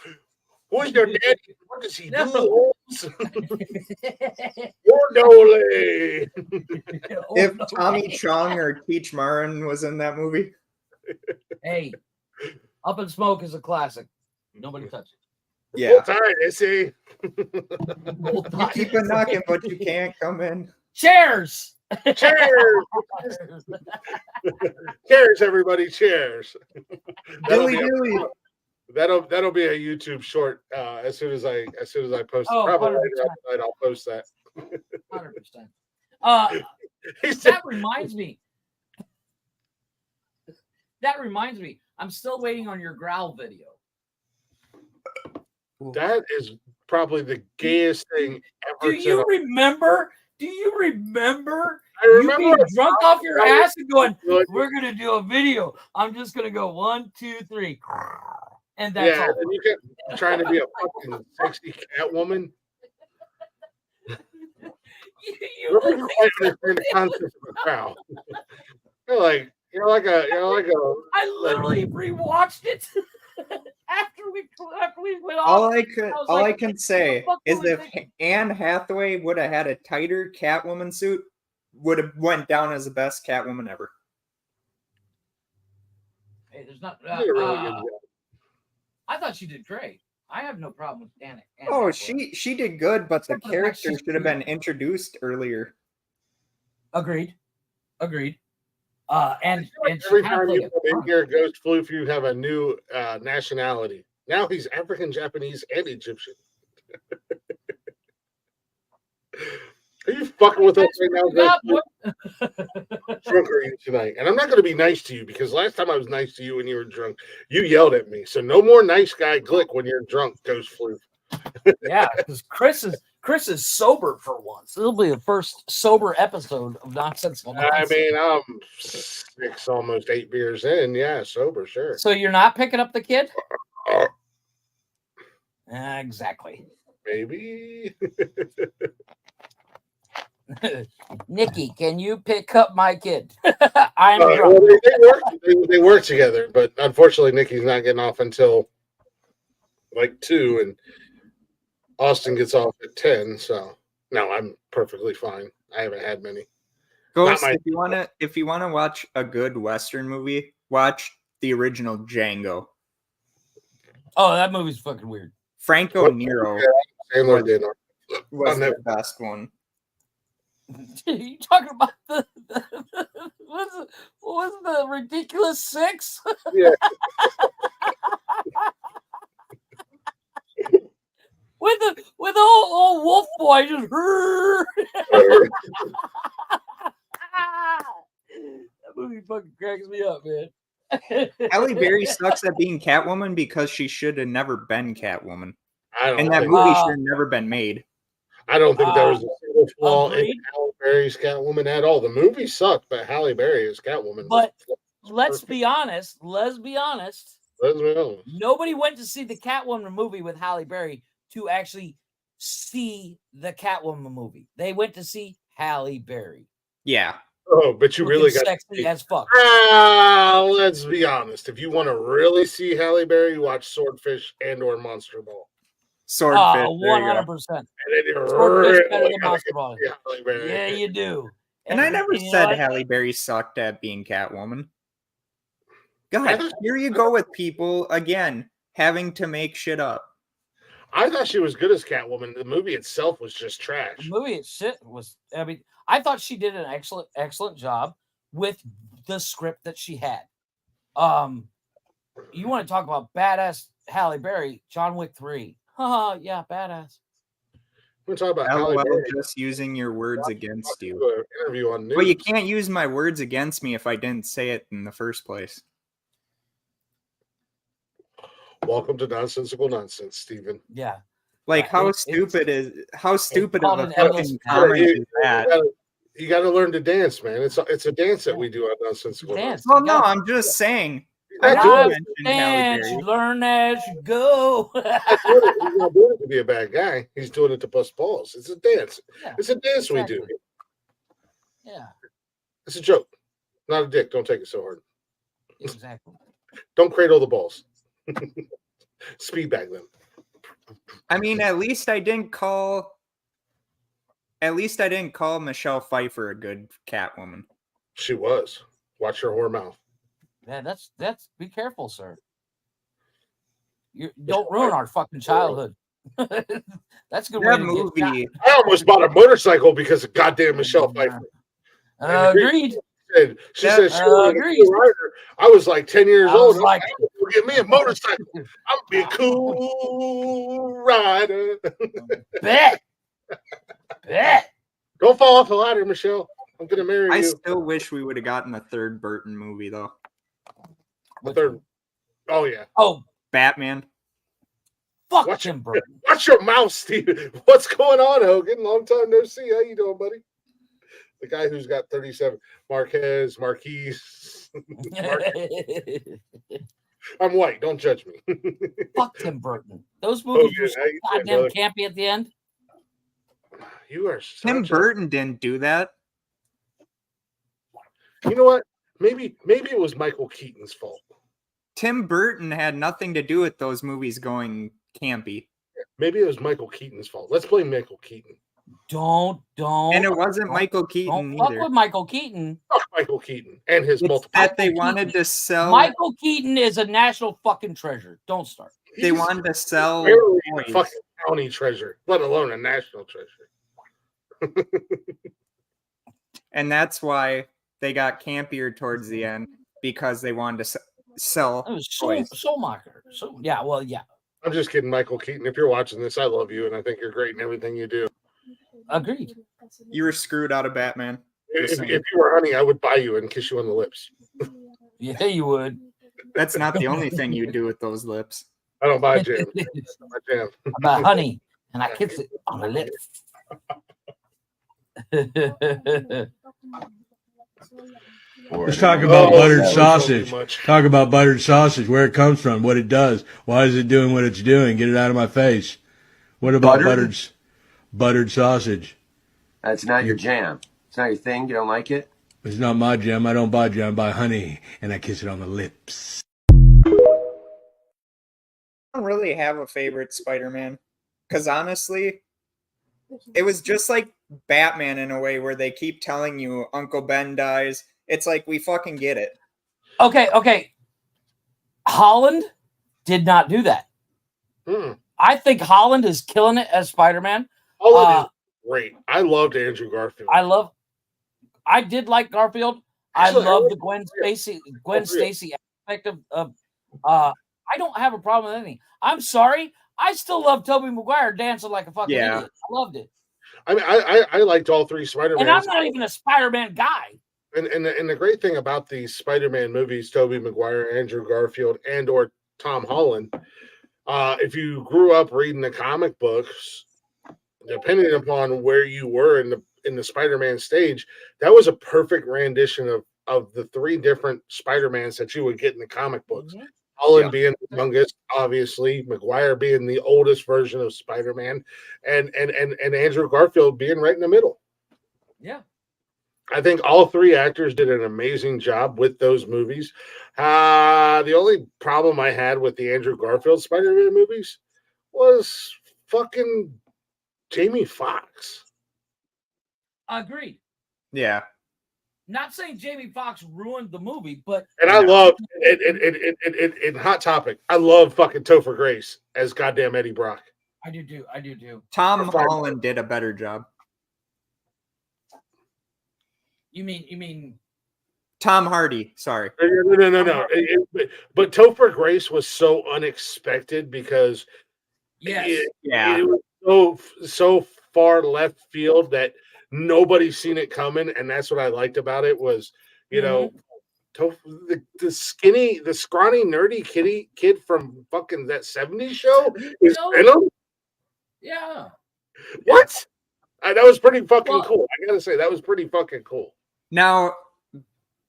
Who's your daddy? What does he No. do? Ordole. If Tommy Chong or Teach Marin was in that movie, Hey, Up in Smoke is a classic. Nobody touch it. yeah. Hold tight, Issy. Hold You tight. keep a knocking, but you can't come in. Cheers. Cheers. Cheers, everybody. Cheers. Dilly dilly. That'll be a YouTube short as soon as I post it. Oh, Probably 100%. later on tonight I'll post that. 100%. He said, That reminds me. I'm still waiting on your growl video. that is probably the gayest thing ever. Do you remember? I I you remember being a drunk off your time- ass and going, Good. we're gonna do a video. I'm just gonna go 1, 2, 3. And that's Yeah, all. and you kept trying to be a fucking sexy cat woman. You Nobody quite understand the concept of a growl. You're like a. I literally rewatched it after we went off. All I was all I like, can say what the is fuck am I if thinking? Anne Hathaway would have had a tighter Catwoman suit, would have went down as the best Catwoman ever. Hey, there's not. You did a really good job. I thought she did great. I have no problem with Anna. Oh, she did good, but the Except for the fact character she's should have been introduced earlier. Agreed. And she Every kind of time played you it come in fun. here, Ghost Floof, you have a new nationality. Now he's African, Japanese, and Egyptian. Are you fucking with us right now, Ghost Floof? Drunk are you tonight? And I'm not going to be nice to you because last time I was nice to you when you were drunk, you yelled at me. So no more nice guy Glick when you're drunk, Ghost Floof. Yeah, because Chris is sober for once. It'll be the first sober episode of Nonsensical I Nonsense. mean, I'm 6, almost 8 beers in. Yeah, sober, sure. So you're not picking up the kid? Exactly. Maybe. Nikki, can you pick up my kid? I'm Well, drunk. they work together, but unfortunately, Nikki's not getting off until like 2, and Austin gets off at 10. So no, I'm perfectly fine. I haven't had many. Ghost, if you wanna watch a good Western movie, watch the original Django. Oh, that movie's fucking weird. Franco Nero Sandler did was the best one. You talking about the what was the Ridiculous Six? Yeah. with the old wolf boy just that movie fucking cracks me up, man. Halle Berry sucks at being Catwoman because she should have never been Catwoman. And that movie should have never been made. I don't think there was a single flaw in agreed. Halle Berry's Catwoman at all. The movie sucked, but Halle Berry as Catwoman. But let's be honest. Nobody went to see the Catwoman movie with Halle Berry to actually see the Catwoman movie. They went to see Halle Berry. Yeah. Oh, but you really got sexy as fuck. Let's be honest. If you want to really see Halle Berry, watch Swordfish and/or Monster Ball. Swordfish, 100%. Swordfish better than Monster Ball. Yeah, you do. And I never said Halle Berry sucked at being Catwoman. God, here you go with people again having to make shit up. I thought she was good as Catwoman. The movie itself was just trash. The movie was. I mean, I thought she did an excellent job with the script that she had. You want to talk about badass Halle Berry? John Wick 3. Yeah, badass. We're talking about Halle Berry. Just using your words against you. Interview on news. Well, you can't use my words against me if I didn't say it in the first place. Welcome to Nonsensical Nonsense, Stephen. Yeah. Like how stupid of a fucking comment is that? You got to learn to dance, man. It's a dance that we do on Nonsensical Nonsense. Well, no, I'm just saying. Dance, you learn as you go. He's not doing it to be a bad guy. He's doing it to bust balls. It's a dance. Yeah, it's a dance we do. Yeah. It's a joke. Not a dick. Don't take it so hard. Exactly. Don't cradle the balls. Speed bag them. I mean, at least I didn't call Michelle Pfeiffer a good Catwoman. She was. Watch her whore mouth. Yeah, that's be careful, sir. You don't ruin our fucking childhood. That's a good way to movie. I almost bought a motorcycle because of goddamn Michelle Pfeiffer. Agreed. She said she was a cool rider. I was like 10 years old. Like, give me a motorcycle. I'm gonna be a cool rider. Bet. Don't fall off the ladder, Michelle. I'm gonna marry you. I still wish we would have gotten a third Burton movie though. A third. Oh yeah. Oh, Batman. Fuck Tim Burton. Watch your mouth, Steve. What's going on, Hogan? Long time no see. How you doing, buddy? The guy who's got 37. Marquise. I'm white. Don't judge me. Fuck Tim Burton. Those movies were so goddamn campy at the end. You are. Tim Burton didn't do that. You know what? Maybe it was Michael Keaton's fault. Tim Burton had nothing to do with those movies going campy. Maybe it was Michael Keaton's fault. Let's blame Michael Keaton. Don't. And it wasn't Michael Keaton either. Fuck with Michael Keaton. Fuck Michael Keaton and his multiple. That they wanted to sell. Michael Keaton is a national fucking treasure. Don't start. They wanted to sell a fucking county treasure, let alone a national treasure. And that's why they got campier towards the end, because they wanted to sell. It was so mocker. So yeah, well, yeah. I'm just kidding, Michael Keaton. If you're watching this, I love you, and I think you're great in everything you do. Agreed. You were screwed out of Batman. If you were honey, I would buy you and kiss you on the lips. Yeah, you would. That's not the only thing you do with those lips. I don't buy jam. I buy honey, and I kiss it on the lips. Let's talk about buttered sausage. Talk about buttered sausage, where it comes from, what it does. Why is it doing what it's doing? Get it out of my face. What about Buttered? buttered sausage? That's not your jam. It's not your thing. You don't like it? It's not my jam. I don't buy jam. I buy honey, and I kiss it on the lips. I don't really have a favorite Spider-Man. Because honestly, it was just like Batman in a way where they keep telling you Uncle Ben dies. It's like, we fucking get it. Okay. Holland did not do that. I think Holland is killing it as Spider-Man. Holland is great. I loved Andrew Garfield. I did like Garfield. Actually, I love the Gwen Stacy aspect of I don't have a problem with anything. I'm sorry. I still love Tobey Maguire dancing like a fucking idiot. I loved it. I mean, I liked all three Spider-Man. And I'm not even a Spider-Man guy. And the great thing about these Spider-Man movies, Tobey Maguire, Andrew Garfield, and or Tom Holland, if you grew up reading the comic books, depending upon where you were in the Spider-Man stage, that was a perfect rendition of the three different Spider-Mans that you would get in the comic books. Holland being the youngest, obviously, Maguire being the oldest version of Spider-Man, and Andrew Garfield being right in the middle. Yeah. I think all three actors did an amazing job with those movies. The only problem I had with the Andrew Garfield Spider-Man movies was fucking Jamie Foxx. Agreed. Yeah. Not saying Jamie Foxx ruined the movie, but I love in Hot Topic. I love fucking Topher Grace as goddamn Eddie Brock. I do too. Tom Holland did a better job. You mean Tom Hardy? Sorry. No. But Topher Grace was so unexpected because it was so far left field that nobody seen it coming, and that's what I liked about it was, you know, the scrawny, nerdy kid from fucking that 70s show is Venom. Yeah. What? That was pretty fucking cool. I gotta say, that was pretty fucking cool. Now,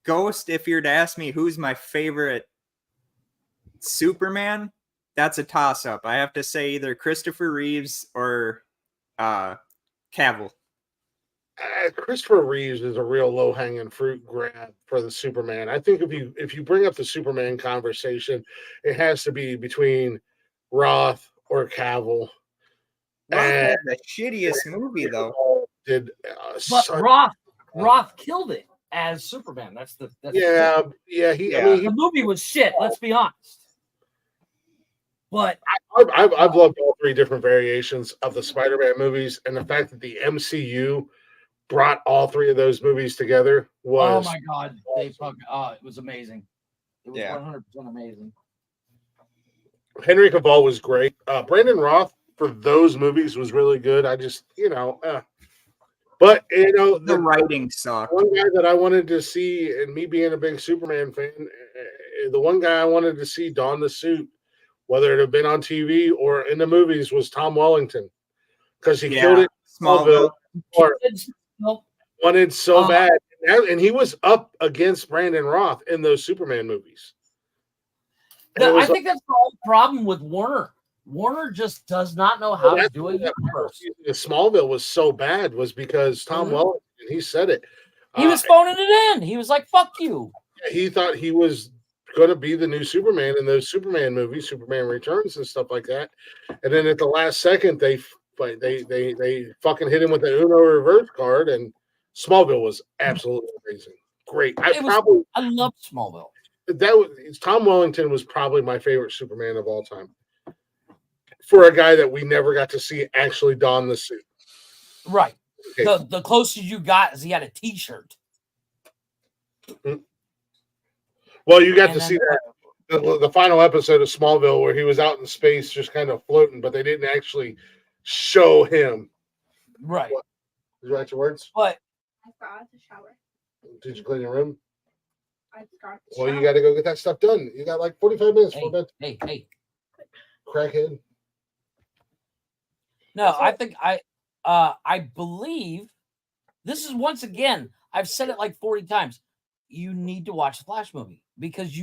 Ghost, if you're to ask me who's my favorite Superman, that's a toss-up. I have to say either Christopher Reeves or Cavill. Christopher Reeves is a real low-hanging fruit grab for the Superman. I think if you bring up the Superman conversation, it has to be between Roth or Cavill. Roth had the shittiest movie though. Roth killed it as Superman. That's the the movie was shit. Let's be honest. But I've loved all three different variations of the Spider-Man movies, and the fact that the MCU brought all three of those movies together was oh my god, it was amazing. It was 100% amazing. Henry Cavill was great. Brandon Roth for those movies was really good. I just but the writing sucked. One guy that I wanted to see, and me being a big Superman fan, the one guy I wanted to see don the suit, whether it had been on TV or in the movies, was Tom Wellington, because he killed it. Smallville. Wanted so bad, and he was up against Brandon Roth in those Superman movies. I think that's the whole problem with Warner. Warner just does not know how to do it. Smallville was so bad was because Tom Wellington, he said it. He was phoning it in. He was like, "Fuck you." He thought he was going to be the new Superman in those Superman movies, Superman Returns and stuff like that. And then at the last second, they fucking hit him with the Uno reverse card, and Smallville was absolutely amazing. Great. I love Smallville. Tom Wellington was probably my favorite Superman of all time. For a guy that we never got to see actually don the suit. Right. Okay. The closest you got is he had a T-shirt. Well, you got to see that the final episode of Smallville where he was out in space just kind of floating, but they didn't actually show him. Right. Did you write your words? What? I forgot to shower. Did you clean your room? I forgot to Well, you got to go get that stuff done. You got like 45 minutes for bed. Hey. Crackhead. No, I think I believe this is, once again, I've said it like 40 times. You need to watch the Flash movie because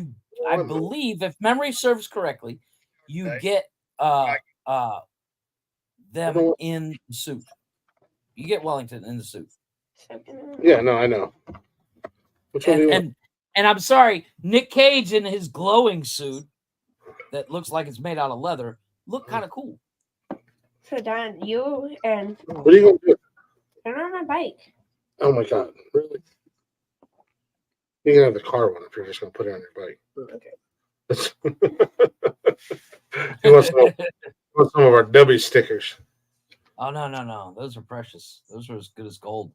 I believe, if memory serves correctly, you get them in the suit. You get Wellington in the suit. Yeah, no, I know. Which one do you want? And I'm sorry, Nick Cage in his glowing suit that looks like it's made out of leather look kind of cool. So Don, you and What are you gonna do? turn on my bike. Oh my god, really? You can have the car one if you're just gonna put it on your bike. Okay. He wants some of our W stickers. Oh no. Those are precious. Those are as good as gold.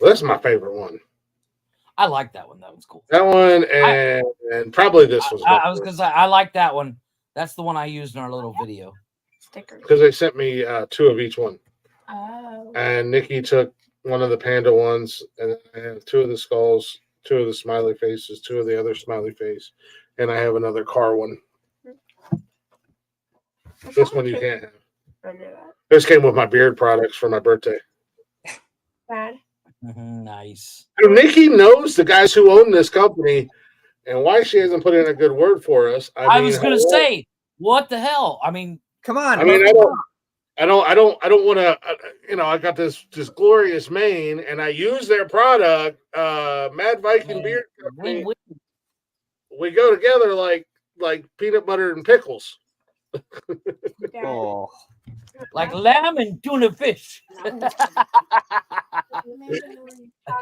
Well, that's my favorite one. I like that one. That one's cool. That one and probably this was. I was gonna say I like that one. That's the one I used in our little video. Stickers. Because they sent me 2 of each one. Oh. And Nikki took one of the panda ones, and I have 2 of the skulls, 2 of the smiley faces, 2 of the other smiley face, and I have another car one. This one you can't have. I knew that. This came with my beard products for my birthday. Bad. Nice. And Nikki knows the guys who own this company, and why she hasn't put in a good word for us. I was gonna say, what the hell? I mean, come on. I mean, I don't want to. I got this glorious mane, and I use their product, Mad Viking Beard Company. We go together like peanut butter and pickles. Oh. Like lamb and tuna fish.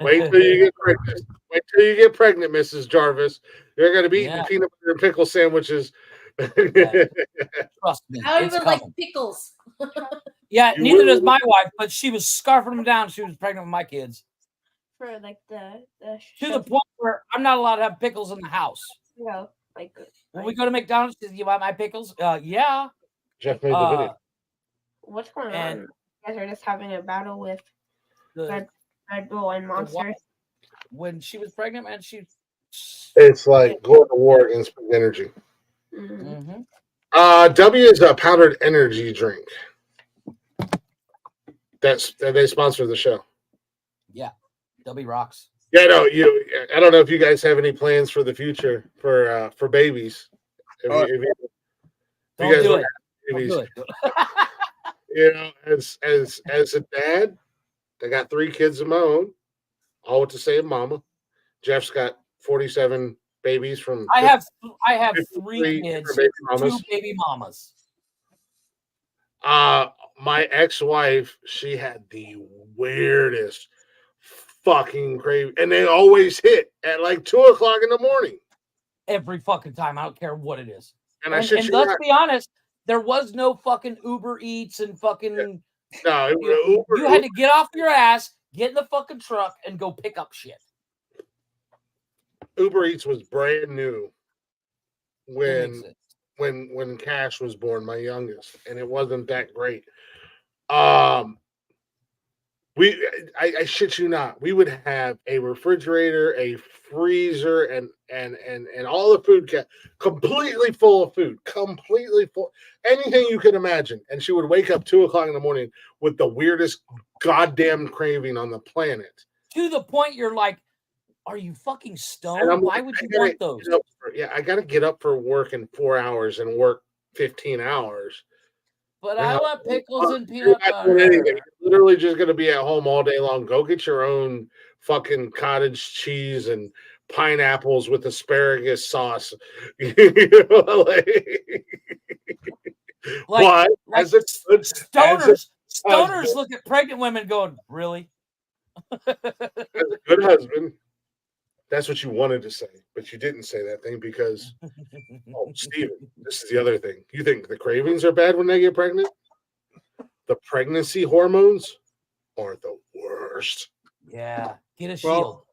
Wait till you get pregnant. Wait till you get pregnant, Mrs. Jarvis. You're going to be eating peanut butter and pickle sandwiches. Trust me. I don't even like pickles. Yeah, neither does my wife, but she was scarfing them down. She was pregnant with my kids. For like the to the point where I'm not allowed to have pickles in the house. No, like when we go to McDonald's, do you want my pickles? Yeah. Jeff made the video. What's going on? You guys are just having a battle with Red Bull and Monster. When she was pregnant, man, it's like going to war against energy. Mm-hmm. W is a powdered energy drink. They sponsor the show. Yeah, W rocks. Yeah, no, I don't know if you guys have any plans for the future for babies. Don't do it. As a dad, I got 3 kids of my own, all with the same mama. Jeff's got 47 babies from. I have 3 kids, 2 baby mamas. My ex-wife, she had the weirdest fucking craving, and they always hit at like 2:00 in the morning. Every fucking time, I don't care what it is. And let's be honest, there was no fucking Uber Eats and fucking. No, you had to get off your ass, get in the fucking truck, and go pick up shit. Uber Eats was brand new when Cash was born, my youngest, and it wasn't that great. I shit you not, we would have a refrigerator, a freezer, and all the food completely full of food, completely full, anything you can imagine. And she would wake up 2:00 in the morning with the weirdest goddamn craving on the planet. To the point you're like, are you fucking stoned? Why would you want those? I got to get up for work in 4 hours and work 15 hours. But I want pickles and peanut butter. You're literally just going to be at home all day long. Go get your own fucking cottage cheese and pineapples with asparagus sauce. Stoners look at pregnant women going, really? As a good husband, that's what you wanted to say, but you didn't say that thing because, Steven, this is the other thing. You think the cravings are bad when they get pregnant? The pregnancy hormones are the worst. Yeah, get a shield.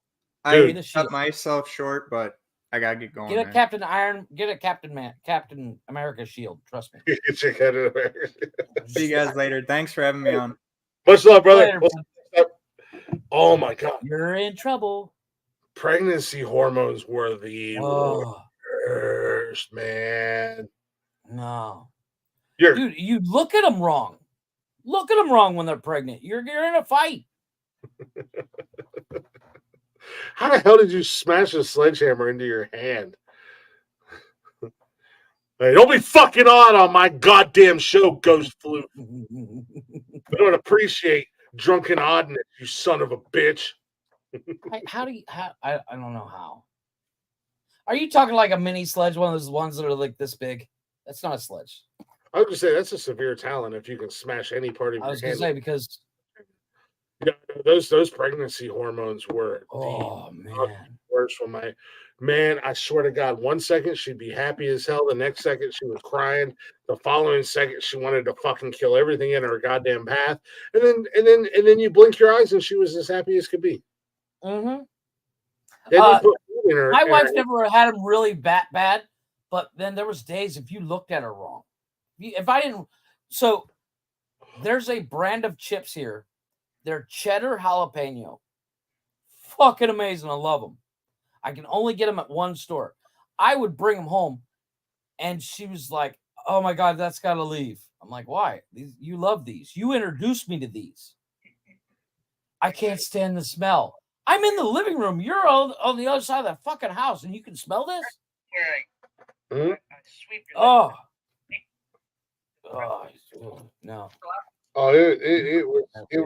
I cut myself short, but I gotta get going. Get a Captain America shield. Trust me. Get your Captain America. See you guys later. Thanks for having me on. Much love, brother. Oh my God, you're in trouble. Pregnancy hormones were the worst, man. No, dude, you look at them wrong. Look at them wrong when they're pregnant. You're in a fight. How the hell did you smash a sledgehammer into your hand? Hey, don't be fucking on my goddamn show, Ghost Flute. You don't appreciate drunken oddness, you son of a bitch. I don't know how. Are you talking like a mini sledge, one of those ones that are like this big? That's not a sledge. I would just say that's a severe talent if you can smash any part of your hand. I was gonna say because those pregnancy hormones were man. worse for my man. I swear to God, 1 second she'd be happy as hell, the next second she was crying, the following second she wanted to fucking kill everything in her goddamn path, and then you blink your eyes and she was as happy as could be. Mm-hmm. My wife never had them really bad, but then there was days if you looked at her wrong. If I didn't, so there's a brand of chips here. They're cheddar jalapeno. Fucking amazing. I love them. I can only get them at one store. I would bring them home, and she was like, "Oh my God, that's got to leave." I'm like, "Why? You love these. You introduced me to these. I can't stand the smell. I'm in the living room. You're on the other side of that fucking house, and you can smell this." Mm-hmm. Oh, no. Oh, it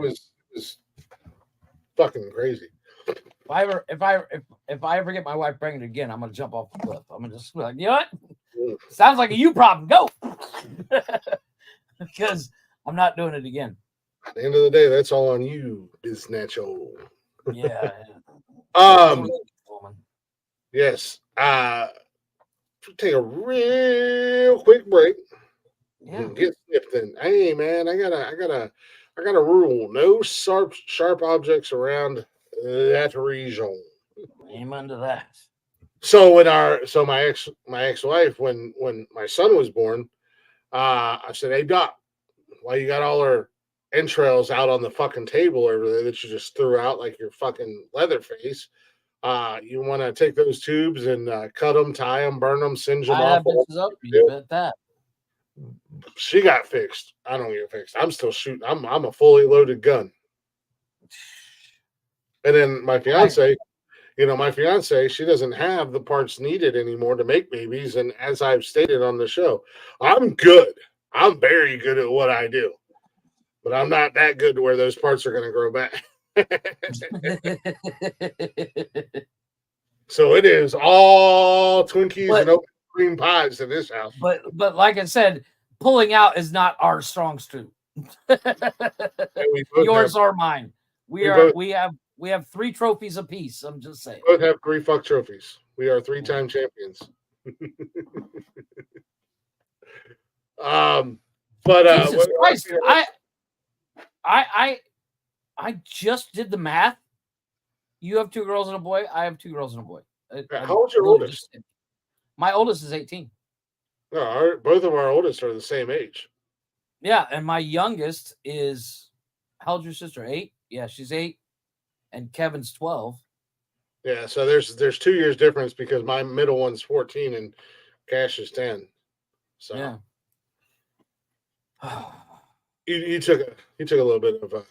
was fucking crazy. If I ever get my wife pregnant again, I'm gonna jump off the cliff. I'm gonna just be like, you know what? Sounds like a you problem. Go, because I'm not doing it again. At the end of the day, that's all on you, Biznacho. Yeah. Yes. Take a real quick break. Yeah. Get snipped in. Hey man, I got a rule. No sharp objects around that region. Amen to that. So my ex-wife, when my son was born, I said, "Hey Doc, why you got all our entrails out on the fucking table over there that you just threw out like your fucking Leatherface? You want to take those tubes and cut them, tie them, burn them, singe them off?" You bet that. She got fixed. I don't get fixed. I'm still shooting. I'm a fully loaded gun. And then my fiance, she doesn't have the parts needed anymore to make babies. And as I've stated on the show, I'm good. I'm very good at what I do, but I'm not that good to where those parts are going to grow back. So it is all Twinkies and open cream pies in this house. But like I said, pulling out is not our strong suit. Yours or mine. We have 3 trophies apiece. I'm just saying. We both have 3 fuck trophies. We are 3-time champions. Jesus Christ, I just did the math. You have 2 girls and a boy. I have 2 girls and a boy. How old's your oldest? My oldest is 18. No, both of our oldest are the same age. Yeah, and my youngest is, how old's your sister? 8? Yeah, she's 8, and Kevin's 12. Yeah, so there's 2 years difference because my middle one's 14 and Cash is 10. So yeah, you took a little bit of a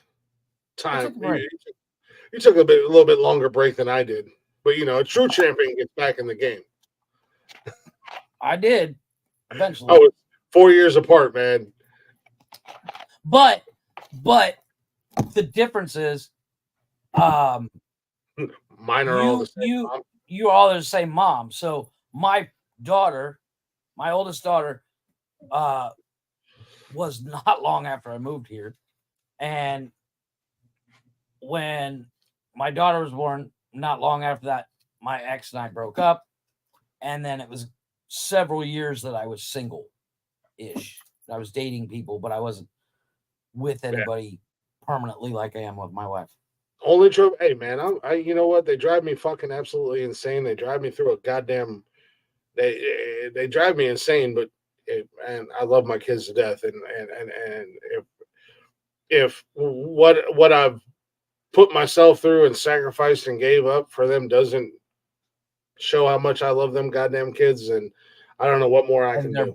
time. You took a little bit longer break than I did, but a true champion gets back in the game. I did eventually. Oh, it's 4 years apart, man. But the difference is, mine are all the same. You all are the same mom. So my oldest daughter, was not long after I moved here, and when my daughter was born, not long after that, my ex and I broke up, and then it was several years that I was single-ish. I was dating people, but I wasn't with anybody permanently like I am with my wife. Only true. Hey, man, you know what? They drive me fucking absolutely insane. They drive me through a goddamn. They drive me insane, but and I love my kids to death. And if what I've put myself through and sacrificed and gave up for them doesn't show how much I love them goddamn kids, and I don't know what more I can do.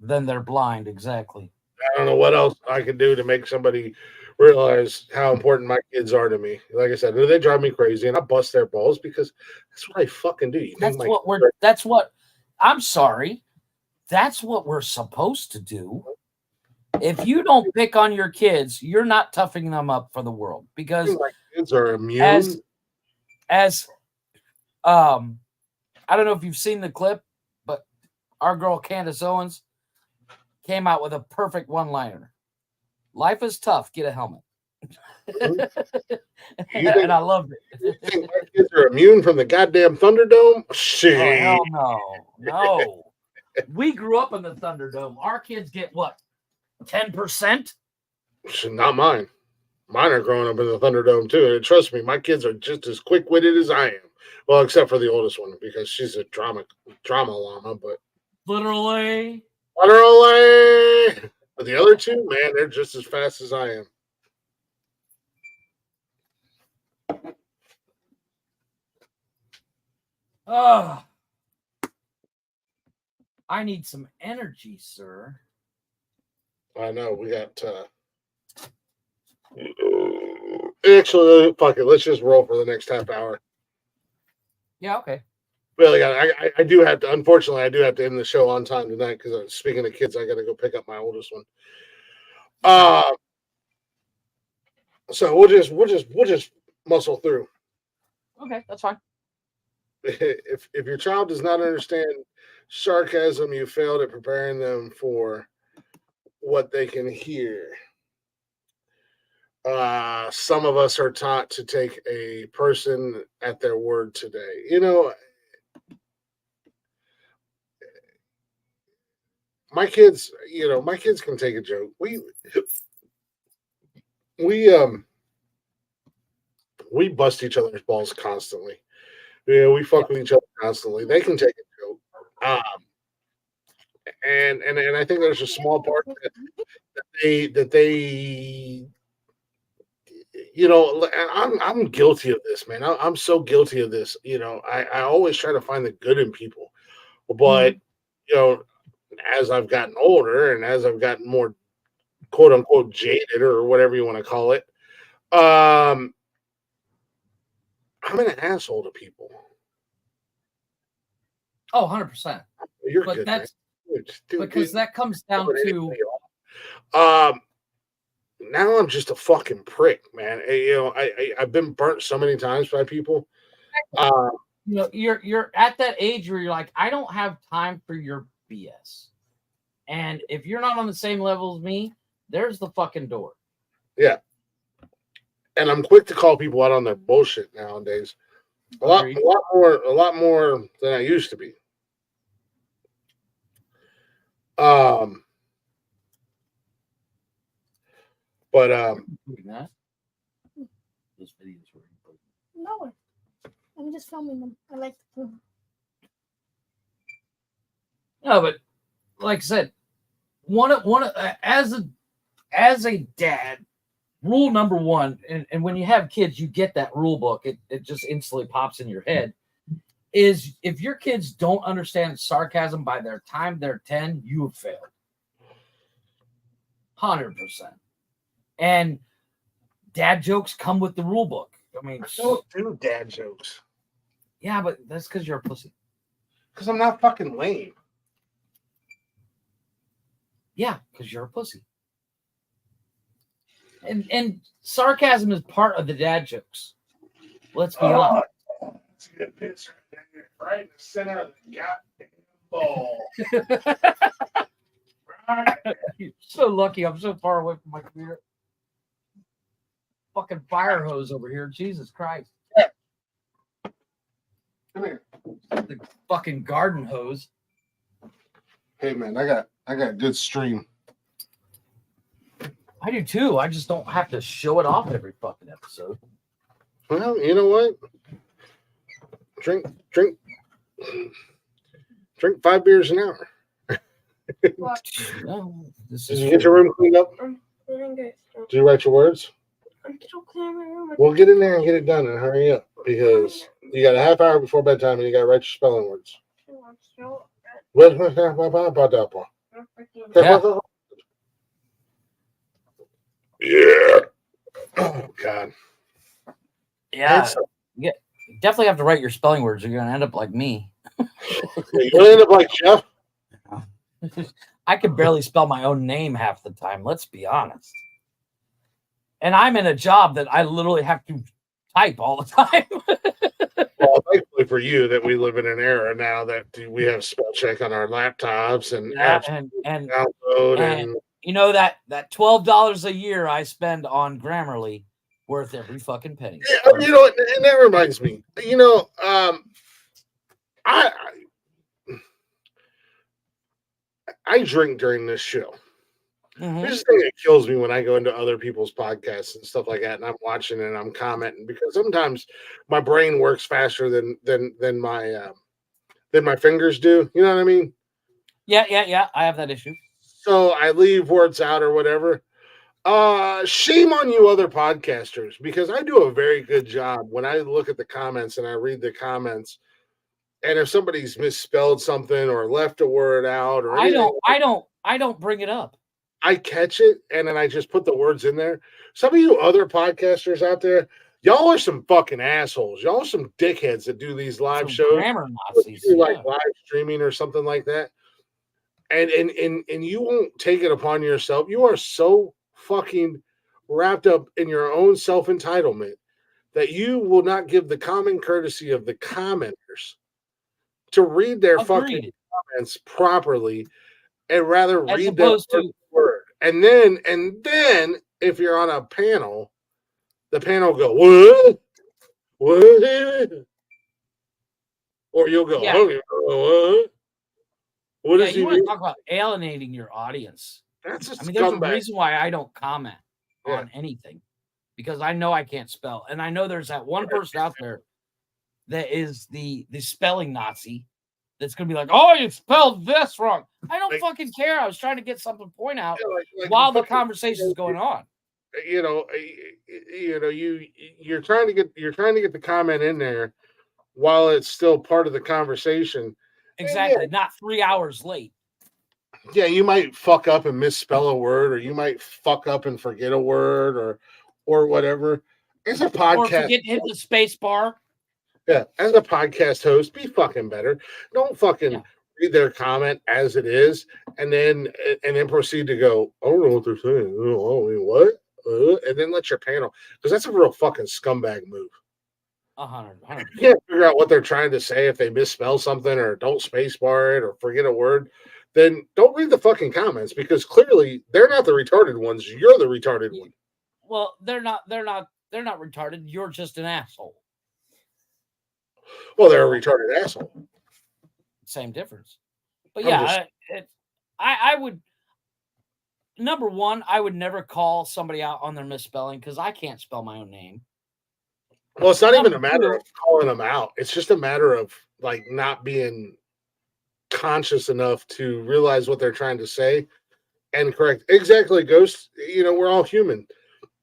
Then they're blind. Exactly. I don't know what else I can do to make somebody realize how important my kids are to me. Like I said, they drive me crazy, and I bust their balls because that's what I fucking do. I'm sorry. That's what we're supposed to do. If you don't pick on your kids, you're not toughing them up for the world because my kids are immune. As I don't know if you've seen the clip, but our girl Candace Owens came out with a perfect one-liner. Life is tough. Get a helmet. And I loved it. You think my kids are immune from the goddamn Thunderdome? Shit. Oh, hell no. No. We grew up in the Thunderdome. Our kids get what? 10%? Not mine. Mine are growing up in the Thunderdome too. And trust me, my kids are just as quick-witted as I am. Well, except for the oldest one because she's a drama llama, but literally. But the other two, man, they're just as fast as I am. Oh, I need some energy, sir. I know. We got actually, fuck it. Let's just roll for the next half hour. Yeah, okay. Really, I do have to. Unfortunately, I do have to end the show on time tonight because speaking of kids, I got to go pick up my oldest one. So we'll just muscle through. Okay, that's fine. If your child does not understand sarcasm, you failed at preparing them for what they can hear. Some of us are taught to take a person at their word today. You know, my kids can take a joke. We bust each other's balls constantly. Yeah, we fuck with each other constantly. They can take a joke. And I think there's a small part that they you know, I'm guilty of this, man. I'm so guilty of this. You know, I always try to find the good in people, but you know, as I've gotten older and as I've gotten more quote unquote jaded or whatever you want to call it, I'm an asshole to people. Oh, 100%. You're but good, that's dude, because that comes down to now I'm just a fucking prick, man. You know, I've been burnt so many times by people. You know, you're at that age where you're like, I don't have time for your BS. And if you're not on the same level as me, there's the fucking door. Yeah. And I'm quick to call people out on their bullshit nowadays. A lot more than I used to be. But those videos were important. No, I'm just filming them. I like to film. No, but like I said, as a dad, rule number one, and when you have kids, you get that rule book. It just instantly pops in your head. Is if your kids don't understand sarcasm by the time they're 10, you have failed. 100%. And dad jokes come with the rule book. I mean, I don't do dad jokes. Yeah, but that's because you're a pussy. Because I'm not fucking lame. Yeah, because you're a pussy. And sarcasm is part of the dad jokes. Let's be honest. It's a good picture right in the center of the goddamn ball. You're so lucky. I'm so far away from my computer. Fucking fire hose over here. Jesus Christ. Come here. The fucking garden hose. Hey man, I got a good stream. I do too. I just don't have to show it off every fucking episode. Well, you know what? Drink 5 beers an hour. No, Did you get your room cleaned up? Did you write your words? I'm still cleaning my room. Well, get in there and get it done and hurry up because you got a half hour before bedtime and you got to write your spelling words. Yeah. Oh God. Yeah. Yeah. You definitely have to write your spelling words. You're gonna end up like me. You're gonna end up like Jeff. I can barely spell my own name half the time. Let's be honest. And I'm in a job that I literally have to type all the time. Well, thankfully for you that we live in an era now that we have spell check on our laptops and and download and you know that $12 a year I spend on Grammarly worth every fucking penny. Yeah, you know, and that reminds me. You know, I drink during this show. Mm-hmm. This is the thing that kills me when I go into other people's podcasts and stuff like that, and I'm watching and I'm commenting because sometimes my brain works faster than my fingers do. You know what I mean? Yeah. I have that issue. So I leave words out or whatever. Shame on you, other podcasters, because I do a very good job when I look at the comments and I read the comments. And if somebody's misspelled something or left a word out or anything, I don't bring it up. I catch it and then I just put the words in there. Some of you other podcasters out there, y'all are some fucking assholes. Y'all are some dickheads that do these live shows, grammar Nazis, like live streaming or something like that. And you won't take it upon yourself. You are so fucking wrapped up in your own self-entitlement that you will not give the common courtesy of the commenters to read their fucking comments properly and rather read that word. And then if you're on a panel, the panel go, what? Or you'll go, what? What does he you want mean? to talk about alienating your audience? That's there's a reason why I don't comment on anything, because I know I can't spell, and I know there's that one person out there that is the spelling Nazi that's gonna be like, "Oh, you spelled this wrong." I don't fucking care. I was trying to get something to point out while the conversation is going on. You're trying to get the comment in there while it's still part of the conversation. Exactly, not 3 hours late. Yeah, you might fuck up and misspell a word, or you might fuck up and forget a word, or whatever. As a podcast, or forget to hit the space bar. Yeah, as a podcast host, be fucking better. Don't fucking read their comment as it is, and then proceed to go, I don't know what they're saying. Oh, what? And then let your panel, because that's a real fucking scumbag move. 100. You can't figure out what they're trying to say if they misspell something or don't spacebar it or forget a word. Then don't read the fucking comments, because clearly they're not the retarded ones. You're the retarded one. Well, they're not retarded. You're just an asshole. Well, they're a retarded asshole. Same difference. But yeah, I would. Number one, I would never call somebody out on their misspelling because I can't spell my own name. Well, it's not even a matter of calling them out. It's just a matter of like not being conscious enough to realize what they're trying to say and correct. Exactly, Ghost. We're all human.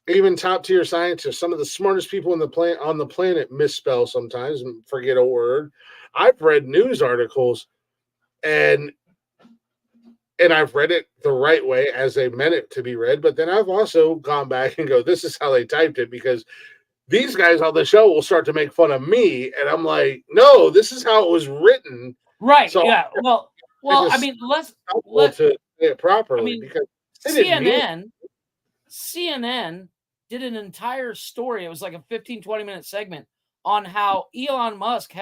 Even top tier scientists, some of the smartest people on the planet misspell sometimes and forget a word. I've read news articles and I've read it the right way as they meant it to be read, but then I've also gone back and go, this is how they typed it, because these guys on the show will start to make fun of me, and I'm like, no, this is how it was written. Right. So yeah. Well, I mean, let's to say it properly. I mean, because CNN did an entire story. It was like a 15-20 minute segment on how Elon Musk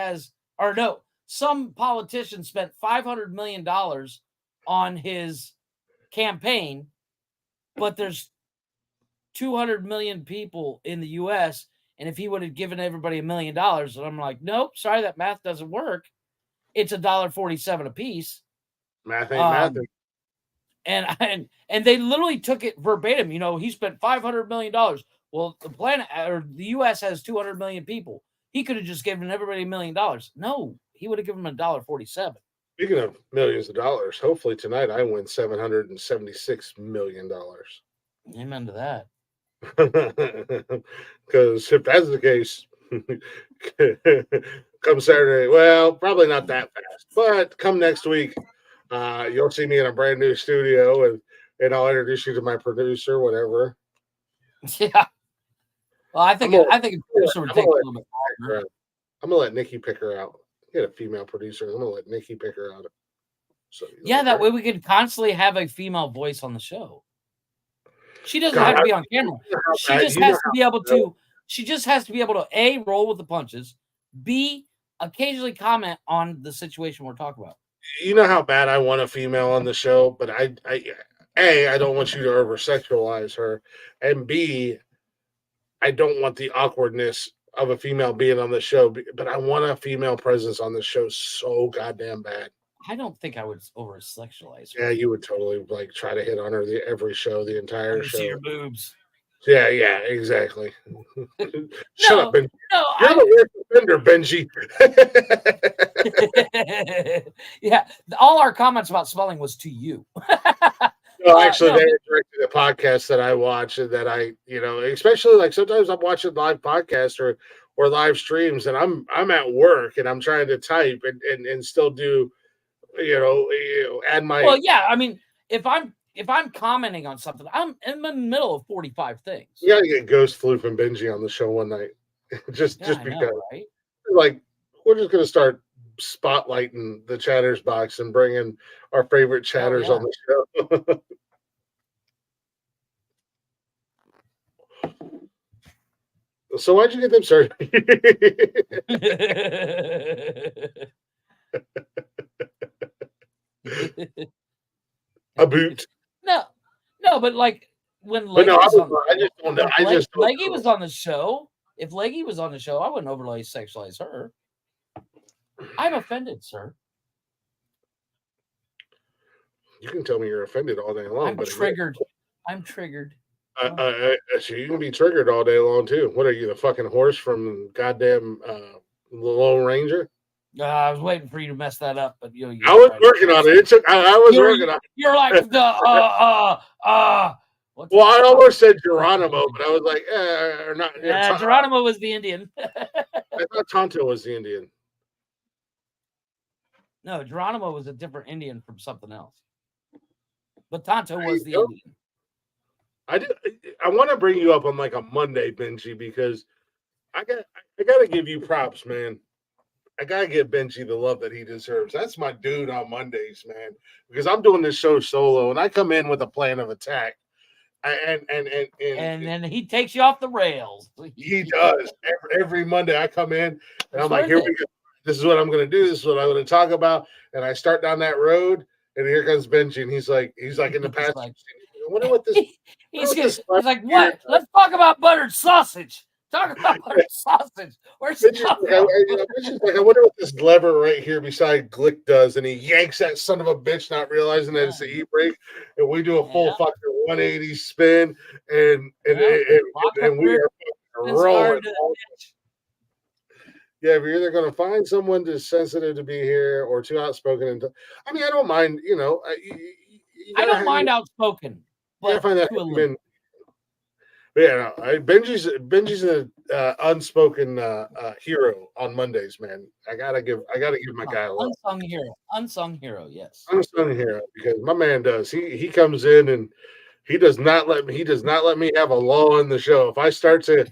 some politician spent $500 million on his campaign, but there's 200 million people in the US, and if he would have given everybody $1 million, and I'm like, nope, sorry, that math doesn't work. It's $1.47 a piece. Math ain't math. And they literally took it verbatim. He spent $500 million. Well, the planet or the US has 200 million people. He could have just given everybody $1 million. No, he would have given them $1.47. Speaking of millions of dollars, hopefully tonight I win $776 million. Amen to that. Because if that's the case, come Saturday, well, probably not that fast, but come next week, you'll see me in a brand new studio, and I'll introduce you to my producer, whatever. Yeah. Well, I think a producer would take a little bit longer. I'm gonna let Nikki pick her out. Get a female producer. I'm gonna let Nikki pick her out. So, yeah, that way we could constantly have a female voice on the show. She doesn't have to be on camera. She just has to be able to. She just has to be able to A, roll with the punches, B, occasionally comment on the situation we're talking about. You know how bad I want a female on the show, but I don't want you to over sexualize her, and B, I don't want the awkwardness of a female being on the show, but I want a female presence on the show so goddamn bad. I don't think I would over sexualize her. Yeah, you would totally like try to hit on her every show, the entire show. See her boobs. Yeah, exactly. Shut up, Benji. No, you're the worst offender, Benji. Yeah, all our comments about spelling was to you. No, actually, they directed a podcast that I watch and that I, especially like sometimes I'm watching live podcasts or live streams, and I'm at work and I'm trying to type and still do, add my. Well, yeah, I mean, if I'm commenting on something, I'm in the middle of 45 things. You gotta get Ghost Floop and Benji on the show one night, just because. Know, right? Like, we're just gonna start spotlighting the chatters box and bringing our favorite chatters on the show. So why'd you get them started? A boot. No, but like when Leggy was on the show, if Leggy was on the show, I wouldn't overly sexualize her. I'm offended, sir. You can tell me you're offended all day long. I'm triggered. So you can be triggered all day long too. What are you, the fucking horse from goddamn the Lone Ranger? I was waiting for you to mess that up, but I was working on it. It took. I was working on it. You're like the Well, I almost said Geronimo, but I was like, or not. Yeah, Geronimo was the Indian. I thought Tonto was the Indian. No, Geronimo was a different Indian from something else. But Tonto was the Indian. I want to bring you up on like a Monday, Benji, because I gotta give you props, man. I gotta give Benji the love that he deserves. That's my dude on Mondays, man. Because I'm doing this show solo, and I come in with a plan of attack, and then he takes you off the rails. He does every Monday. I come in, and I'm like, here we go. This is what I'm going to do. This is what I'm going to talk about. And I start down that road, and here comes Benji, and he's like in the past. I wonder what this. He's like, what? Let's talk about buttered sausage. Talk about buttered sausage. Where's the I wonder what this lever right here beside Glick does, and he yanks that son of a bitch, not realizing that it's the e-brake, and we do a full fucking 180 spin, and we are rolling. Yeah, if you're either going to find someone too sensitive to be here or too outspoken, I mean, I don't mind. I don't mind outspoken. But I find that. Yeah, no, Benji's an unspoken hero on Mondays, man. I gotta give my guy a love. Unsung hero, yes. Unsung hero, because my man does. He comes in and he does not let me have a lull in the show. If I start to,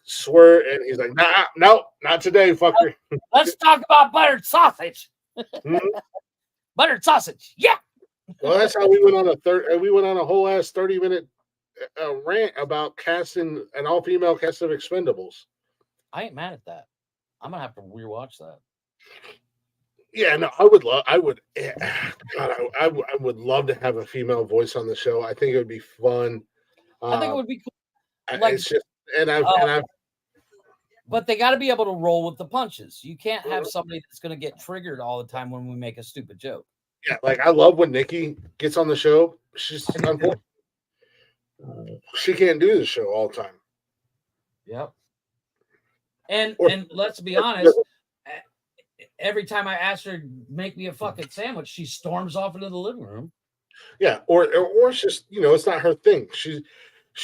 swear, and he's like, no, not today, fucker. Let's talk about buttered sausage. Buttered sausage, yeah. Well, that's how we went on a whole ass 30-minute rant about casting an all-female cast of Expendables. I ain't mad at that. I'm gonna have to rewatch that. Yeah, no, I would love to have a female voice on the show. I think it would be fun. I think it would be cool. Like, it's just, but they got to be able to roll with the punches. You can't have somebody that's going to get triggered all the time when we make a stupid joke. Yeah, like I love when Nikki gets on the show. She can't do the show all the time. Yep. And let's be honest, every time I ask her to make me a fucking sandwich, she storms off into the living room. Yeah, or it's just, it's not her thing. She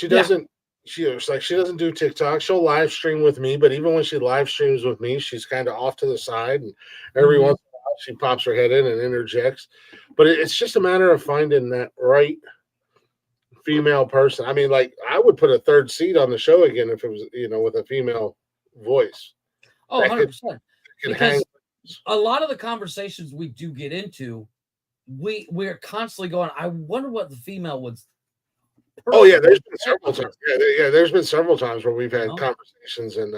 doesn't she doesn't do TikTok. She'll live stream with me, but even when she live streams with me, she's kind of off to the side, and every once in a while she pops her head in and interjects. But it's just a matter of finding that right female person. I mean, like, I would put a third seat on the show again if it was, with a female voice. Oh, 100%. a lot of the conversations we do get into, we're constantly going, I wonder what the female would. Oh yeah, there's been several times. Yeah, there's been several times where we've had conversations and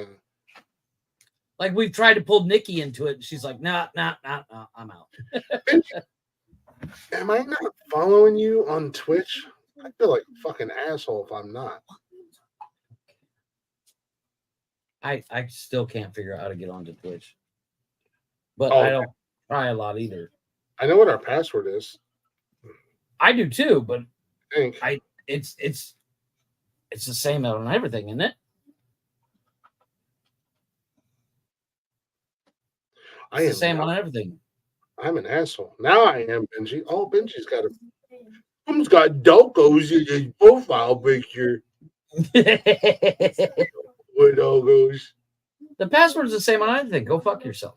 like we've tried to pull Nikki into it, and she's like, nah, I'm out. Am I not following you on Twitch? I feel like a fucking asshole if I'm not. I still can't figure out how to get onto Twitch, but I don't try a lot either. I know what our password is. I do too, but it's the same on everything, isn't it? It's the same on everything. I'm an asshole. Now I am Benji. Oh, Benji's got Benji's got doggos in his profile picture. What doggos? The password's the same on everything. Go fuck yourself.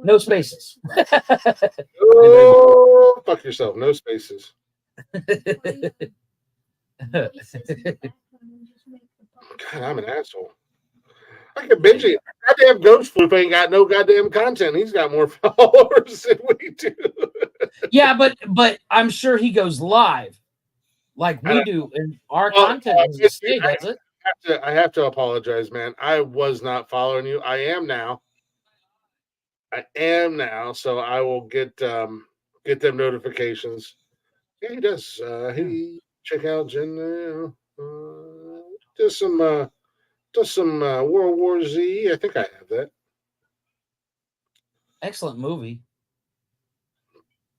No spaces. Oh, fuck yourself. No spaces. God, I'm an asshole. Look at Benji. Goddamn Ghost Flip ain't got no goddamn content. He's got more followers than we do. Yeah, but I'm sure he goes live like we do, and our content doesn't stay, does it? I have to apologize, man. I was not following you. I am now. So I will get them notifications. Yeah, he does. He check out Jen. Does some World War Z. I think I have that. Excellent movie.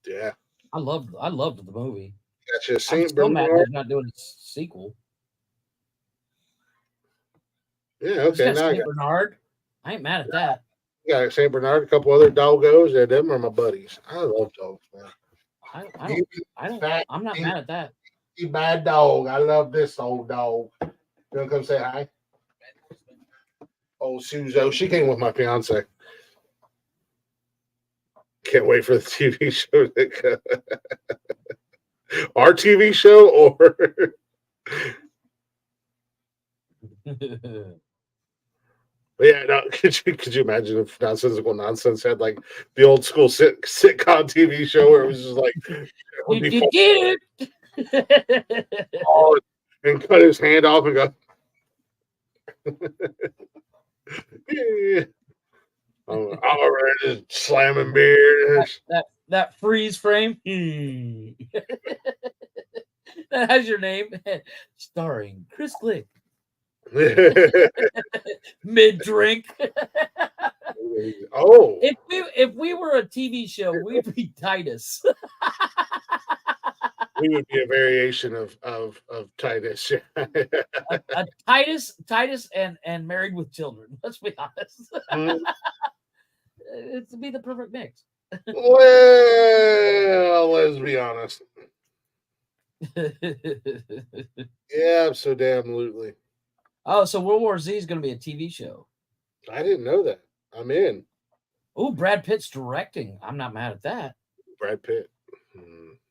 Yeah, I loved the movie. Gotcha. I'm Saint still mad Bernard. they're not doing a sequel. Yeah, okay. Now Saint Bernard. I ain't mad at that. Yeah, Saint Bernard, a couple other doggos. Yeah, them are my buddies. I love dogs, man. I'm not mad at that. You bad dog. I love this old dog. You wanna come say hi? Oh, Suzo. She came with my fiance. Can't wait for the TV show to go. Our TV show or yeah, no, could you imagine if Nonsensical Nonsense had like the old school sitcom TV show where it was just like and cut his hand off and go yeah. All right, just slamming beers. That freeze frame that has your name, starring Chris Glick. Mid drink. Oh, if we were a TV show, we'd be Titus. We would be a variation of Titus. a Titus and Married with Children. Let's be honest. It's to be the perfect mix. Well, let's be honest. Yeah, absolutely. Oh, so World War Z is going to be a TV show. I didn't know that. I'm in. Oh, Brad Pitt's directing. I'm not mad at that. Brad Pitt.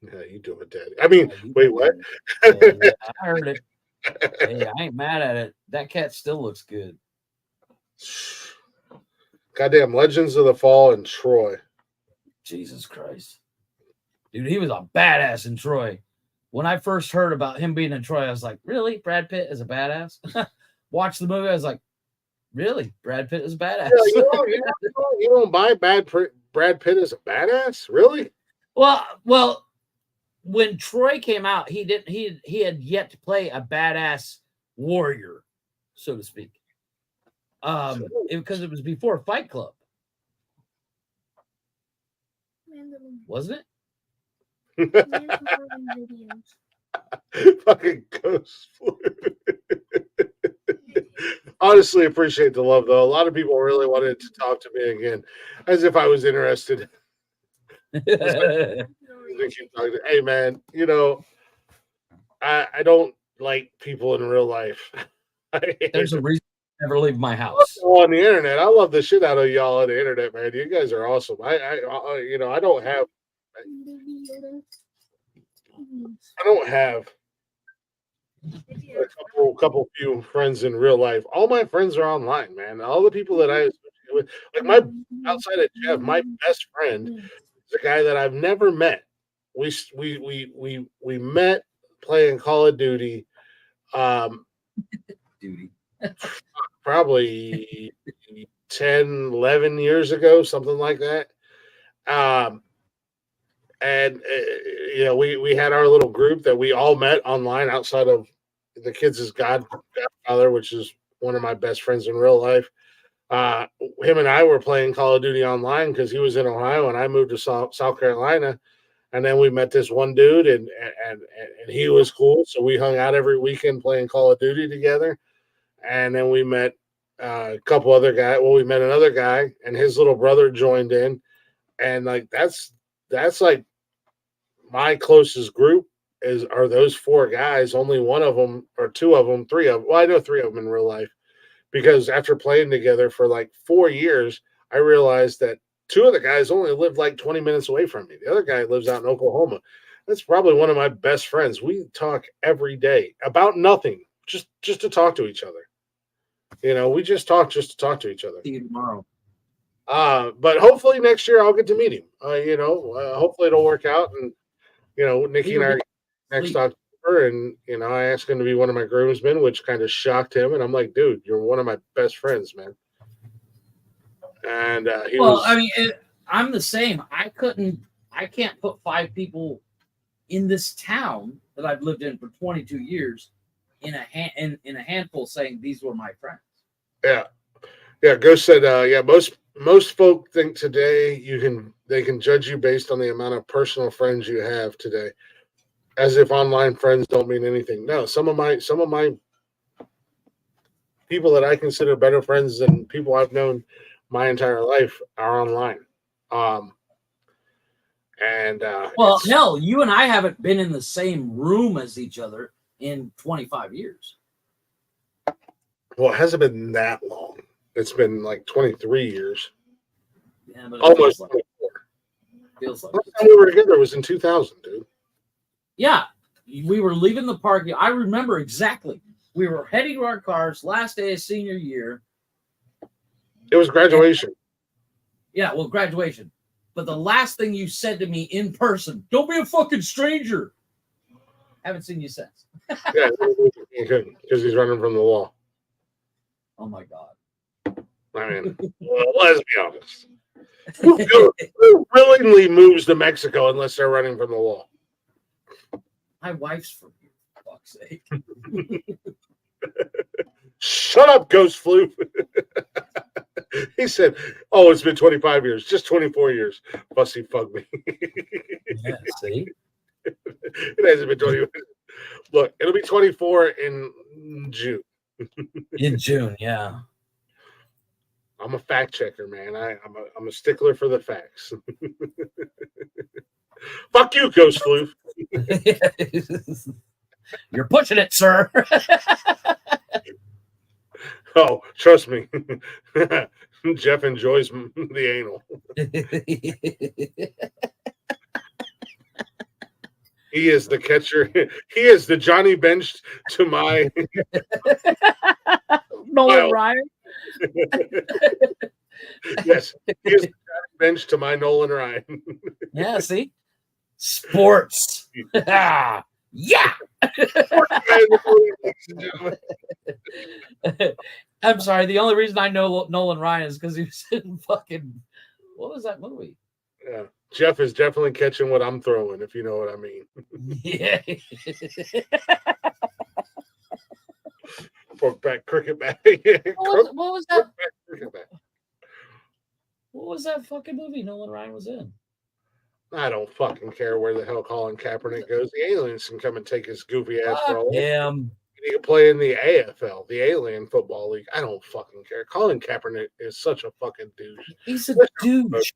Yeah, you do it, Daddy. I mean, wait, what? Yeah, I heard it. Hey, I ain't mad at it. That cat still looks good. Goddamn Legends of the Fall and Troy. Jesus Christ. Dude, he was a badass in Troy. When I first heard about him being in Troy, I was like, really? Brad Pitt is a badass? Watched the movie, I was like, really? Brad Pitt is a badass? Yeah, you don't buy Brad Pitt as a badass? Really? Well, when Troy came out, he had yet to play a badass warrior, so to speak. Because it was before Fight Club. Wasn't it? Fucking ghost. Honestly, appreciate the love though. A lot of people really wanted to talk to me again, as if I was interested. Hey man, I don't like people in real life. There's a reason I never leave my house. On the internet, I love the shit out of y'all on the internet, man. You guys are awesome. I don't have a couple few friends in real life. All my friends are online, man. All the people that I associate with, like my outside of Jeff, my best friend is a guy that I've never met. We met playing Call of Duty. Duty. Probably 10, 11 years ago, something like that. And we had our little group that we all met online outside of the kids' godfather, which is one of my best friends in real life. Him and I were playing Call of Duty online because he was in Ohio and I moved to South Carolina. And then we met this one dude, and he was cool. So we hung out every weekend playing Call of Duty together. And then we met a couple other guys. Well, we met another guy, and his little brother joined in. And like that's like my closest group are those four guys. Only one of them, or two of them, three of them. Well, I know three of them in real life because after playing together for like 4 years, I realized that two of the guys only lived like 20 minutes away from me. The other guy lives out in Oklahoma. That's probably one of my best friends. We talk every day about nothing, just to talk to each other. We just talk to talk to each other. See you tomorrow. But hopefully next year I'll get to meet him. Hopefully it'll work out. And Nikki and I are next October, and I asked him to be one of my groomsmen, which kind of shocked him. And I'm like, dude, you're one of my best friends, man. And I'm the same. I can't put 5 people in this town that I've lived in for 22 years in a handful saying these were my friends. Yeah. Ghost said, most folk think today they can judge you based on the amount of personal friends you have today, as if online friends don't mean anything. No, some of my people that I consider better friends than people I've known my entire life are online. Hell, you and I haven't been in the same room as each other in 25 years. Well, it hasn't been that long. It's been like 23 years. Yeah, but almost 24. Feels like last time we were together was in 2000, dude. Yeah, we were leaving the park. I remember exactly. We were heading to our cars last day of senior year. It was graduation. Graduation. But the last thing you said to me in person, don't be a fucking stranger. Haven't seen you since. Yeah, because he's running from the law. Oh my God. I mean, let's be honest. Who willingly moves to Mexico unless they're running from the law? My wife's from here, for fuck's sake. Shut up, Ghost Floof. He said, "Oh, it's been 25 years, just 24 years." Fussy fuck me. Yeah, see? It hasn't been 20. Look, it'll be 24 in June. In June, yeah. I'm a fact checker, man. I'm a stickler for the facts. Fuck you, Ghost Floof. You're pushing it, sir. Oh, trust me. Jeff enjoys the anal. He is the catcher. He is the Johnny Bench to my Nolan Ryan. Yes, he is the Johnny Bench to my Nolan Ryan. Yeah, see? Sports. Yeah. I'm sorry. The only reason I know Nolan Ryan is because he was in fucking, what was that movie? Yeah. Jeff is definitely catching what I'm throwing, if you know what I mean. Yeah. Fork back, cricket back. What was that? What was that fucking movie Nolan Ryan was in? I don't fucking care where the hell Colin Kaepernick goes. The aliens can come and take his goofy ass for all. Him. He can play in the AFL, the Alien Football League. I don't fucking care. Colin Kaepernick is such a fucking douche. He's a douche.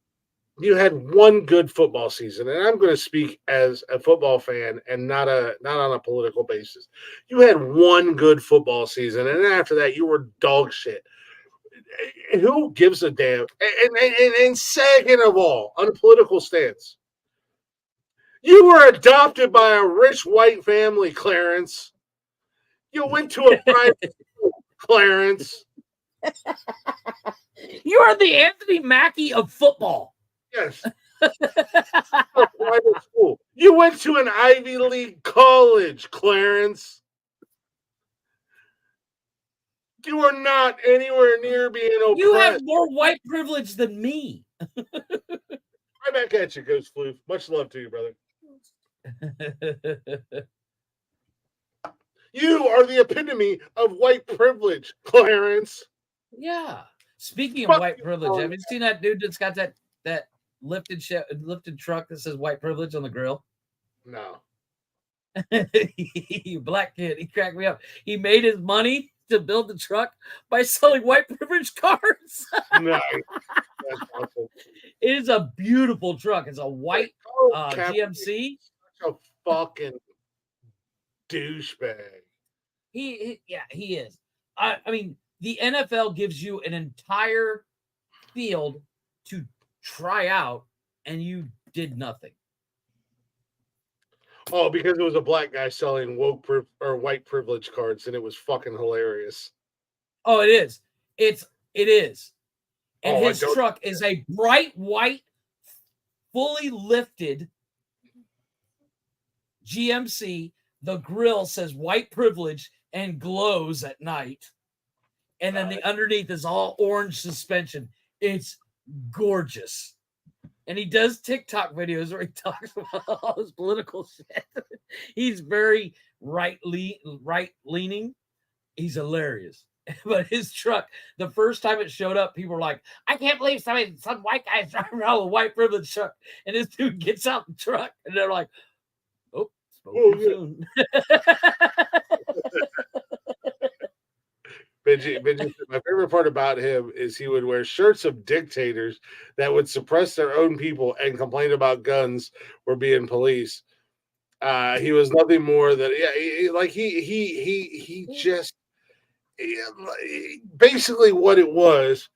You had one good football season, and I'm going to speak as a football fan and not on a political basis. You had one good football season, and after that, you were dog shit. Who gives a damn? And second of all, on a political stance, you were adopted by a rich white family, Clarence. You went to a private school, Clarence. You are the Anthony Mackie of football. Yes. Private school. You went to an Ivy League college, Clarence. You are not anywhere near being oppressed. You have more white privilege than me. Right back at you, Ghost Floof. Much love to you, brother. You are the epitome of white privilege, Clarence. Yeah. Speaking of white privilege, have you seen that dude that's got that lifted truck that says white privilege on the grill? No. Black kid, he cracked me up. He made his money to build the truck by selling white privilege cars. Nice. That's awesome. It is a beautiful truck. It's a white GMC. Such a fucking douchebag. He is. I mean, the NFL gives you an entire field to try out, and you did nothing. Oh, because it was a black guy selling white privilege cards, and it was fucking hilarious. Oh, it is. It is. And Oh, his truck is a bright white, fully lifted GMC. The grill says white privilege and glows at night. And then the underneath is all orange suspension. It's gorgeous. And he does TikTok videos where he talks about all his political shit. He's very right-leaning. He's hilarious. But his truck, the first time it showed up, people were like, I can't believe some white guy's driving around with a white privilege truck. And this dude gets out the truck, and they're like, oh, soon. Benji, my favorite part about him is he would wear shirts of dictators that would suppress their own people and complain about guns or being police. He was nothing more than basically what it was,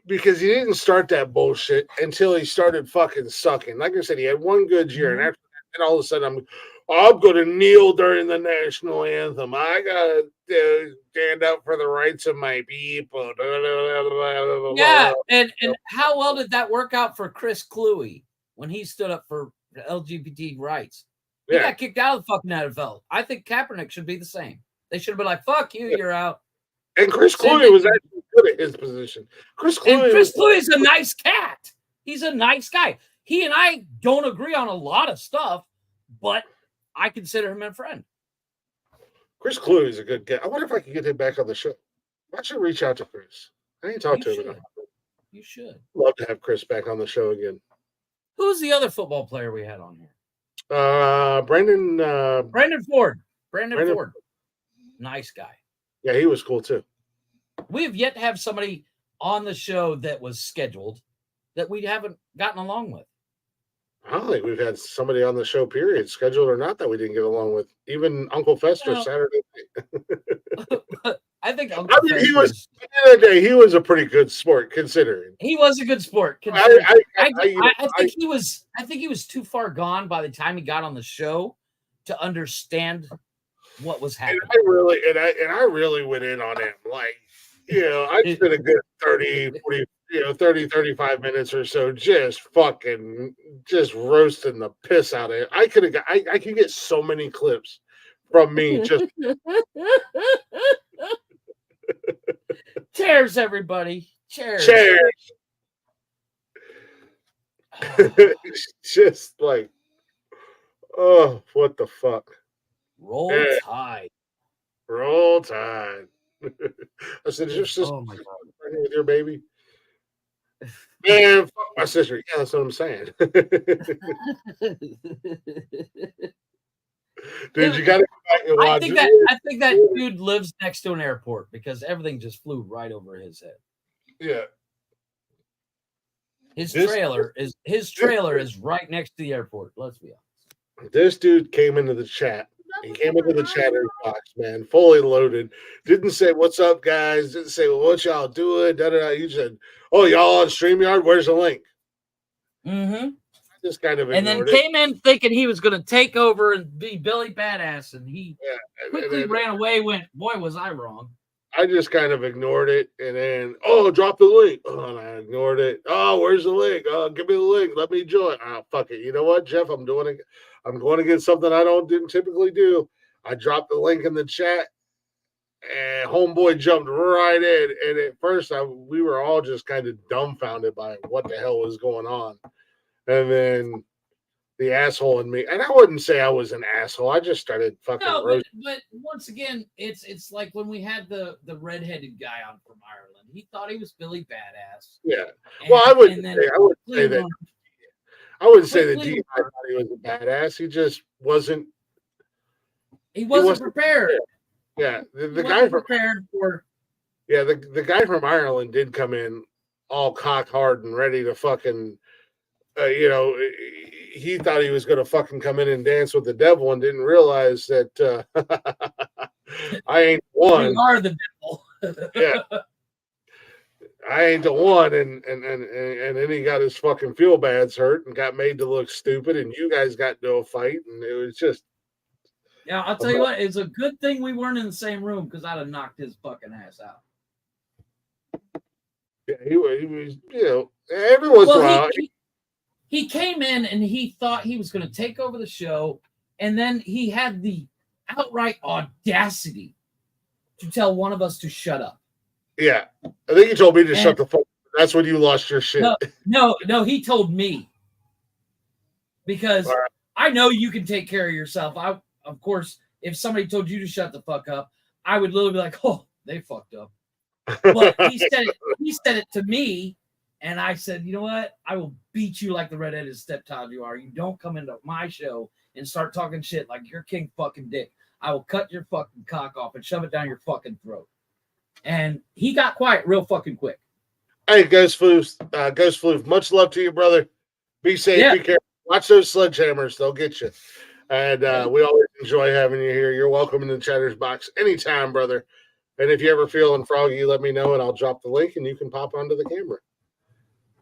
because he didn't start that bullshit until he started fucking sucking. Like I said, he had one good year, and after that, all of a sudden I'm going to kneel during the national anthem. I got to stand up for the rights of my people. Yeah, and how well did that work out for Chris Cluey when he stood up for LGBT rights? He got kicked out of the fucking NFL. I think Kaepernick should be the same. They should have been like, fuck you, you're out. And Chris Cluey was actually good at his position. Chris Cluey is a nice cat. He's a nice guy. He and I don't agree on a lot of stuff, but I consider him a friend. Chris Cluey is a good guy. I wonder if I can get him back on the show. I should reach out to Chris. I ain't talked to him enough. You should. Love to have Chris back on the show again. Who's the other football player we had on here? Brandon Ford. Brandon Ford. Nice guy. Yeah, he was cool too. We have yet to have somebody on the show that was scheduled that we haven't gotten along with. I don't think we've had somebody on the show, period, scheduled or not, that we didn't get along with. Even Uncle Fester Saturday night. I think he was at the end of the day, he was a pretty good sport considering. He was a good sport. I think he was too far gone by the time he got on the show to understand what was happening. And I really went in on him. Like, I spent a good 30, 35 minutes or so just roasting the piss out of it. I could get so many clips from me just Cheers, everybody. Cheers. Just like, oh, what the fuck. Roll Tide. Roll Tide. I said, is your sister pregnant with your baby? Man, fuck my sister. Yeah, that's what I'm saying. Dude, you got to go back and watch I think that dude lives next to an airport because everything just flew right over his head. Yeah. His trailer is right next to the airport. Let's be honest. This dude came into the chat. He came into the chatter box, man, fully loaded. Didn't say, what's up, guys? Didn't say, well, what y'all doing? He said, oh, y'all on StreamYard? Where's the link? Mm-hmm. just kind of and then ignored came in thinking he was going to take over and be Billy Badass, and he quickly then ran away. Went, boy, was I wrong. I just kind of ignored it, and then drop the link. And I ignored it. Where's the link? Give me the link. Let me join. Fuck it. You know what, Jeff? I'm going to get something I didn't typically do. I dropped the link in the chat, and homeboy jumped right in. And at first, we were all just kind of dumbfounded by what the hell was going on. And then the asshole in me, and I wouldn't say I was an asshole. I just started fucking. No, but once again, it's like when we had the redheaded guy on from Ireland. He thought he was Billy Badass. Yeah. Well, I wouldn't say that. I wouldn't say that D.I. thought he was a badass. He just wasn't. He wasn't prepared. Yeah, the guy from prepared for. Yeah, the guy from Ireland did come in all cock hard and ready to fucking. He thought he was going to fucking come in and dance with the devil and didn't realize that I ain't one. You are the devil. Yeah. I ain't the one, and then he got his fucking feel bads hurt and got made to look stupid, and you guys got into a fight, and it was just. Yeah, I'll tell you what, it's a good thing we weren't in the same room because I'd have knocked his fucking ass out. Yeah, he was, every once in a while. He came in and he thought he was going to take over the show, and then he had the outright audacity to tell one of us to shut up. Yeah, I think he told me to shut the fuck up. That's when you lost your shit. No, he told me. Because I know you can take care of yourself. Of course, if somebody told you to shut the fuck up, I would literally be like, oh, they fucked up. But he said it to me. And I said, you know what? I will beat you like the redheaded stepchild you are. You don't come into my show and start talking shit like you're King fucking Dick. I will cut your fucking cock off and shove it down your fucking throat. And he got quiet real fucking quick. Hey, Ghost Floof, much love to you, brother. Be safe, be careful. Watch those sledgehammers. They'll get you. And we always enjoy having you here. You're welcome in the Chatter's Box anytime, brother. And if you ever feeling froggy, let me know, and I'll drop the link, and you can pop onto the camera.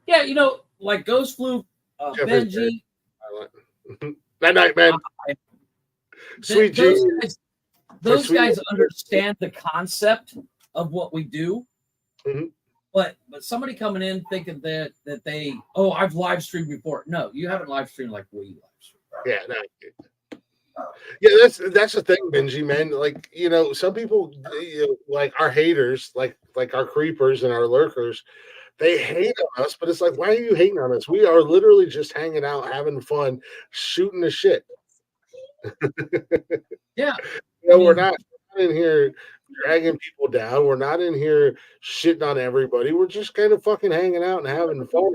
Yeah, like Ghost Flu, Benji. Night night, man. Sweet Jesus. Those guys understand the concept of what we do. Mm-hmm. But somebody coming in thinking that they, I've live streamed before. No, you haven't live streamed like we live streamed. Yeah, no. Yeah, that's the thing, Benji, man. Like, some people like our haters, like our creepers and our lurkers. They hate on us, but it's like, why are you hating on us? We are literally just hanging out, having fun, shooting the shit. Yeah. We're not in here dragging people down. We're not in here shitting on everybody. We're just kind of fucking hanging out and having fun.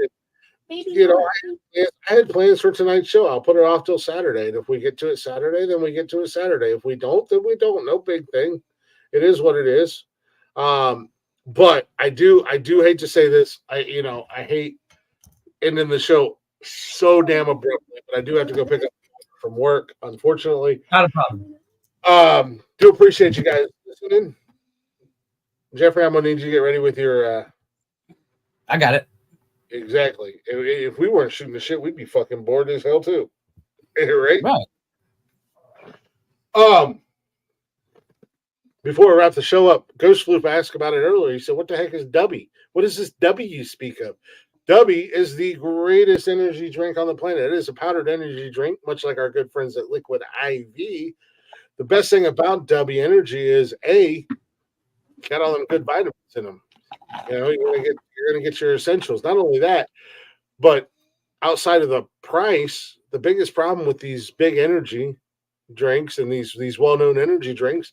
I had plans for tonight's show. I'll put it off till Saturday. And if we get to it Saturday, then we get to it Saturday. If we don't, then we don't. No big thing. It is what it is. But I do hate to say this. I hate ending the show so damn abruptly, but I do have to go pick up from work, unfortunately. Not a problem. Do appreciate you guys listening. Jeffrey, I'm gonna need you to get ready with your I got it. Exactly. If we weren't shooting the shit, we'd be fucking bored as hell too. Right? Right. Before we wrap the show up, Ghost Floop asked about it earlier. He said, what the heck is Dubby? What is this Dubby you speak of? Dubby is the greatest energy drink on the planet. It is a powdered energy drink, much like our good friends at Liquid IV. The best thing about Dubby Energy is, got all them good vitamins in them. You're gonna get your essentials. Not only that, but outside of the price, the biggest problem with these big energy drinks and these well-known energy drinks,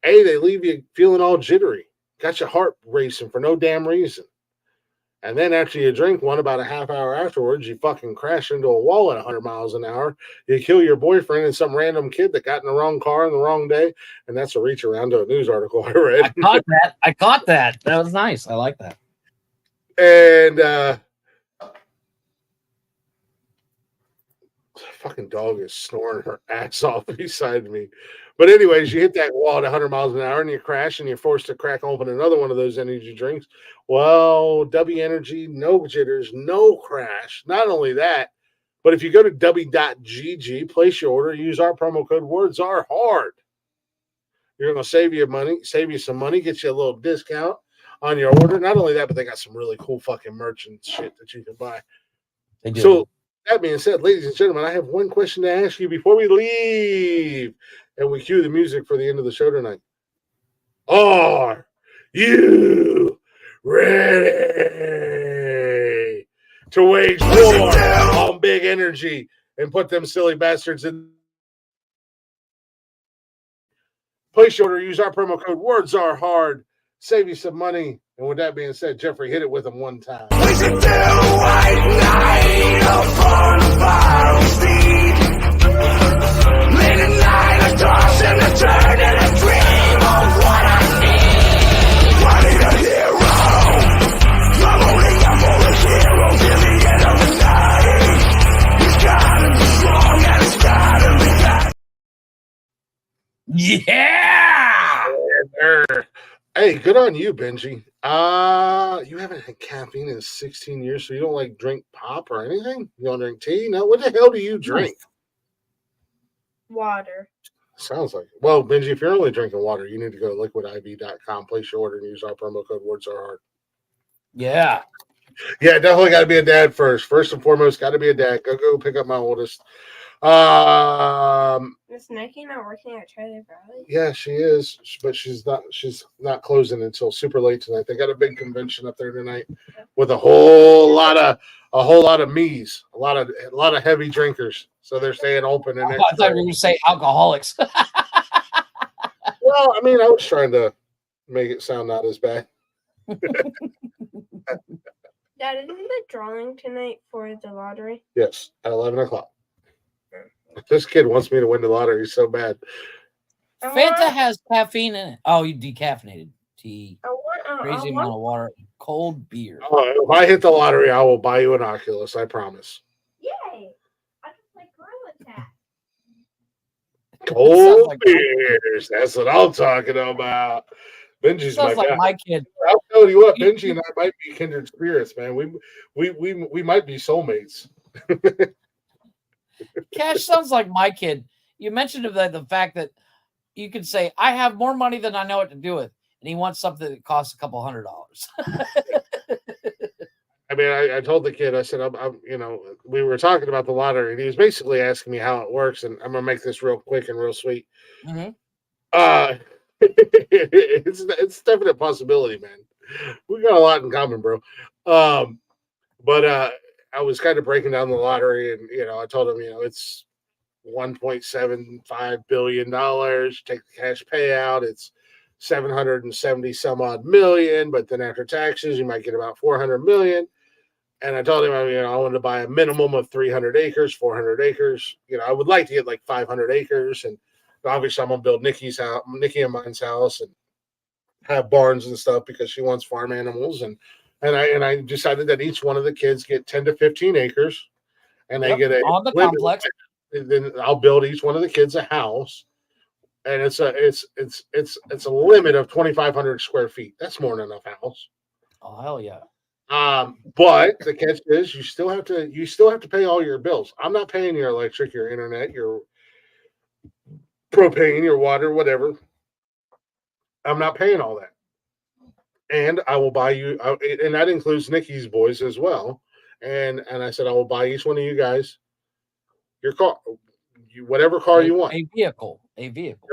they leave you feeling all jittery, got your heart racing for no damn reason. And then after you drink one, about a half hour afterwards, you fucking crash into a wall at 100 miles an hour. You kill your boyfriend and some random kid that got in the wrong car on the wrong day. And that's a reach around to a news article I read. I caught that. That was nice. I like that. And fucking dog is snoring her ass off beside me. But anyways, you hit that wall at 100 miles an hour and you crash and you're forced to crack open another one of those energy drinks. Well, W Energy, no jitters, no crash. Not only that, But if you go to w.gg, place your order, use our promo code Words Are Hard. You're going to save you some money, get you a little discount on your order. Not only that, but they got some really cool fucking merch and shit that you can buy. So that being said, ladies and gentlemen, I have one question to ask you before we leave and we cue the music for the end of the show tonight. Are you ready to wage war on big energy and put them silly bastards in? Place your order, use our promo code Words Are Hard, save you some money. And with that being said, Jeffrey, hit it with them one time. We should do white night upon viral speed. Late at night, I toss and I turn and I dream of what I need. I need a hero. I'm only a hero till the end of the night. It's gotta be strong and it's gotta be bad. Yeah! Hey, good on you, Benji. You haven't had caffeine in 16 years, so you don't like drink pop or anything? You don't drink tea? No, what the hell do you drink? Water. Sounds like it. Well, Benji, if you're only drinking water, you need to go to liquidiv.com, place your order, and use our promo code Words Are Hard. Yeah. Yeah, definitely got to be a dad first. First and foremost, got to be a dad. Go pick up my oldest. Is Nike not working at Trailer Valley? Yeah, she is, but she's not closing until super late tonight. They got a big convention up there tonight with a whole lot of me's, a lot of heavy drinkers. So they're staying open. And I thought you were going to say alcoholics. Well, I mean, I was trying to make it sound not as bad. Dad, isn't the drawing tonight for the lottery? Yes, at 11 o'clock. This kid wants me to win the lottery so bad. Fanta has caffeine in it. Oh, you decaffeinated tea. Crazy amount of water. Cold beer. If I hit the lottery, I will buy you an Oculus. I promise. Yay! I just like Gorilla Tag. Cold beers. That's what I'm talking about. Benji's sounds like guy. my kid. I'll tell you what, Benji and I might be kindred spirits, man. We might be soulmates. Cash sounds like my kid. You mentioned the fact that you can say, I have more money than I know what to do with. And he wants something that costs a couple $100. I mean, I told the kid, I said, we were talking about the lottery, and he was basically asking me how it works. And I'm going to make this real quick and real sweet. Mm-hmm. It's definitely a possibility, man. We got a lot in common, bro. But I was kind of breaking down the lottery, and I told him, it's $1.75 billion. Take the cash payout, it's 770 some odd million, but then after taxes, you might get about 400 million. And I told him, I wanted to buy a minimum of 300 acres, 400 acres. I would like to get like 500 acres, and obviously I'm gonna build Nikki and mine's house, and have barns and stuff because she wants farm animals. And I decided that each one of the kids get 10 to 15 acres, and they get on the complex. Then I'll build each one of the kids a house, and it's a limit of 2,500 square feet. That's more than enough house. Oh hell yeah! But the catch is you still have to pay all your bills. I'm not paying your electric, your internet, your propane, your water, whatever. I'm not paying all that. And I will buy you, and that includes Nikki's boys as well. And I said, I will buy each one of you guys your car, whatever car you want. A vehicle.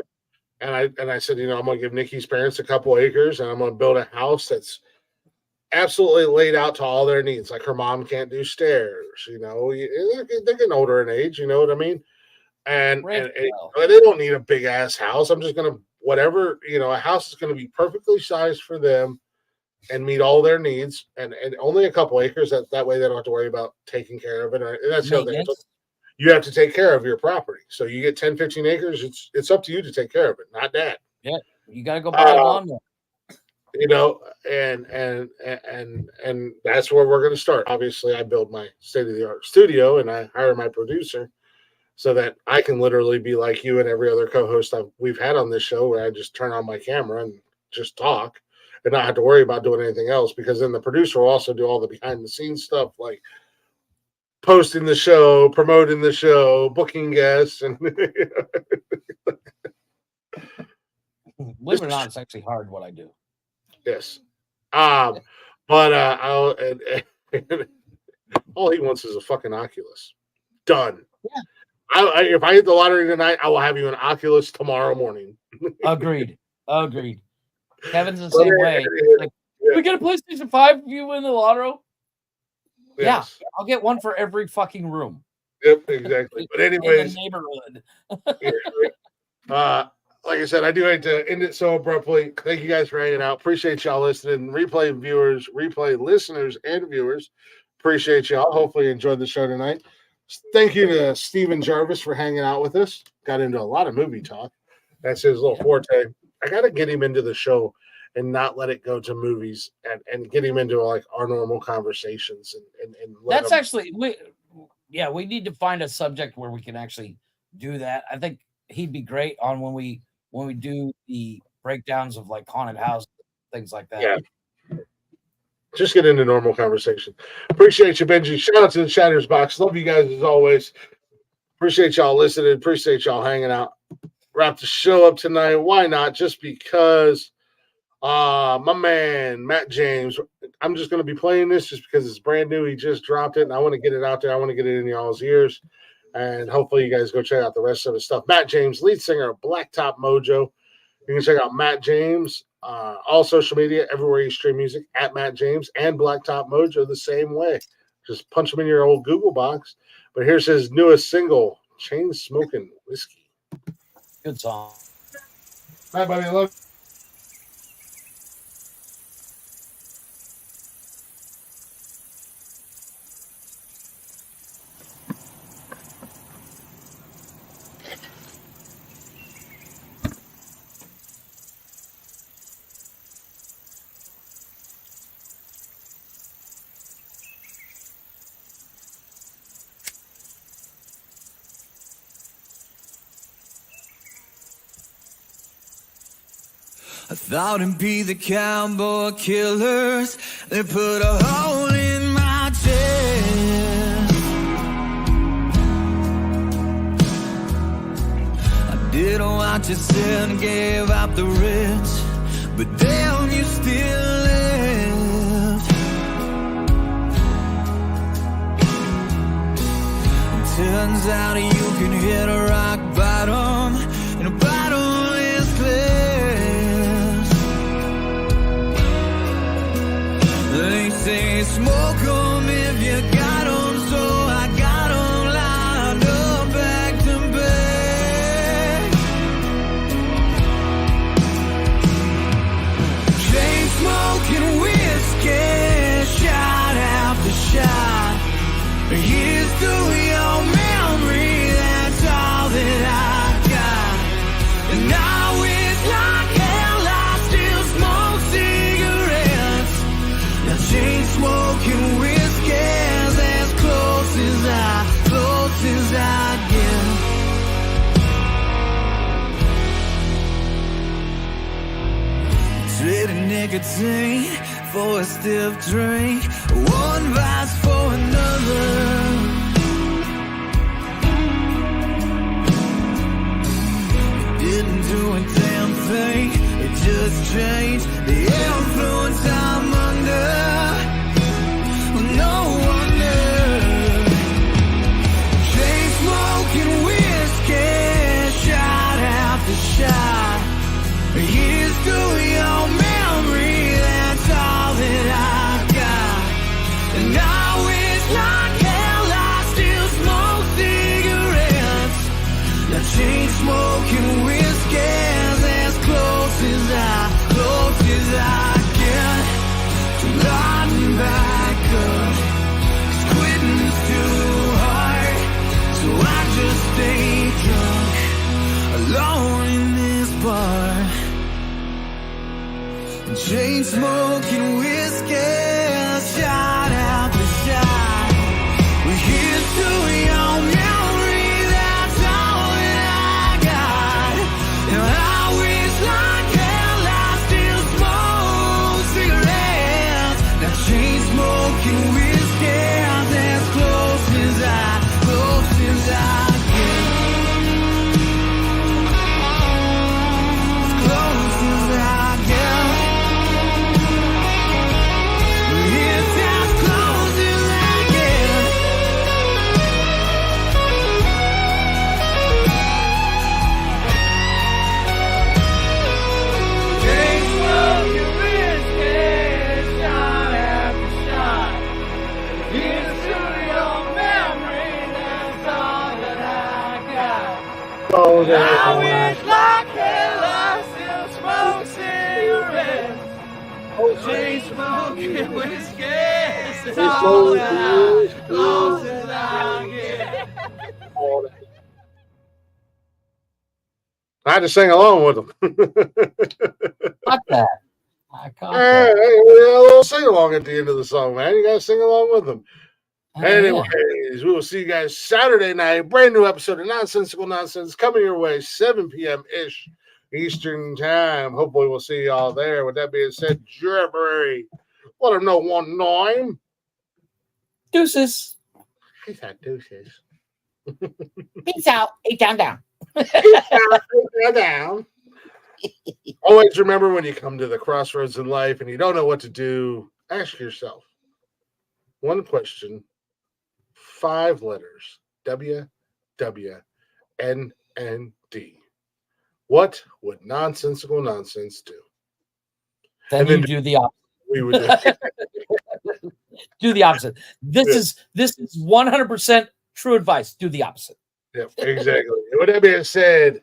And I said, I'm going to give Nikki's parents a couple acres, and I'm going to build a house that's absolutely laid out to all their needs. Like her mom can't do stairs, they're getting older in age, you know what I mean? And they don't need a big ass house. I'm just going to, whatever, a house is going to be perfectly sized for them and meet all their needs, and only a couple acres. That way they don't have to worry about taking care of it. And that's the other thing. You have to take care of your property. So you get 10, 15 acres. It's up to you to take care of it, not Dad. Yeah. You got to go buy a lawnmower. And that's where we're going to start. Obviously, I build my state-of-the-art studio, and I hire my producer so that I can literally be like you and every other co-host we've had on this show, where I just turn on my camera and just talk and not have to worry about doing anything else, because then the producer will also do all the behind-the-scenes stuff, like posting the show, promoting the show, booking guests, and believe it or not, it's actually hard what I do. yes. But all he wants is a fucking Oculus. Done. Yeah. If I hit the lottery tonight, I will have you an Oculus tomorrow morning. Agreed. Kevin's the same way. Like, we get a PlayStation 5 if you win the lottery. Yes. Yeah, I'll get one for every fucking room. Yep, exactly. But anyways, in the neighborhood. Like I said, I do hate to end it so abruptly. Thank you guys for hanging out. Appreciate y'all listening. Replay listeners and viewers. Appreciate y'all. Hopefully you enjoyed the show tonight. Thank you to Steven Jarvis for hanging out with us. Got into a lot of movie talk. That's his little forte. I got to get him into the show and not let it go to movies and get him into like our normal conversations. And that's actually, we need to find a subject where we can actually do that. I think he'd be great on when we do the breakdowns of like haunted houses, things like that. Yeah. Just get into normal conversation. Appreciate you, Benji. Shout out to the Chatters Box. Love you guys as always. Appreciate y'all listening. Appreciate y'all hanging out. Wrap the show up tonight. Why not? Just because my man, Matt James, I'm just going to be playing this just because it's brand new. He just dropped it, and I want to get it out there. I want to get it in y'all's ears. And hopefully you guys go check out the rest of his stuff. Matt James, lead singer of Blacktop Mojo. You can check out Matt James, all social media, everywhere you stream music, at Matt James and Blacktop Mojo the same way. Just punch him in your old Google box. But here's his newest single, Chain Smoking Whiskey. Good song. Bye, buddy. I love you. I thought it'd be the cowboy killers. They put a hole in my chest. I did what you said and gave up the rest, but damn, you still left. It turns out you can hit a rock bottom, and a bottom is clear. They say smoke 'em if you got 'em, so I got 'em lined up back to back. Chain smoking whiskey, shot after shot. Here's to your memory, that's all that I got. And I wish like hell I still smoke cigarettes. Now chain smoking whiskey's as close as I get. Trading nicotine for a stiff drink, one vice for another. It didn't do a damn thing, it just changed the influence I'm under. No wonder. Chain smoking whiskey, shot after shot. Here's to your memory, that's all that I got. And I wish like hell I still smoke cigarettes. Now chain smoking whiskey's as close as I get to lighting back up. 'Cause quitting's too hard, so I just stay drunk alone in this bar. Chain smoking whiskey, shot after shot. We're here to your memory, that's all that I got. And I wish like hell I still smoke cigarettes. Now chain smoking whiskey, as close as Oh, I wish like hell I still smoke cigarettes. Chain smoking whiskey. It's all that I, close as I get. I had to sing along with them. Got that. I caught Hey, that. we had a little sing along at the end of the song, man. You gotta sing along with them. Oh, Anyways, we will see you guys Saturday night. Brand new episode of Nonsensical Nonsense coming your way, 7 p.m. ish Eastern time. Hopefully, we'll see y'all there. With that being said, Jerry, let them know one time. Deuces. He said deuces. Peace out. 8 down down. Down. Always remember, when you come to the crossroads in life and you don't know what to do, ask yourself one question, 5 letters, WWNND. What would Nonsensical Nonsense do? Then you do the opposite. We would do the opposite. This is 100% true advice. Do the opposite. Yep, exactly. With that being said,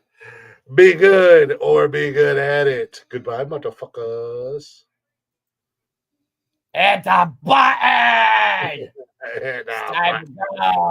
be good or be good at it. Goodbye, motherfuckers. At the button. And, Time to go.